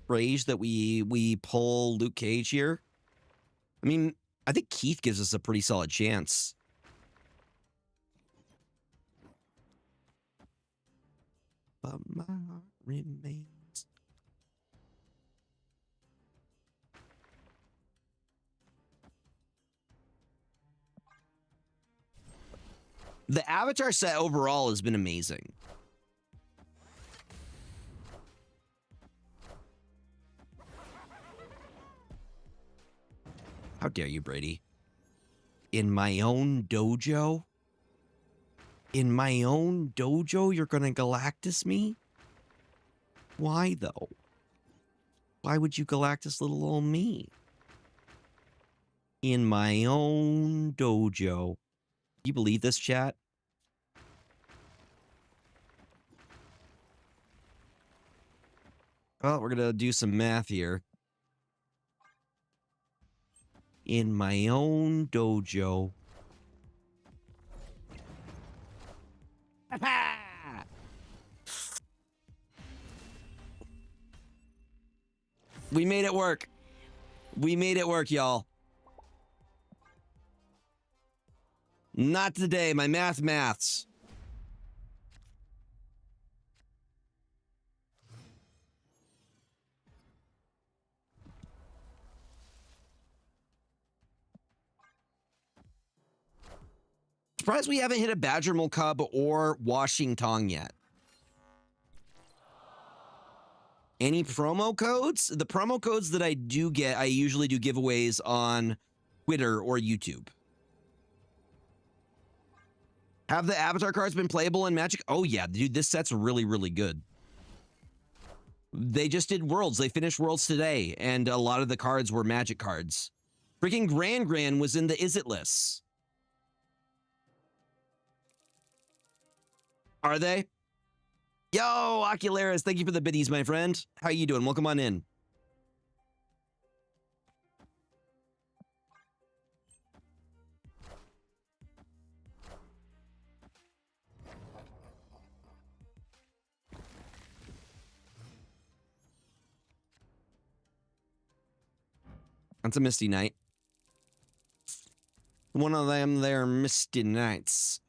A: Rage that we pull Luke Cage here. I mean, I think Keith gives us a pretty solid chance. But my heart remains. The Avatar set overall has been amazing. How dare you, Brady? In my own dojo? In my own dojo, you're gonna Galactus me? Why, though? Why would you Galactus little old me? In my own dojo. You believe this, chat? Well, we're gonna do some math here. In my own dojo. We made it work. We made it work, y'all. Not today. My maths. Surprised we haven't hit a Badgermole Cub or Washing Tong yet. Any promo codes? The promo codes that I do get, I usually do giveaways on Twitter or YouTube. Have the avatar cards been playable in Magic? Oh yeah, dude, this set's really, really good. They just did Worlds. They finished Worlds today, and a lot of the cards were Magic cards. Freaking Gran was in the Is It lists. Are they? Yo, Ocularis, thank you for the biddies, my friend. How you doing? Welcome on in. That's a Misty Night. One of them there Misty Nights.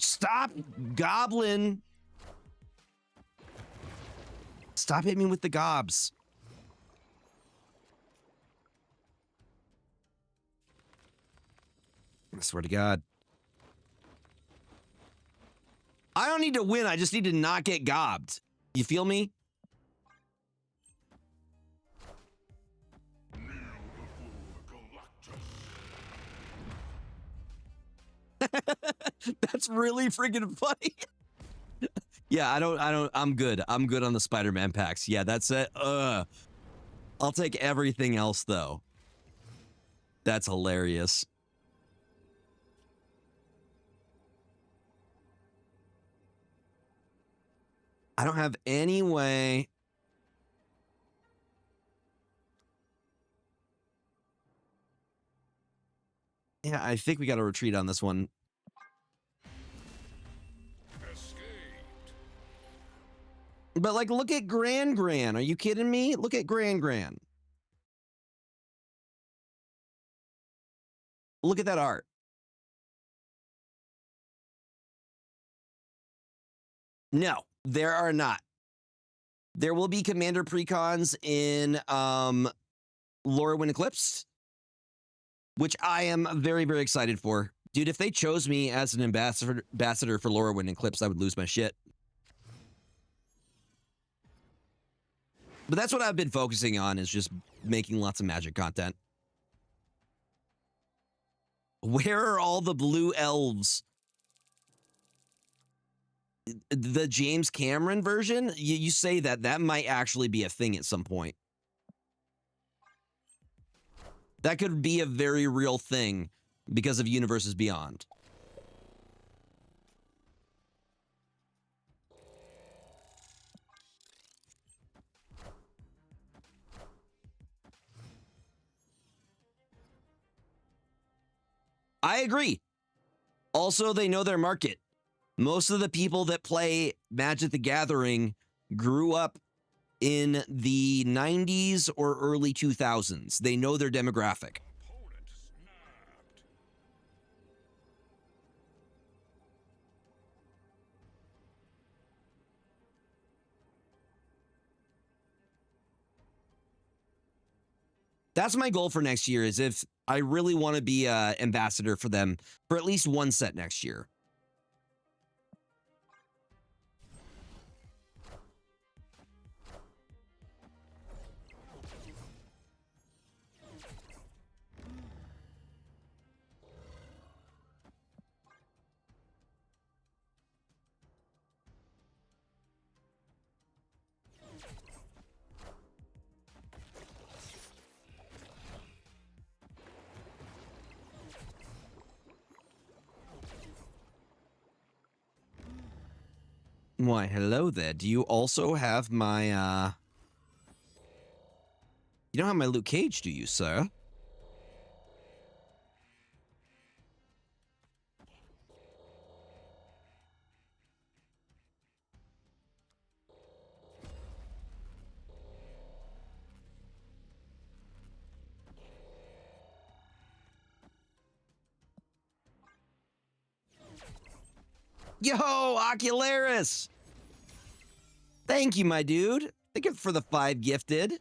A: Stop, Goblin. Stop hitting me with the gobs. I swear to God. I don't need to win. I just need to not get gobbed. You feel me? That's really freaking funny. Yeah, I'm good. I'm good on the Spider-Man packs. Yeah, that's it. I'll take everything else though. That's hilarious. I don't have any way. Yeah, I think we got to retreat on this one.
C: Escaped.
A: But like, look at Gran. Are you kidding me? Look at Gran. Look at that art. No, there are not. There will be Commander Precons in Lorwyn Eclipse, which I am very, very excited for. Dude, if they chose me as an ambassador for Lorwyn Eclipse, I would lose my shit. But that's what I've been focusing on, is just making lots of Magic content. Where are all the blue elves? The James Cameron version? You say that might actually be a thing at some point. That could be a very real thing because of Universes Beyond. I agree. Also, they know their market. Most of the people that play Magic the Gathering grew up in the 90s or early 2000s. They know their demographic.
C: Opponent snapped.
A: That's my goal for next year, is if I really want to be an ambassador for them for at least one set next year. Why, hello there. Do you also have my, You don't have my Luke Cage, do you, sir? Yo, Ocularis! Thank you, my dude. Thank you for the 5 gifted.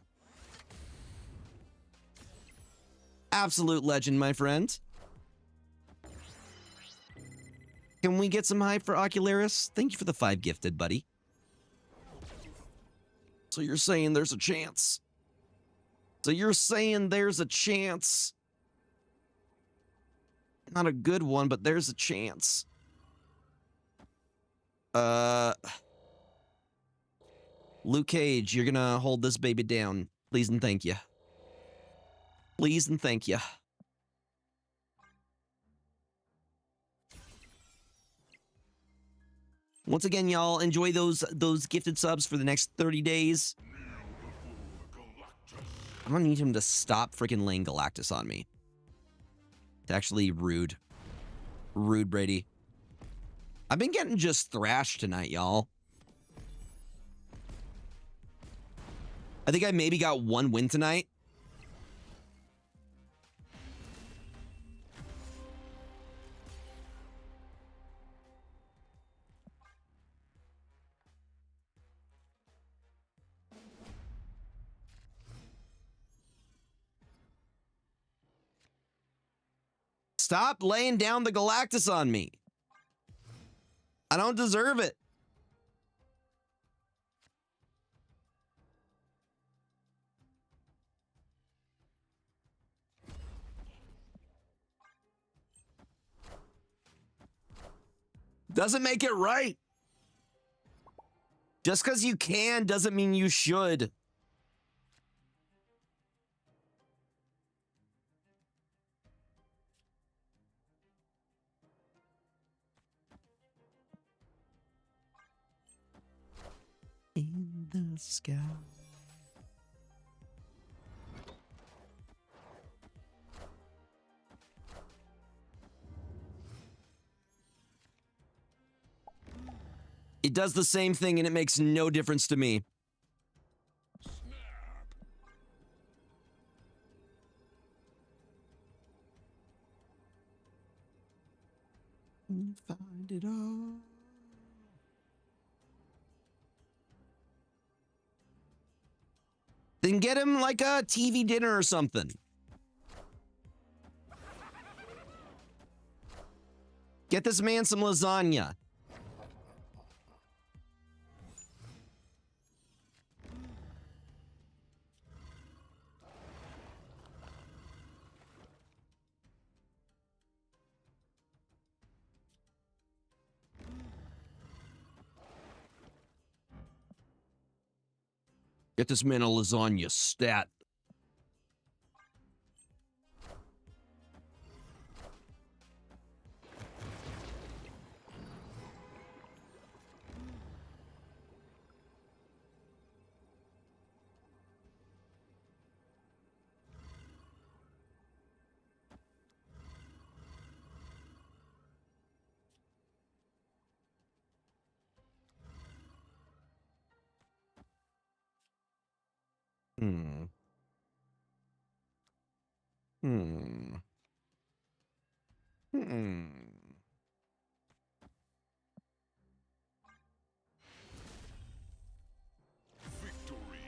A: Absolute legend, my friend. Can we get some hype for Ocularis? Thank you for the 5 gifted, buddy. So you're saying there's a chance. So you're saying there's a chance. Not a good one, but there's a chance. Luke Cage, you're gonna hold this baby down. Please and thank you. Please and thank you. Once again, y'all, enjoy those gifted subs for the next 30 days. I'm gonna need him to stop freaking laying Galactus on me. It's actually rude. Rude, Brady. I've been getting just thrashed tonight, y'all. I think I maybe got 1 win tonight. Stop laying down the Galactus on me. I don't deserve it. Doesn't make it right. Just because you can doesn't mean you should. In the sky. It does the same thing and it makes no difference to me. Find it all. Then get him like a TV dinner or something. Get this man some lasagna. Get this man a lasagna stat. Hmm. Hmm. Hmm.
C: Victory.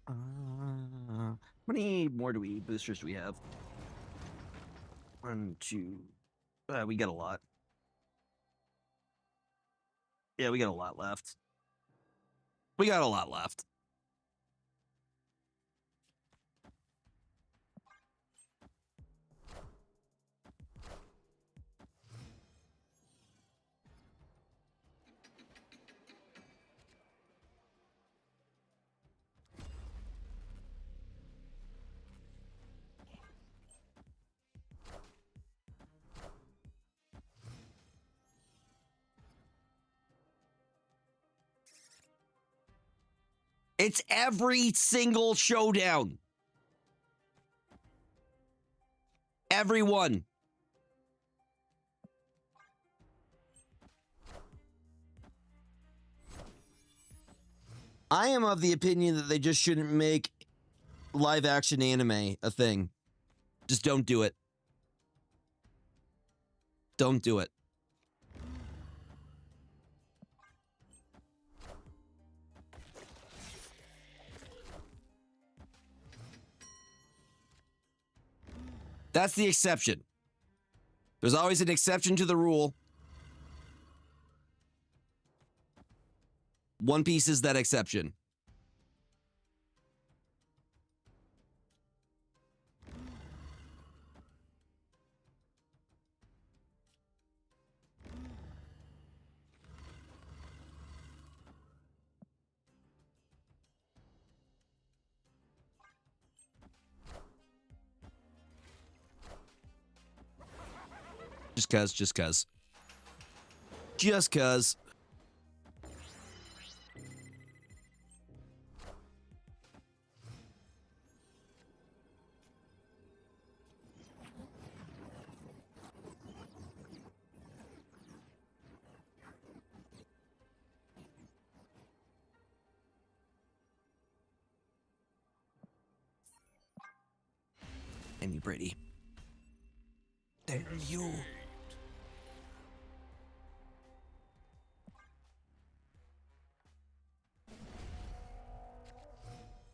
A: How many more boosters do we have? 1, 2. We got a lot. Yeah, we got a lot left. We got a lot left. It's every single showdown. Everyone. I am of the opinion that they just shouldn't make live action anime a thing. Just don't do it. Don't do it. That's the exception. There's always an exception to the rule. One Piece is that exception. Just cuz, just cuz. Just cuz. Damn you, Brady. Damn you.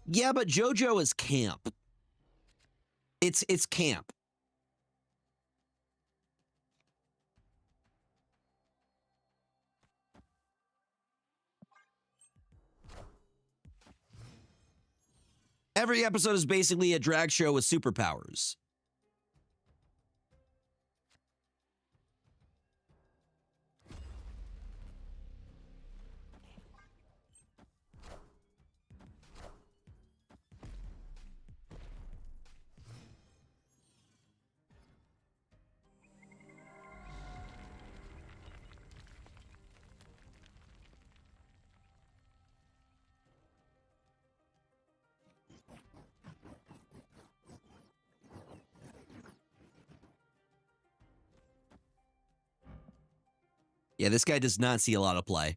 A: Yeah, but JoJo is camp. It's camp. Every episode is basically a drag show with superpowers. Yeah, this guy does not see a lot of play.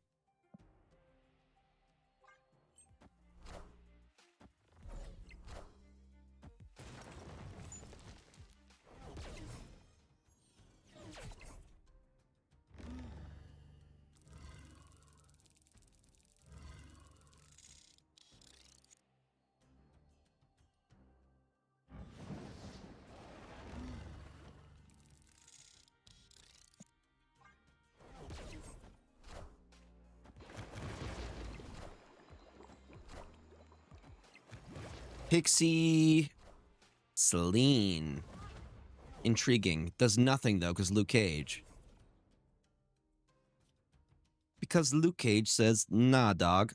A: Pixie Celine. Intriguing. Does nothing, though, because Luke Cage. Because Luke Cage says, nah, dog.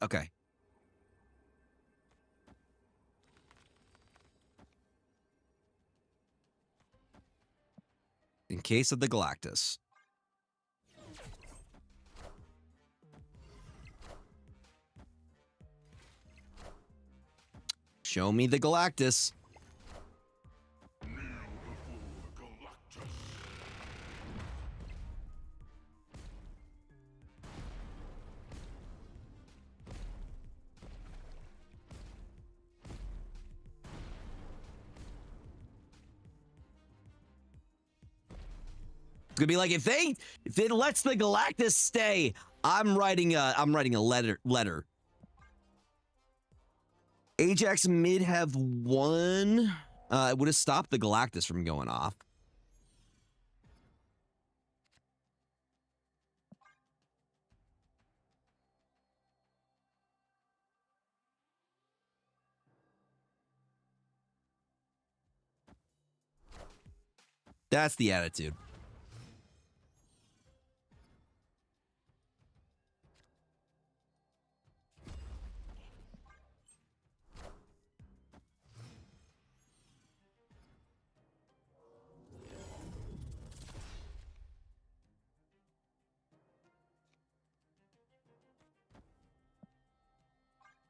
A: Okay. In case of the Galactus. Show me the Galactus. It's gonna be like if it lets the Galactus stay, I'm writing a letter. Ajax mid have won. It would have stopped the Galactus from going off. That's the attitude.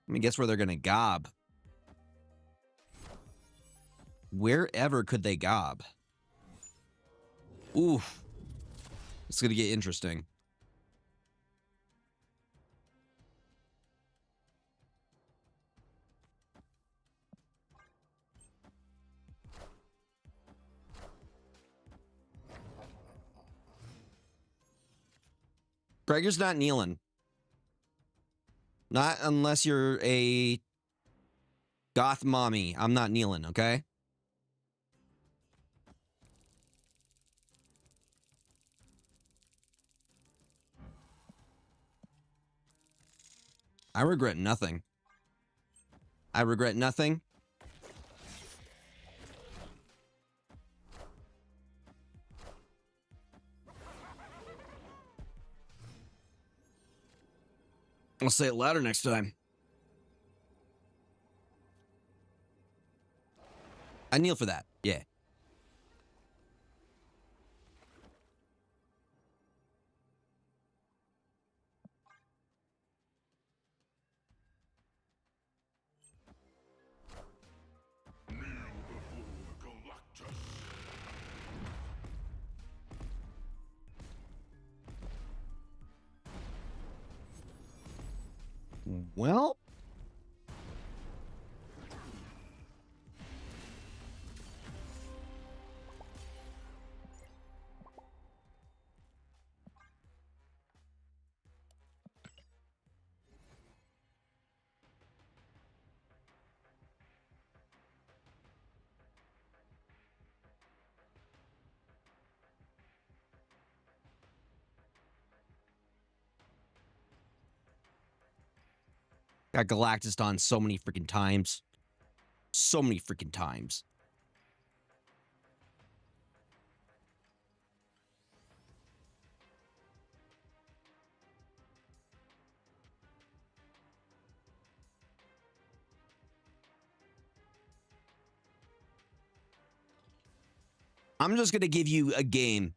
A: Let me guess where they're going to gob. Wherever could they gob? Oof. It's going to get interesting. Gregor's not kneeling. Not unless you're a goth mommy. I'm not kneeling, okay? I regret nothing. I regret nothing. I'll say it louder next time. I kneel for that. Yeah. Well, got Galactus on so many freaking times. So many freaking times. I'm just going to give you a game.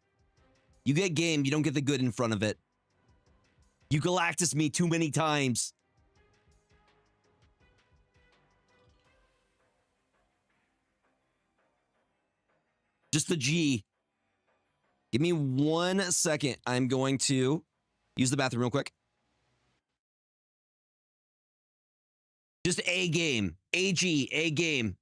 A: You get game, you don't get the good in front of it. You Galactus me too many times. Just the G. Give me 1 second. I'm going to use the bathroom real quick. Just a game. AG, a game.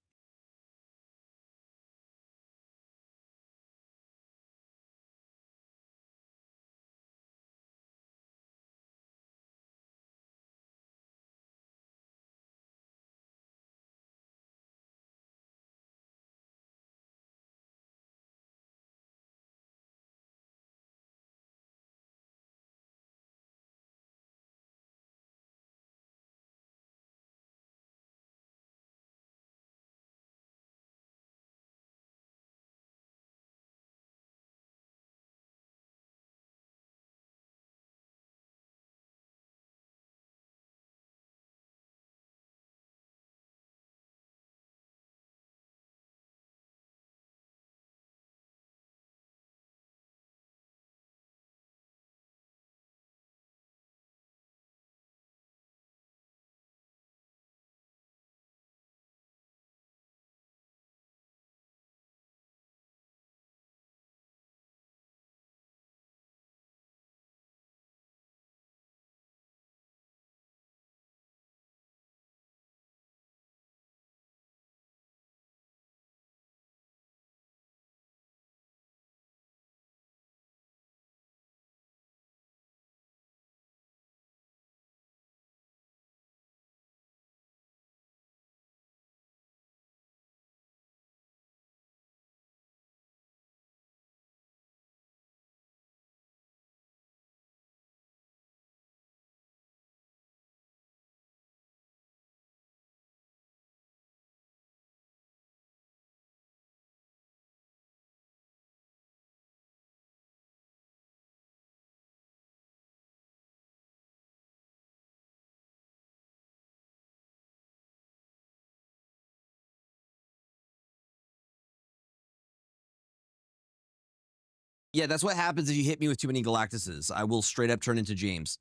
A: Yeah, that's what happens if you hit me with too many Galactuses. I will straight up turn into James.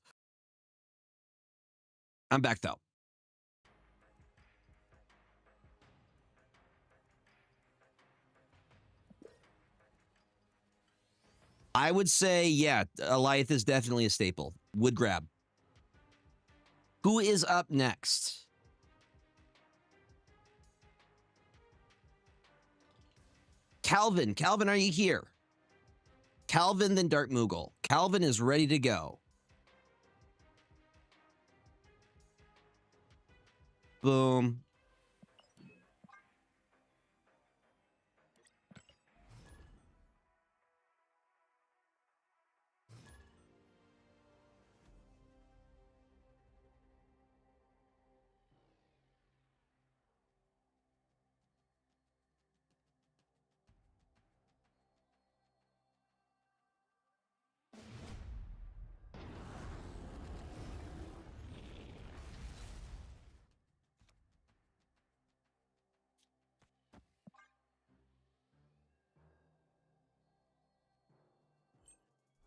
A: I'm back though. I would say, yeah, Goliath is definitely a staple. Would grab. Who is up next? Calvin. Calvin, are you here? Calvin, then Dark Moogle. Calvin is ready to go. Boom.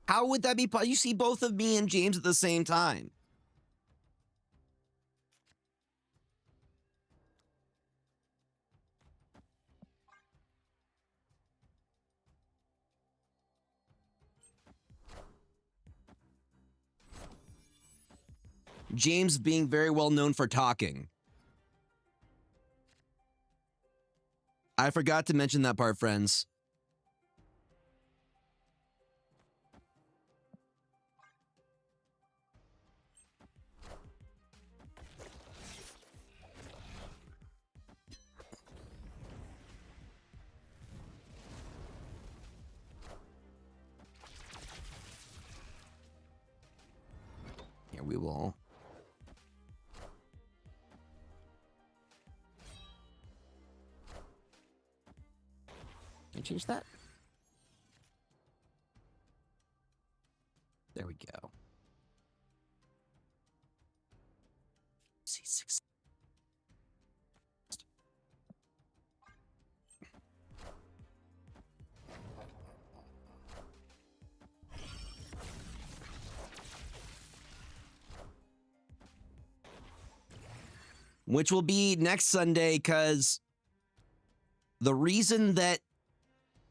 A: How would that be? You see both of me and James at the same time. James being very well known for talking. I forgot to mention that part, friends. Here we will. Can I change that? There we go. C6. Which will be next Sunday, because the reason that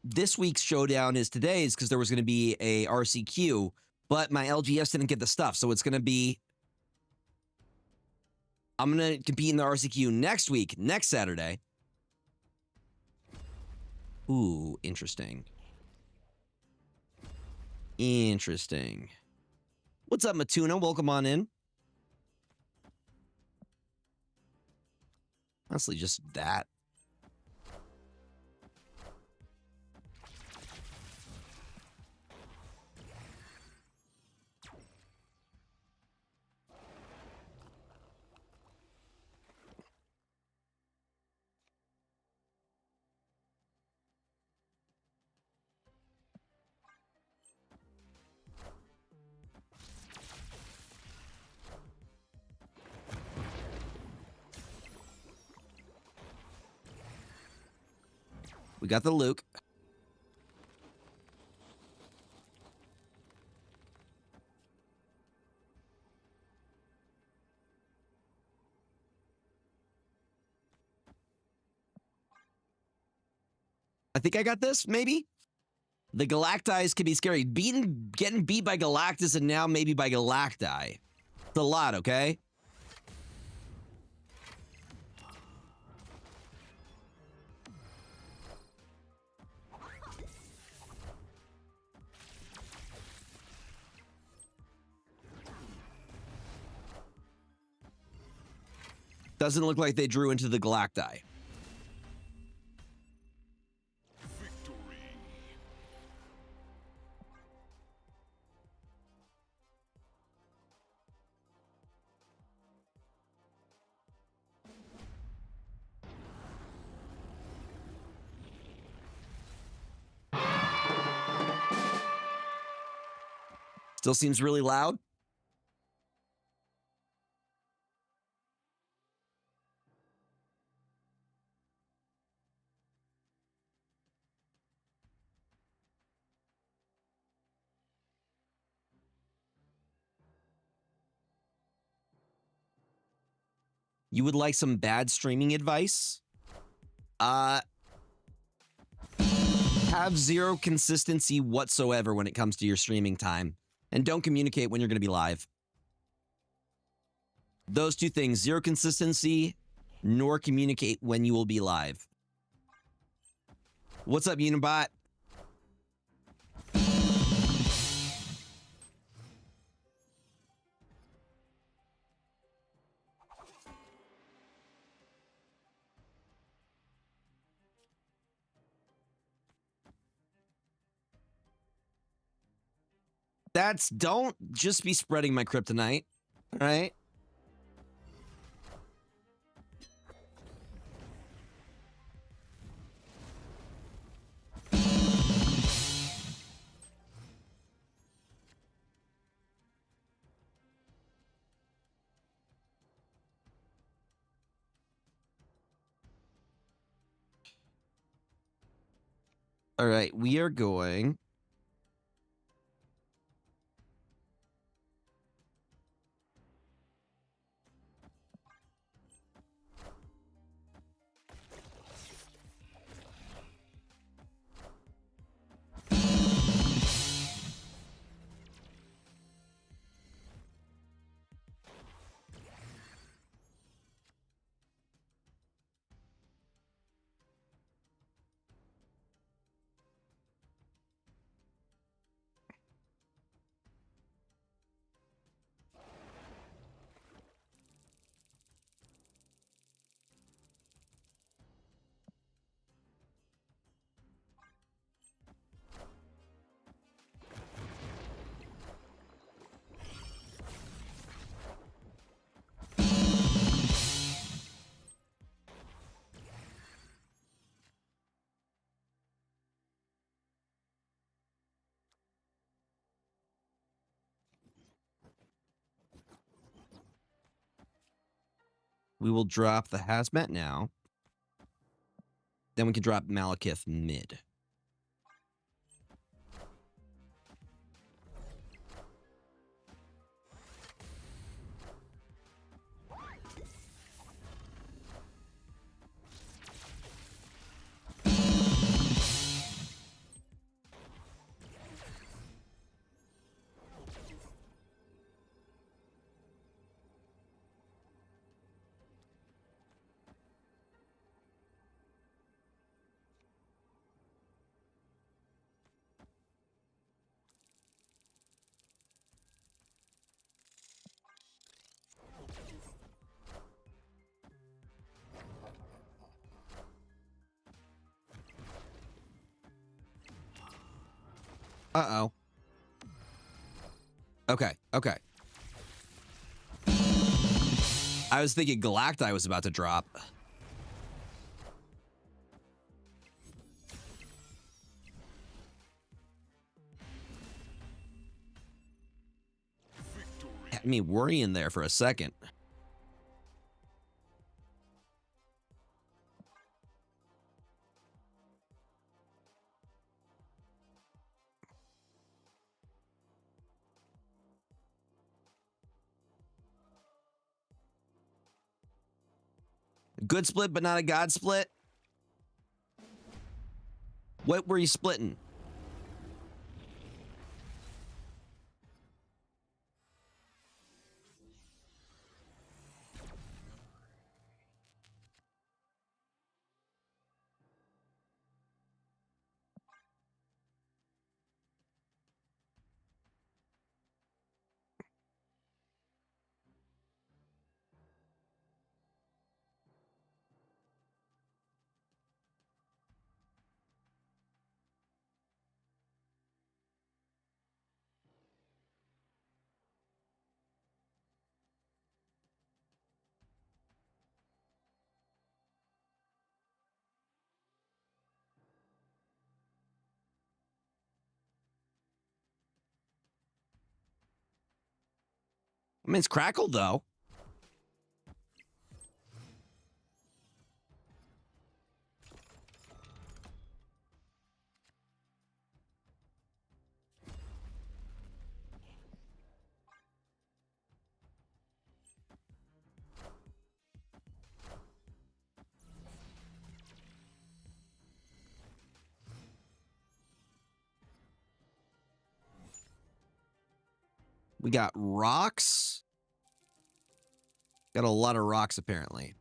A: this week's showdown is today is because there was going to be a RCQ, but my LGS didn't get the stuff. So it's going to be, I'm going to compete in the RCQ next week, next Saturday. Ooh, interesting. Interesting. What's up, Matuna? Welcome on in. Honestly, just that. We got the Luke. I think I got this, maybe? The Galactize can be scary. Getting beat by Galactus and now maybe by Galacti. It's a lot, okay? Doesn't look like they drew into the Galacti.
C: Victory.
A: Still seems really loud. You would like some bad streaming advice? Have have zero consistency whatsoever when it comes to your streaming time, and don't communicate when you're going to be live. Those two things, zero consistency, nor communicate when you will be live. What's up, Unibot? Don't just be spreading my kryptonite, all right? All right, we are going. We will drop the Hazmat now. Then we can drop Malekith mid. Uh-oh. Okay, okay. I was thinking Galacti was about to drop. Had me worrying there for a second. Good split, but not a god split. What were you splitting? I mean, it's crackled, though. We got rocks. Got a lot of rocks, apparently.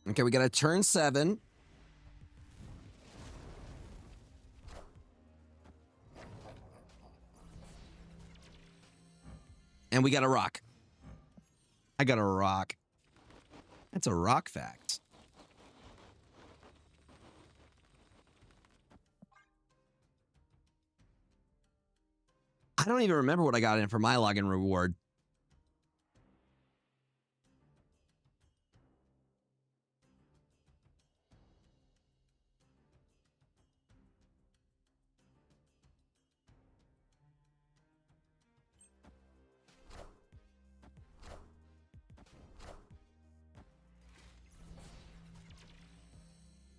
A: Okay, we got a turn 7. And we got a rock. I got a rock. That's a rock fact. I don't even remember what I got in for my login reward.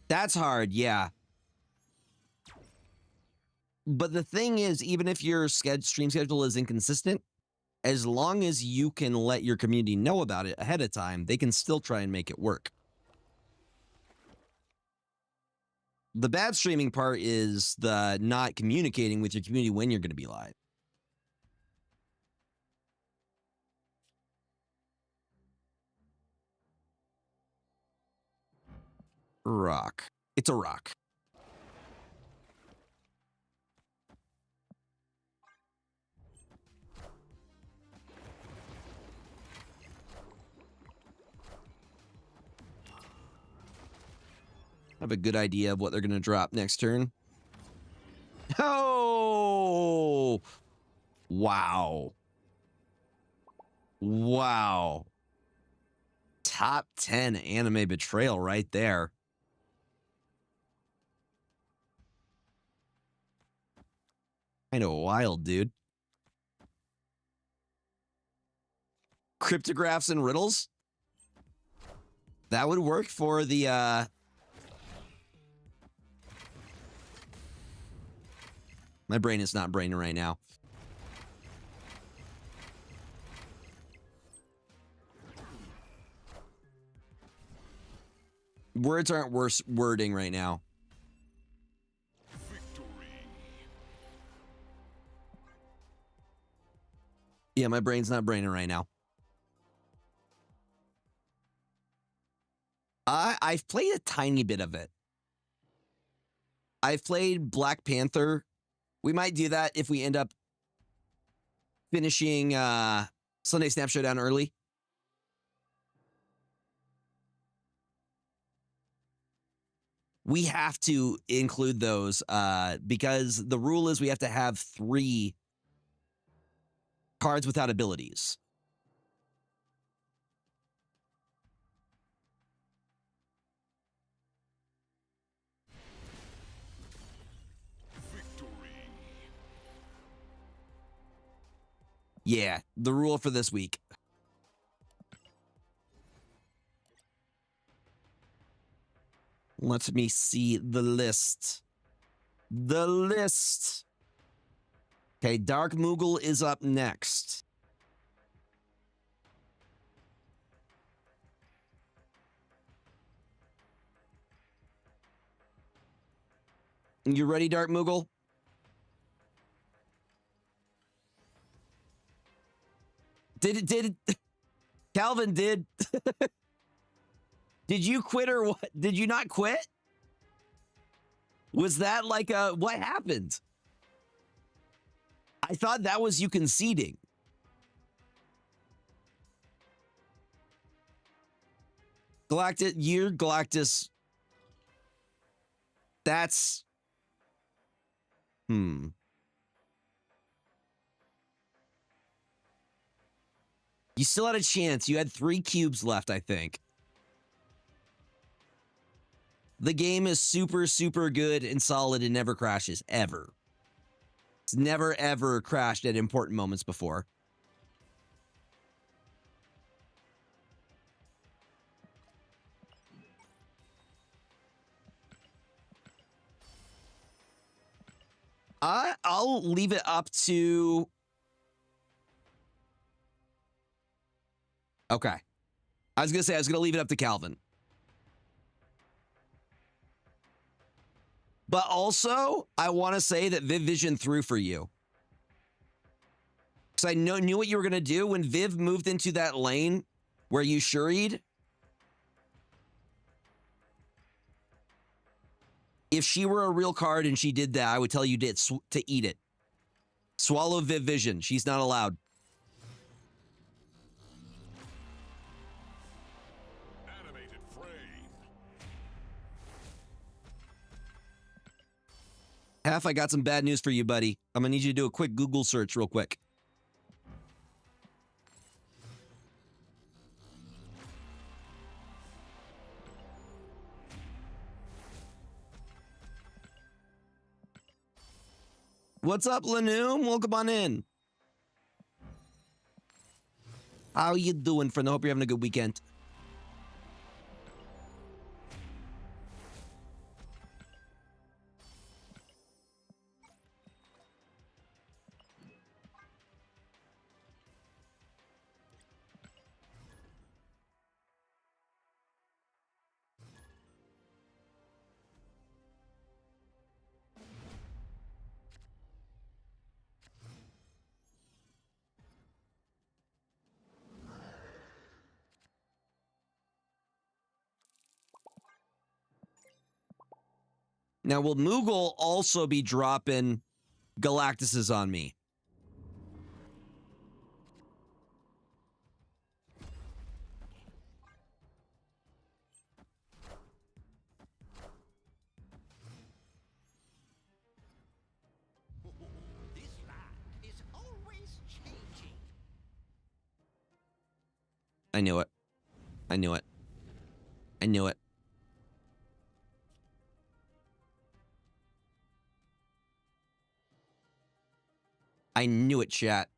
A: That's hard, yeah. But the thing is, even if your stream schedule is inconsistent, as long as you can let your community know about it ahead of time, they can still try and make it work. The bad streaming part is the not communicating with your community when you're going to be live. Rock. It's a rock. I have a good idea of what they're going to drop next turn. Oh! Wow. Wow. Top 10 anime betrayal right there. Kind of wild, dude. Cryptographs and riddles? That would work for the, My brain is not braining right now. Words aren't worse wording right now.
C: Victory.
A: Yeah, my brain's not braining right now. I've played a tiny bit of it. I've played Black Panther. We might do that if we end up finishing Sunday SNAP Showdown early. We have to include those because the rule is we have to have 3 cards without abilities.
C: Victory.
A: Yeah, the rule for this week. Let me see the list. The list. Okay, Dark Moogle is up next. You ready, Dark Moogle? Did Calvin did did you quit or what? Did you not quit? Was that like what happened? I thought that was you conceding. Galactus, you're Galactus. That's You still had a chance. You had 3 cubes left, I think. The game is super, super good and solid and never crashes, ever. It's never, ever crashed at important moments before. I'll leave it up to... Okay. I was going to say, I was going to leave it up to Calvin. But also, I want to say that Viv Vision threw for you. Because I knew what you were going to do when Viv moved into that lane where you shuried. If she were a real card and she did that, I would tell you to eat it. Swallow Viv Vision. She's not allowed.
C: Animated frame.
A: Half, I got some bad news for you, buddy. I'm going to need you to do a quick Google search real quick. What's up, Lanoom? Welcome on in. How you doing, friend? I hope you're having a good weekend. Now, will Moogle also be dropping Galactuses on me?
B: This land is always changing.
A: I knew it. I knew it. I knew it. I knew it, chat.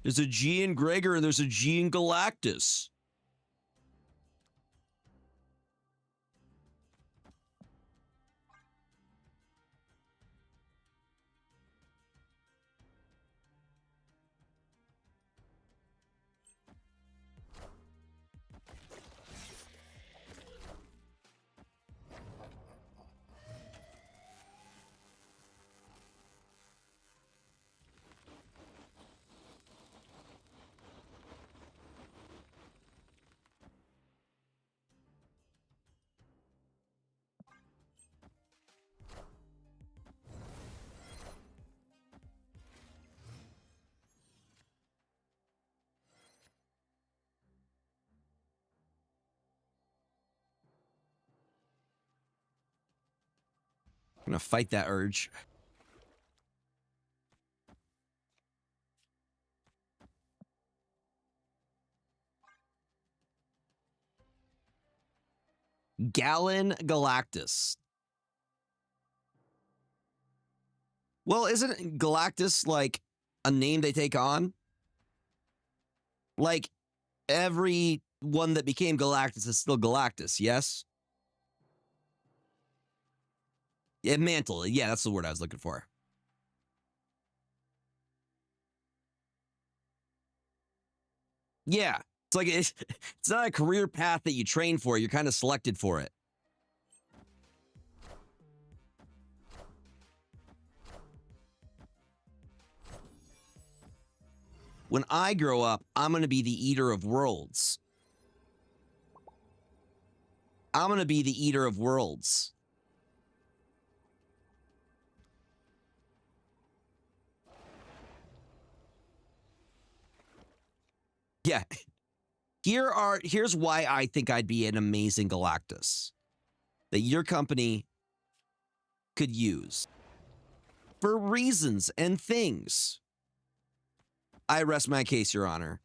A: There's a G in Gregor and there's a G in Galactus. I'm gonna fight that urge. Gallon Galactus. Well, isn't Galactus like a name they take on? Like every one that became Galactus is still Galactus, yes? Yeah, mantle. Yeah, that's the word I was looking for. Yeah. It's like it's not a career path that you train for. You're kind of selected for it. When I grow up, I'm going to be the eater of worlds. I'm going to be the eater of worlds. Yeah. Here's why I think I'd be an amazing Galactus that your company could use for reasons and things. I rest my case, Your Honor.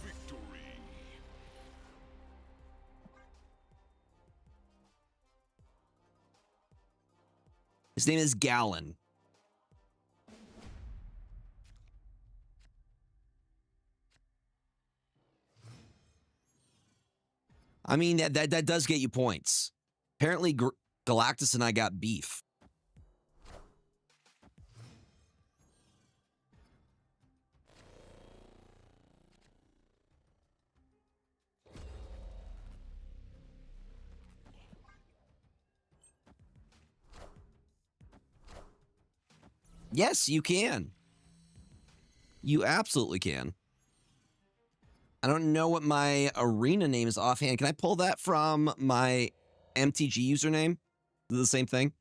C: Victory.
A: His name is Gallon. I mean, that does get you points. Apparently, Galactus and I got beef. Yes, you can. You absolutely can. I don't know what my arena name is offhand. Can I pull that from my MTG username? Is it the same thing?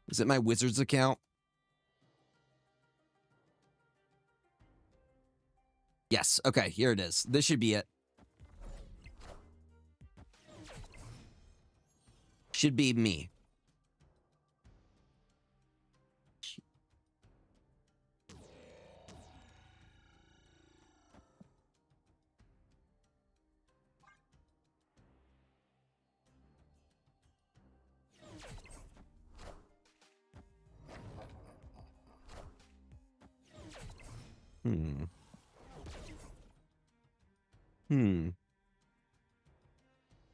A: Is it my Wizards account? Yes. Okay, here it is. This should be it. Should be me.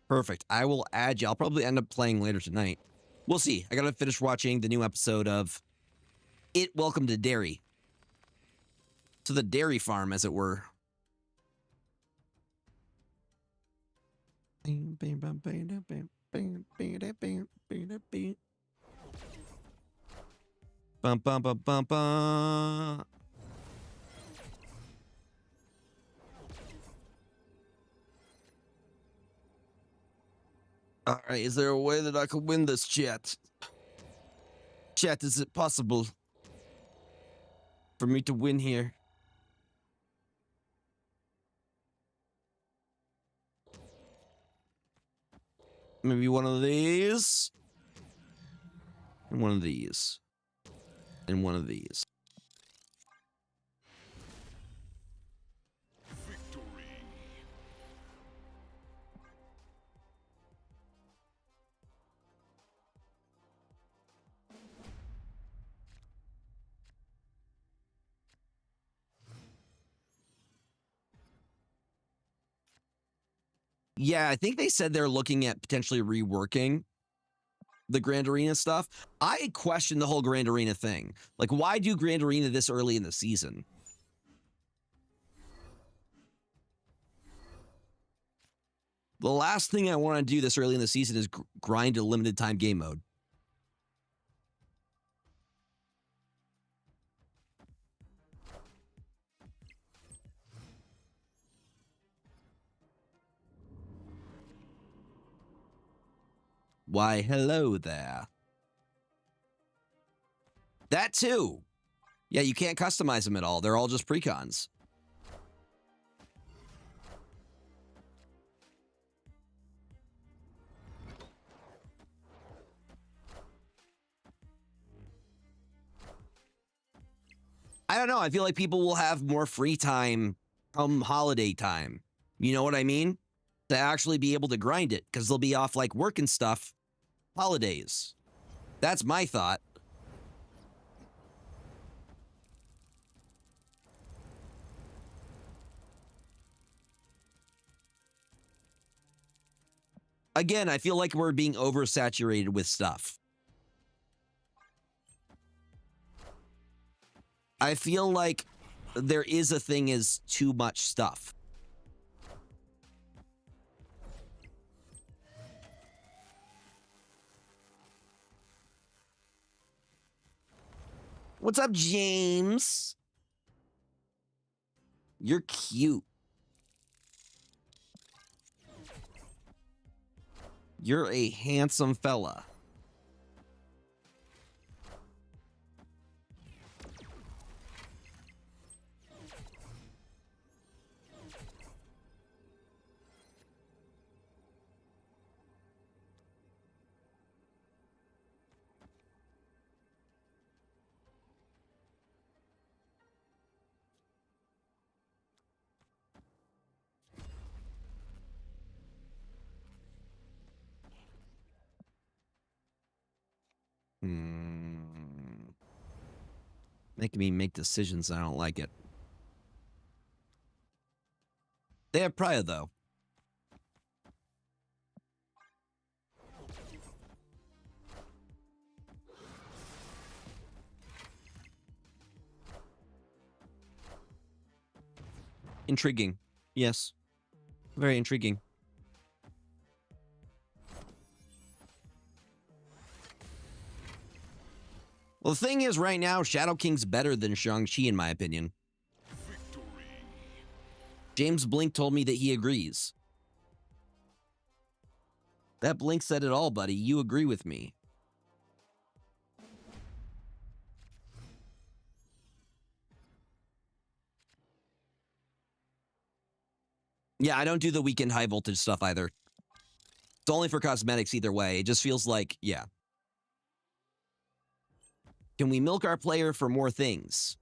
A: Perfect. I will add you. I'll probably end up playing later tonight. We'll see. I gotta finish watching the new episode of It Welcome to Dairy. To the dairy farm, as it were. Bum, bum, bum, bum, bum. All right, is there a way that I could win this, chat? Chat, is it possible for me to win here? Maybe one of these. And one of these. And one of these.
C: Victory.
A: Yeah, I think they said they're looking at potentially reworking the Grand Arena stuff. I question the whole Grand Arena thing. Like, why do Grand Arena this early in the season? The last thing I want to do this early in the season is grind a limited time game mode. Why, hello there. That too. Yeah, you can't customize them at all. They're all just precons. I don't know. I feel like people will have more free time come holiday time. You know what I mean? To actually be able to grind it because they'll be off like work and stuff holidays. That's my thought. Again, I feel like we're being oversaturated with stuff. I feel like there is a thing as too much stuff. What's up, James? You're cute. You're a handsome fella. Making me make decisions. I don't like it. They have Praya, though. Intriguing. Yes. Very intriguing. Well, the thing is, right now, Shadow King's better than Shang-Chi, in my opinion.
C: Victory.
A: James Blink told me that he agrees. That Blink said it all, buddy. You agree with me. Yeah, I don't do the weekend high voltage stuff either. It's only for cosmetics either way. It just feels like, yeah. Can we milk our player for more things?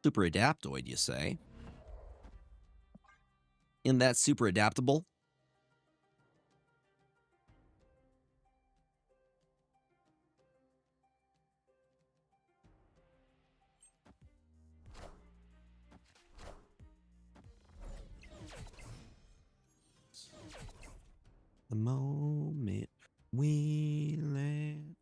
A: Super adaptoid, you say? In that super adaptable? The moment we land.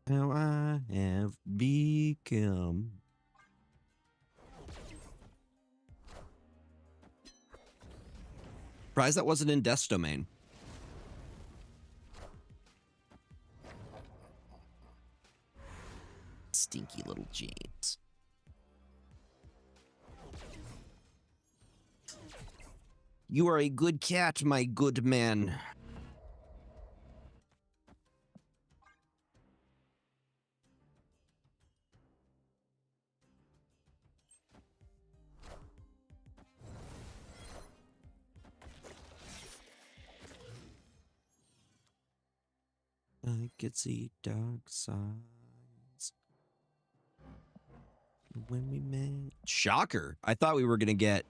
A: How I have become. Surprised that wasn't in Death's Domain. Stinky little James. You are a good cat, my good man. I could see dark sides when we met. Shocker. I thought we were going to get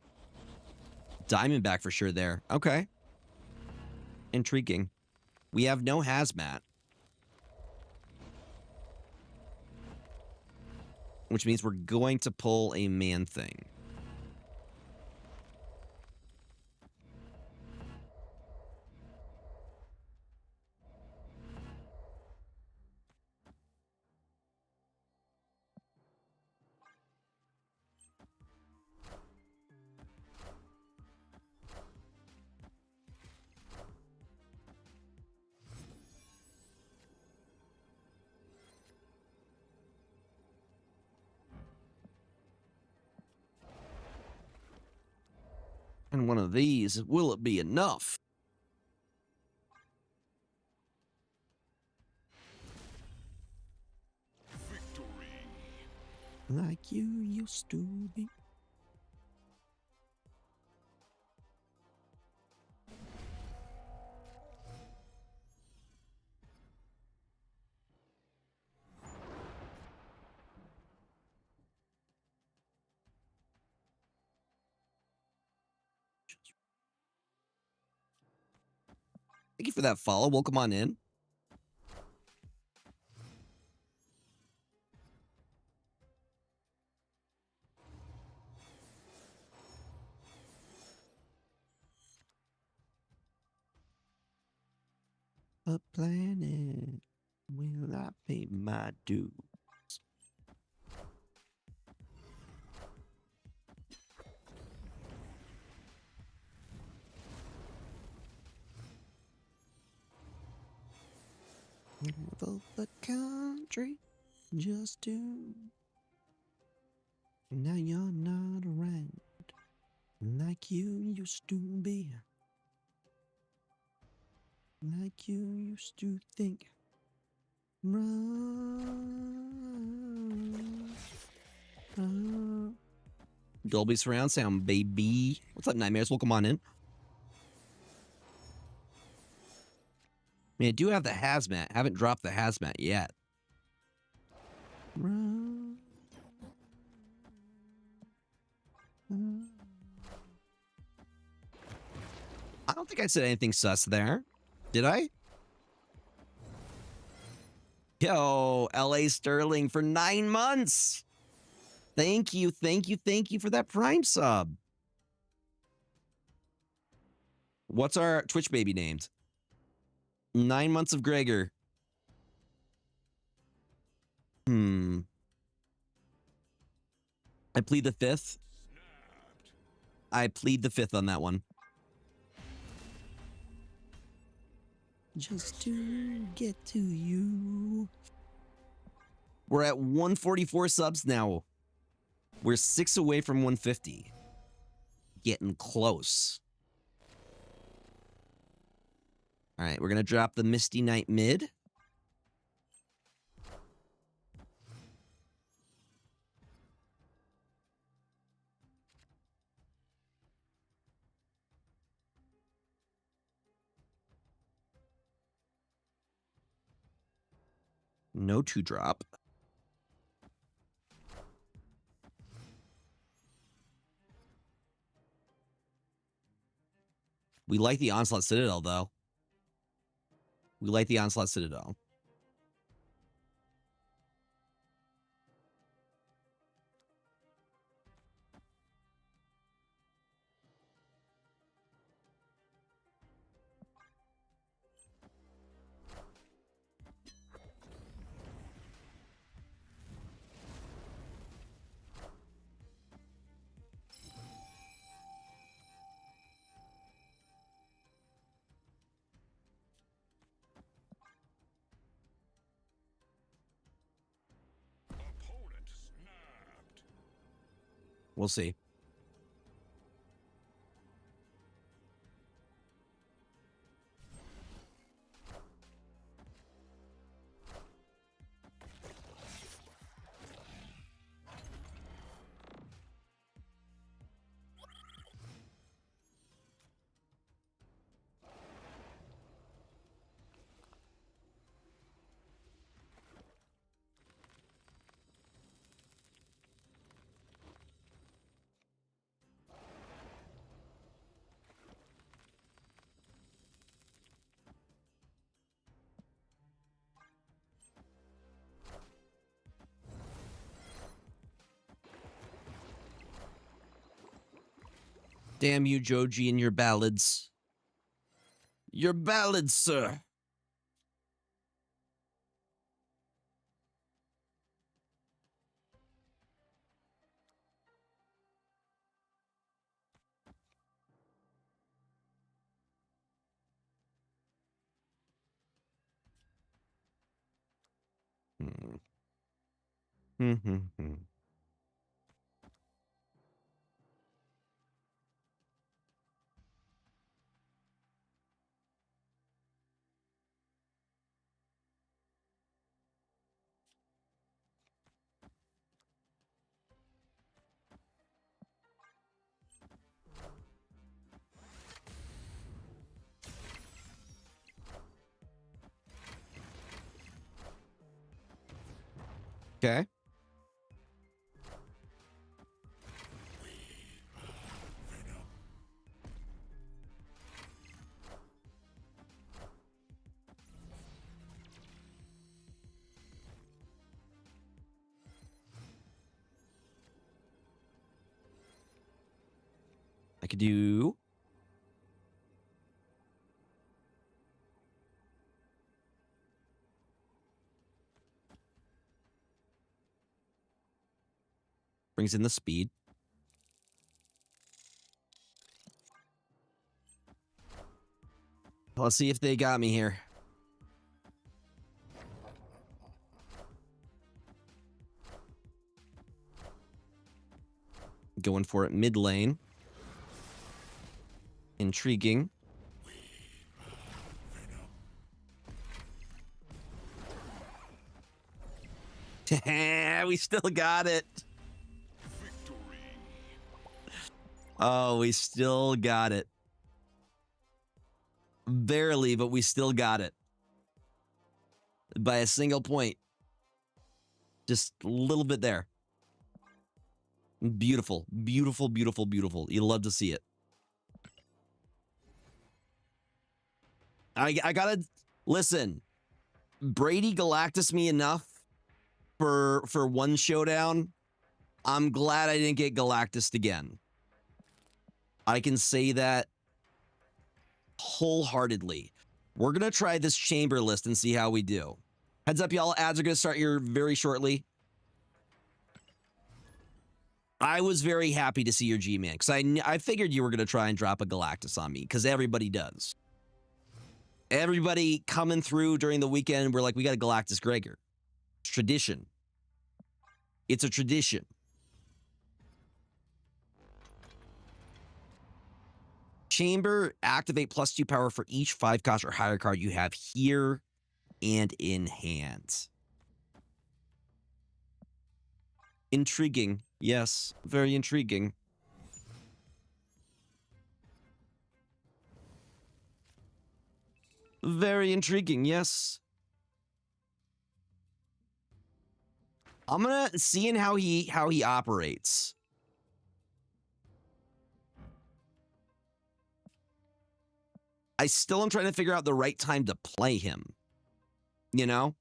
A: Diamondback for sure there. Okay. Intriguing. We have no hazmat. Which means we're going to pull a man thing. And one of these, will it be enough?
C: Victory.
A: Like you used to be. Thank you for that follow. Welcome on in. a planet will I pay my dues? Vote the country just to. Now you're not around like you used to be. Like you used to think. Run. Dolby surround sound, baby. What's up, Nightmares? Welcome on in. I mean, I do have the hazmat. Haven't dropped the hazmat yet. Run. I don't think I said anything sus there. Did I? Yo, LA Sterling for 9 months. Thank you, thank you, thank you for that Prime sub. What's our Twitch baby named? 9 months of Gregor. I plead the fifth. I plead the fifth on that one. Just to get to you. We're at 144 subs now. We're 6 away from 150. Getting close. All right, we're going to drop the Misty Knight mid. No 2-drop. We like the Onslaught Citadel, though. We like the Onslaught Citadel.
C: Opponent snapped.
A: We'll see. Damn you, Joji, and your ballads. Your ballads, sir. Okay. I could do Brings in the speed. Let's see if they got me here. Going for it mid lane. Intriguing. We still got it.
C: Victory.
A: Oh, we still got it. Barely, but we still got it. By a single point. Just a little bit there. Beautiful, beautiful, beautiful, beautiful. You love to see it. I gotta listen. Brady Galactus me enough for one showdown. I'm glad I didn't get Galactus again. I can say that wholeheartedly. We're gonna try this chamber list and see how we do. Heads up, y'all. Ads are gonna start here very shortly. I was very happy to see your G-Man because I figured you were gonna try and drop a Galactus on me because everybody does. Everybody coming through during the weekend, we're like, we got a Galactus Gregor. It's tradition. It's a tradition. Chamber, activate +2 power for each 5-cost or higher card you have here and in hand. Intriguing. Yes, very intriguing. Very intriguing, yes. I'm gonna seeing how he operates. I still am trying to figure out the right time to play him. You know?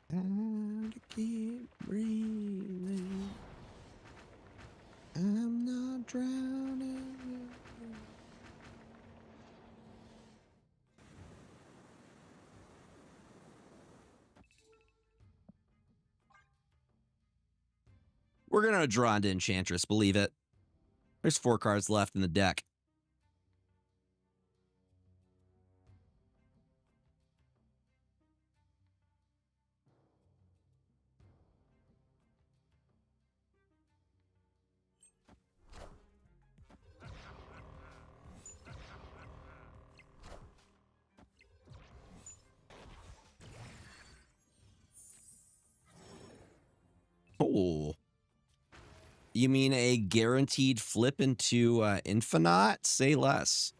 A: Time to keep breathing. I'm not drowning. We're gonna draw into Enchantress, believe it. There's 4 cards left in the deck. Oh. You mean a guaranteed flip into Infinite? Say less.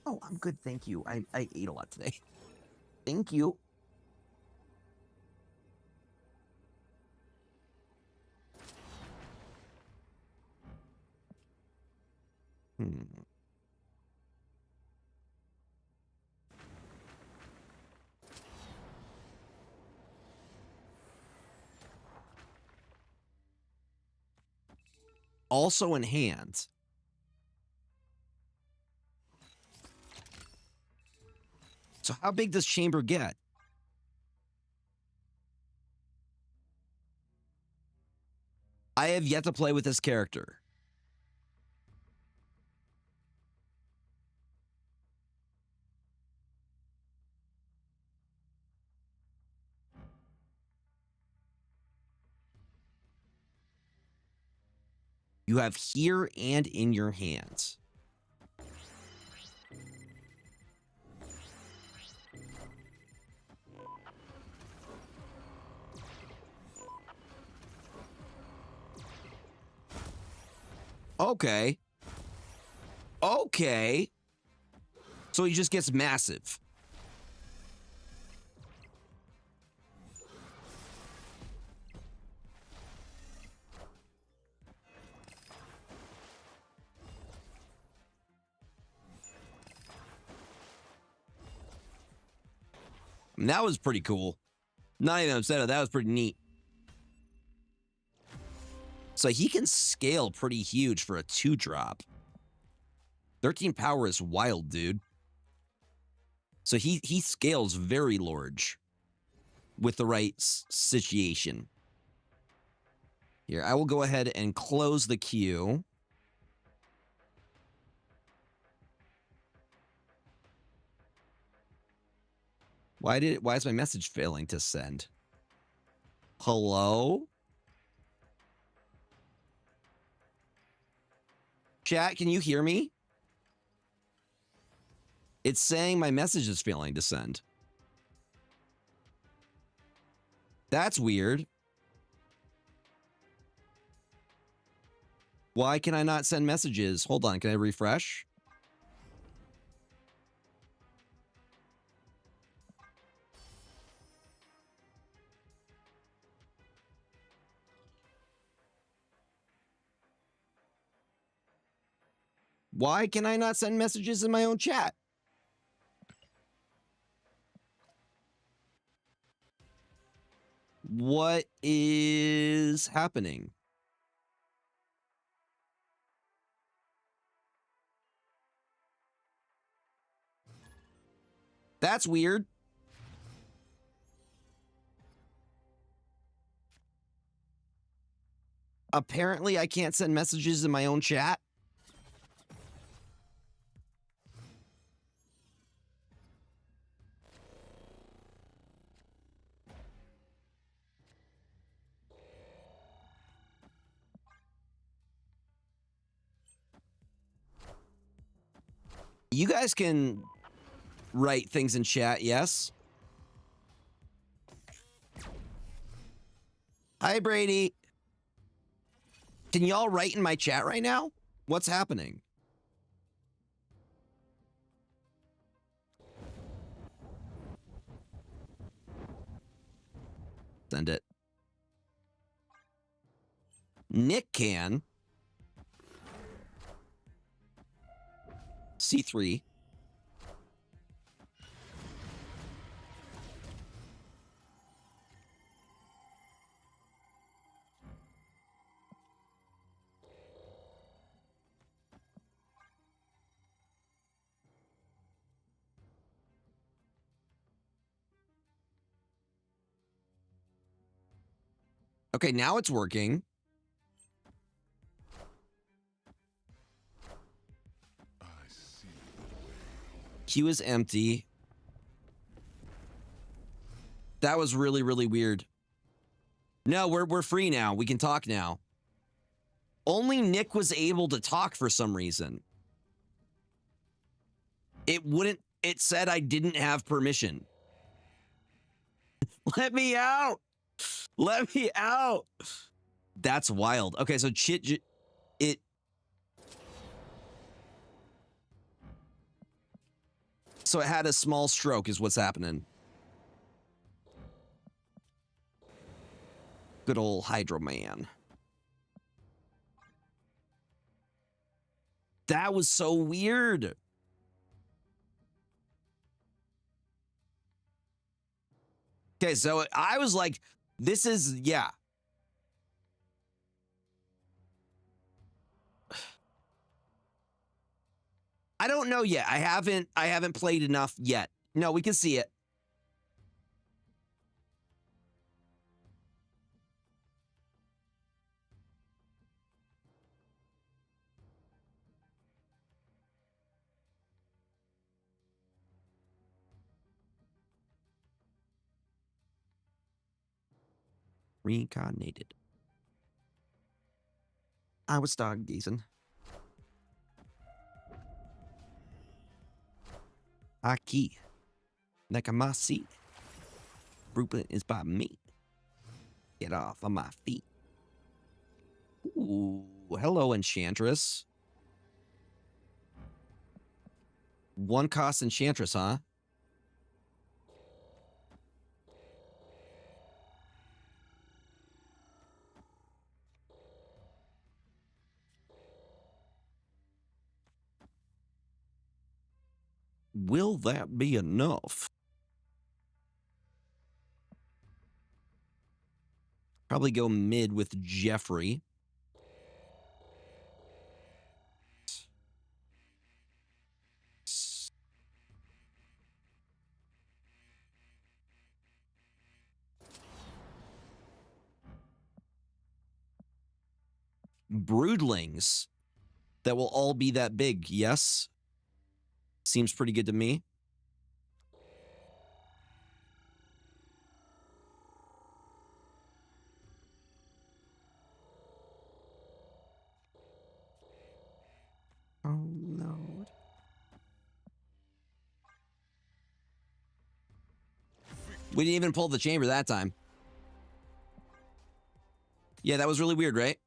A: Oh, I'm good, thank you. I ate a lot today. Thank you. Also in hand. So how big does Chamber get? I have yet to play with this character. You have here and in your hands. Okay. Okay. So he just gets massive. And that was pretty cool. Not even upset at that. Was pretty neat. So he can scale pretty huge for a 2-drop. 13 power is wild, dude. So he scales very large with the right situation. Here, I will go ahead and close the queue. Why is my message failing to send? Hello? Chat, can you hear me? It's saying my message is failing to send. That's weird. Why can I not send messages? Hold on, can I refresh? Why can I not send messages in my own chat? What is happening? That's weird. Apparently, I can't send messages in my own chat. You guys can write things in chat, yes? Hi, Brady. Can y'all write in my chat right now? What's happening? Send it. Nick can. C3. Okay, now it's working.
C: I see the way.
A: Queue is empty. That was really, really weird. No, we're free now. We can talk now. Only Nick was able to talk for some reason. It said I didn't have permission. Let me out. Let me out. That's wild. Okay, so it. So it had a small stroke is what's happening. Good old Hydro Man. That was so weird. Okay, so I was like, this is, yeah. I don't know yet. I haven't played enough yet. No, we can see it. Reincarnated. I was stargazing. Aqui. Nakamasi. Brooklyn is by me. Get off of my feet. Ooh. hello, Enchantress. 1 cost Enchantress, huh? Will that be enough? Probably go mid with Jeffrey. Broodlings that will all be that big, yes? Seems pretty good to me. Oh, no. We didn't even pull the chamber that time. Yeah, that was really weird, right?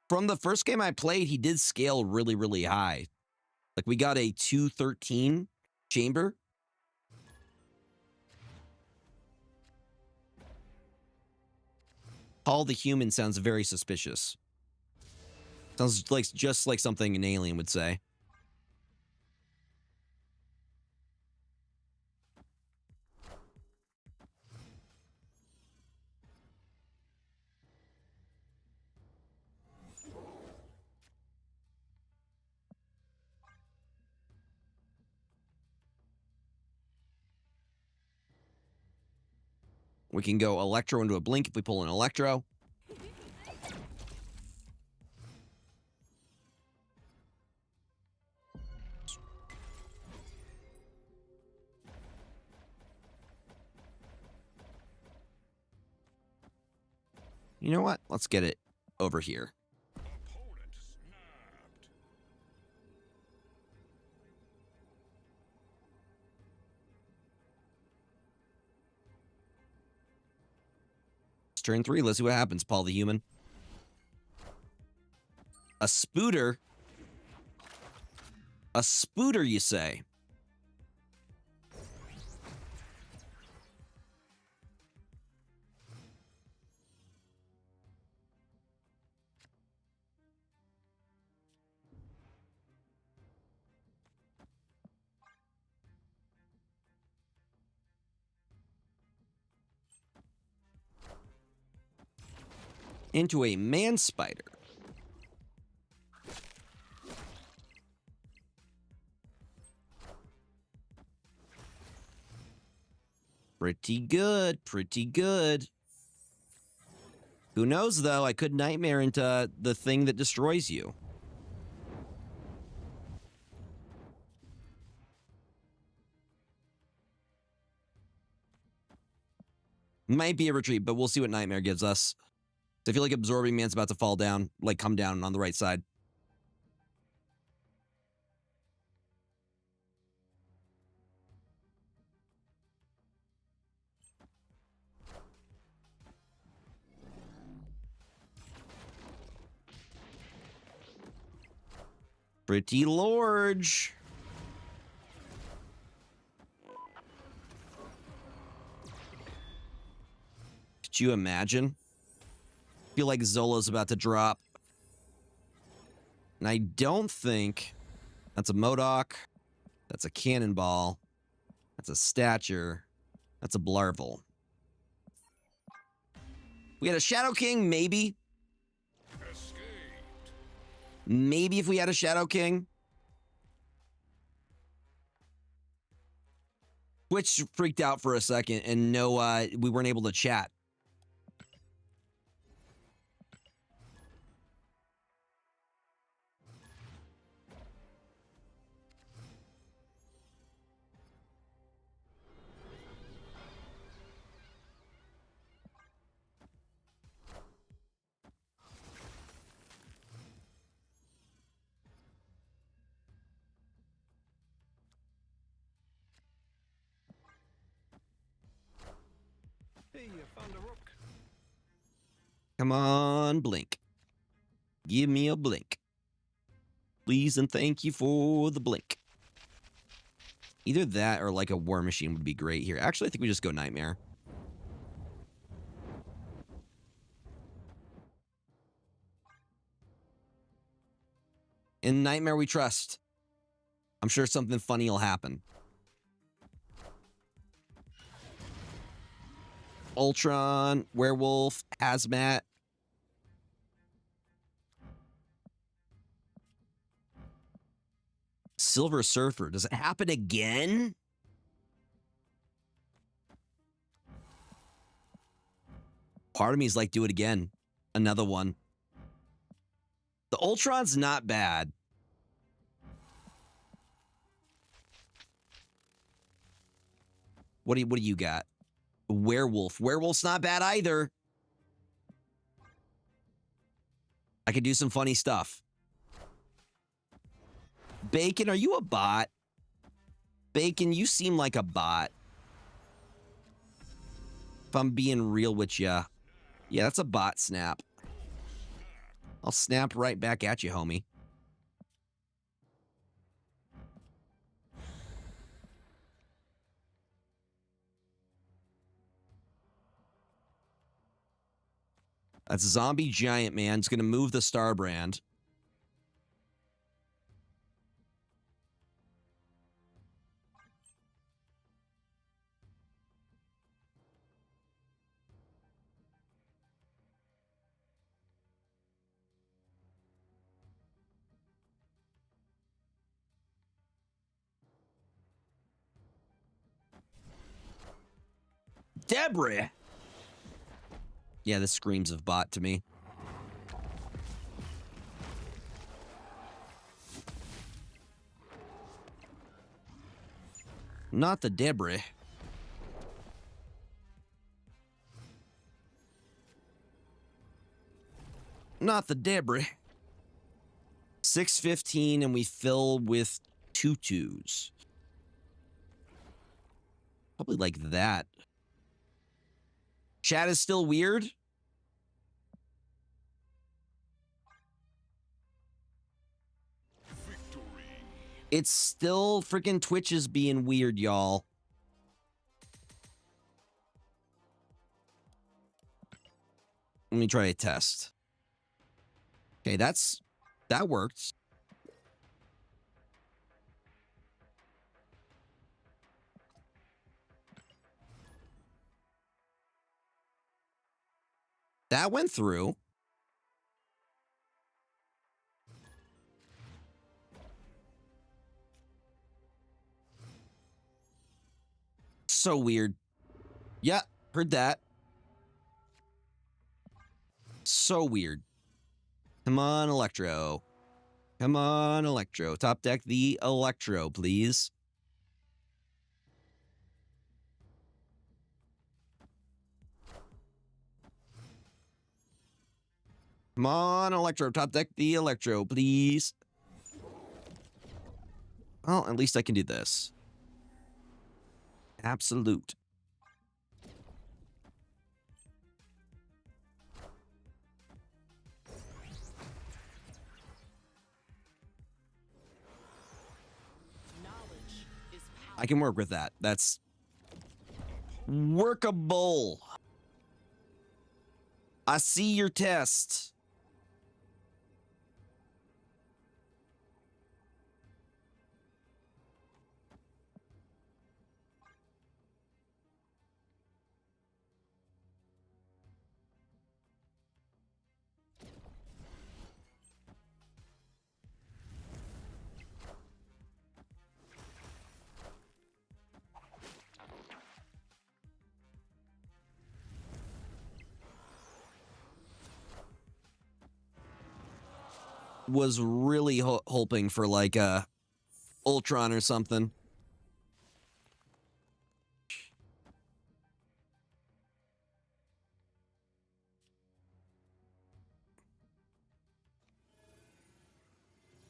A: From the first game I played, he did scale really, really high. Like, we got a 213 chamber. Paul the Human sounds very suspicious. Sounds like just like something an alien would say. We can go Electro into a Blink if we pull an Electro. You know what? Let's get it over here.
C: Opponent snapped.
A: It's turn 3. Let's see what happens, Paul the Human. A Spooter? A Spooter, you say? Into a Man Spider. Pretty good, pretty good. Who knows, though? I could Nightmare into the thing that destroys you. Might be a retreat, but we'll see what Nightmare gives us. I feel like Absorbing Man's about to fall down, like come down on the right side. Pretty large. Could you imagine? I feel like Zola's about to drop. And I don't think that's a Modok. That's a Cannonball. That's a Stature. That's a Blarvel. We had a Shadow King, maybe.
C: Escaped.
A: Maybe if we had a Shadow King. Twitch freaked out for a second and no, we weren't able to chat.
D: Hey, I found a rook.
A: Come on, blink. Give me a blink. Please and thank you for the blink. Either that or like a war machine would be great here. Actually, I think we just go Nightmare. In Nightmare we trust. I'm sure something funny will happen. Ultron, Werewolf, Hazmat. Silver Surfer. Does it happen again? Part of me is like, do it again. Another one. The Ultron's not bad. What do you got? Werewolf. Werewolf's not bad either. I could do some funny stuff. Bacon, are you a bot? Bacon, you seem like a bot. If I'm being real with ya. Yeah, that's a bot snap. I'll snap right back at you, homie. That's Zombie Giant Man. It's going to move the Star Brand. Debris. Yeah, this screams of bot to me. Not the debris. Not the debris. 615 and we fill with 2/2s. Probably like that. Chat is still weird.
C: Victory.
A: It's still freaking Twitch is being weird, y'all. Let me try a test. Okay, that worked. That went through. So weird. Yeah, heard that. So weird. Come on, Electro. Come on, Electro. Top deck the Electro, please. Come on, Electro. Top deck the Electro, please. Well, at least I can do this. Absolute. I can work with that. That's workable. I see your test. Was really hoping for like a Ultron or something.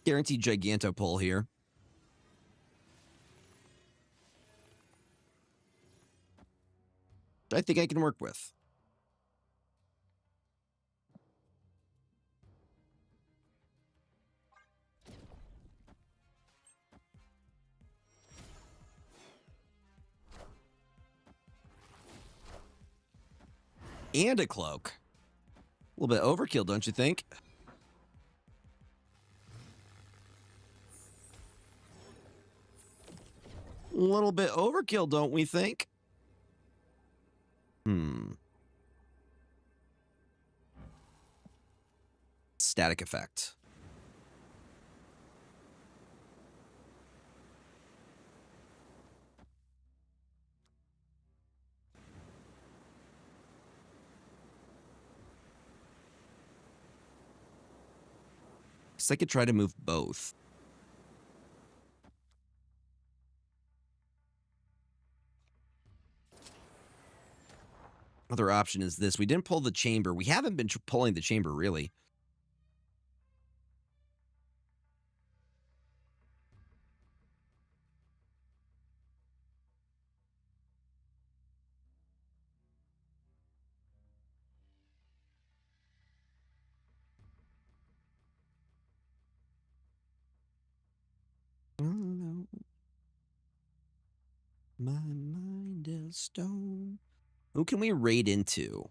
A: Guaranteed Giganto pull here. I think I can work with. And a cloak. A little bit overkill, don't you think? A little bit overkill, don't we think? Static effect. Guess I could try to move both. Other option is this. We didn't pull the chamber. We haven't been pulling the chamber, really. Oh, my mind is stone. Who can we raid into?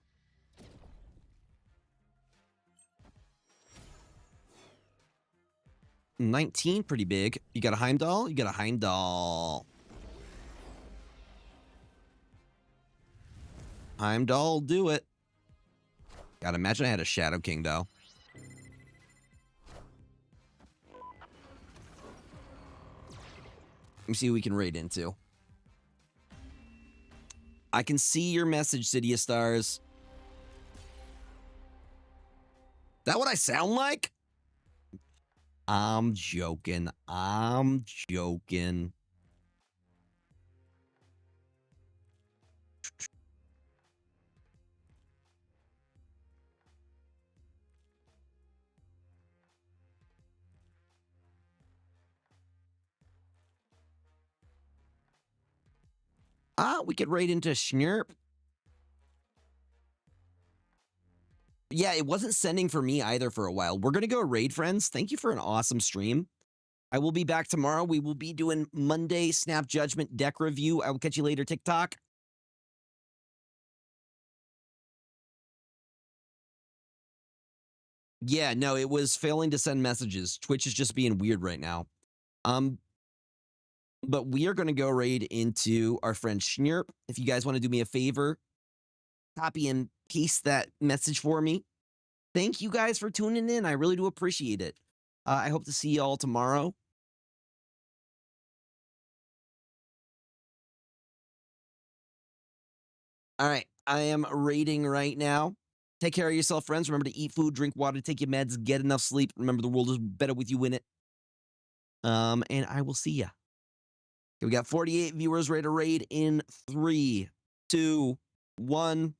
A: $19, pretty big. You got a Heimdall? You got a Heimdall. Heimdall, do it. God, imagine I had a Shadow King, though. Let me see who we can raid into. I can see your message, City of Stars. That what I sound like? I'm joking. I'm joking. We could raid into Schnurp. Yeah, it wasn't sending for me either for a while. We're going to go raid, friends. Thank you for an awesome stream. I will be back tomorrow. We will be doing Monday Snap Judgment deck review. I will catch you later, TikTok. Yeah, no, it was failing to send messages. Twitch is just being weird right now. But we are going to go raid into our friend Schnurp. If you guys want to do me a favor, copy and paste that message for me. Thank you guys for tuning in. I really do appreciate it. I hope to see you all tomorrow. All right, I am raiding right now. Take care of yourself, friends. Remember to eat food, drink water, take your meds, get enough sleep. Remember, the world is better with you in it. And I will see ya. Okay, we got 48 viewers ready to raid in 3, 2, 1.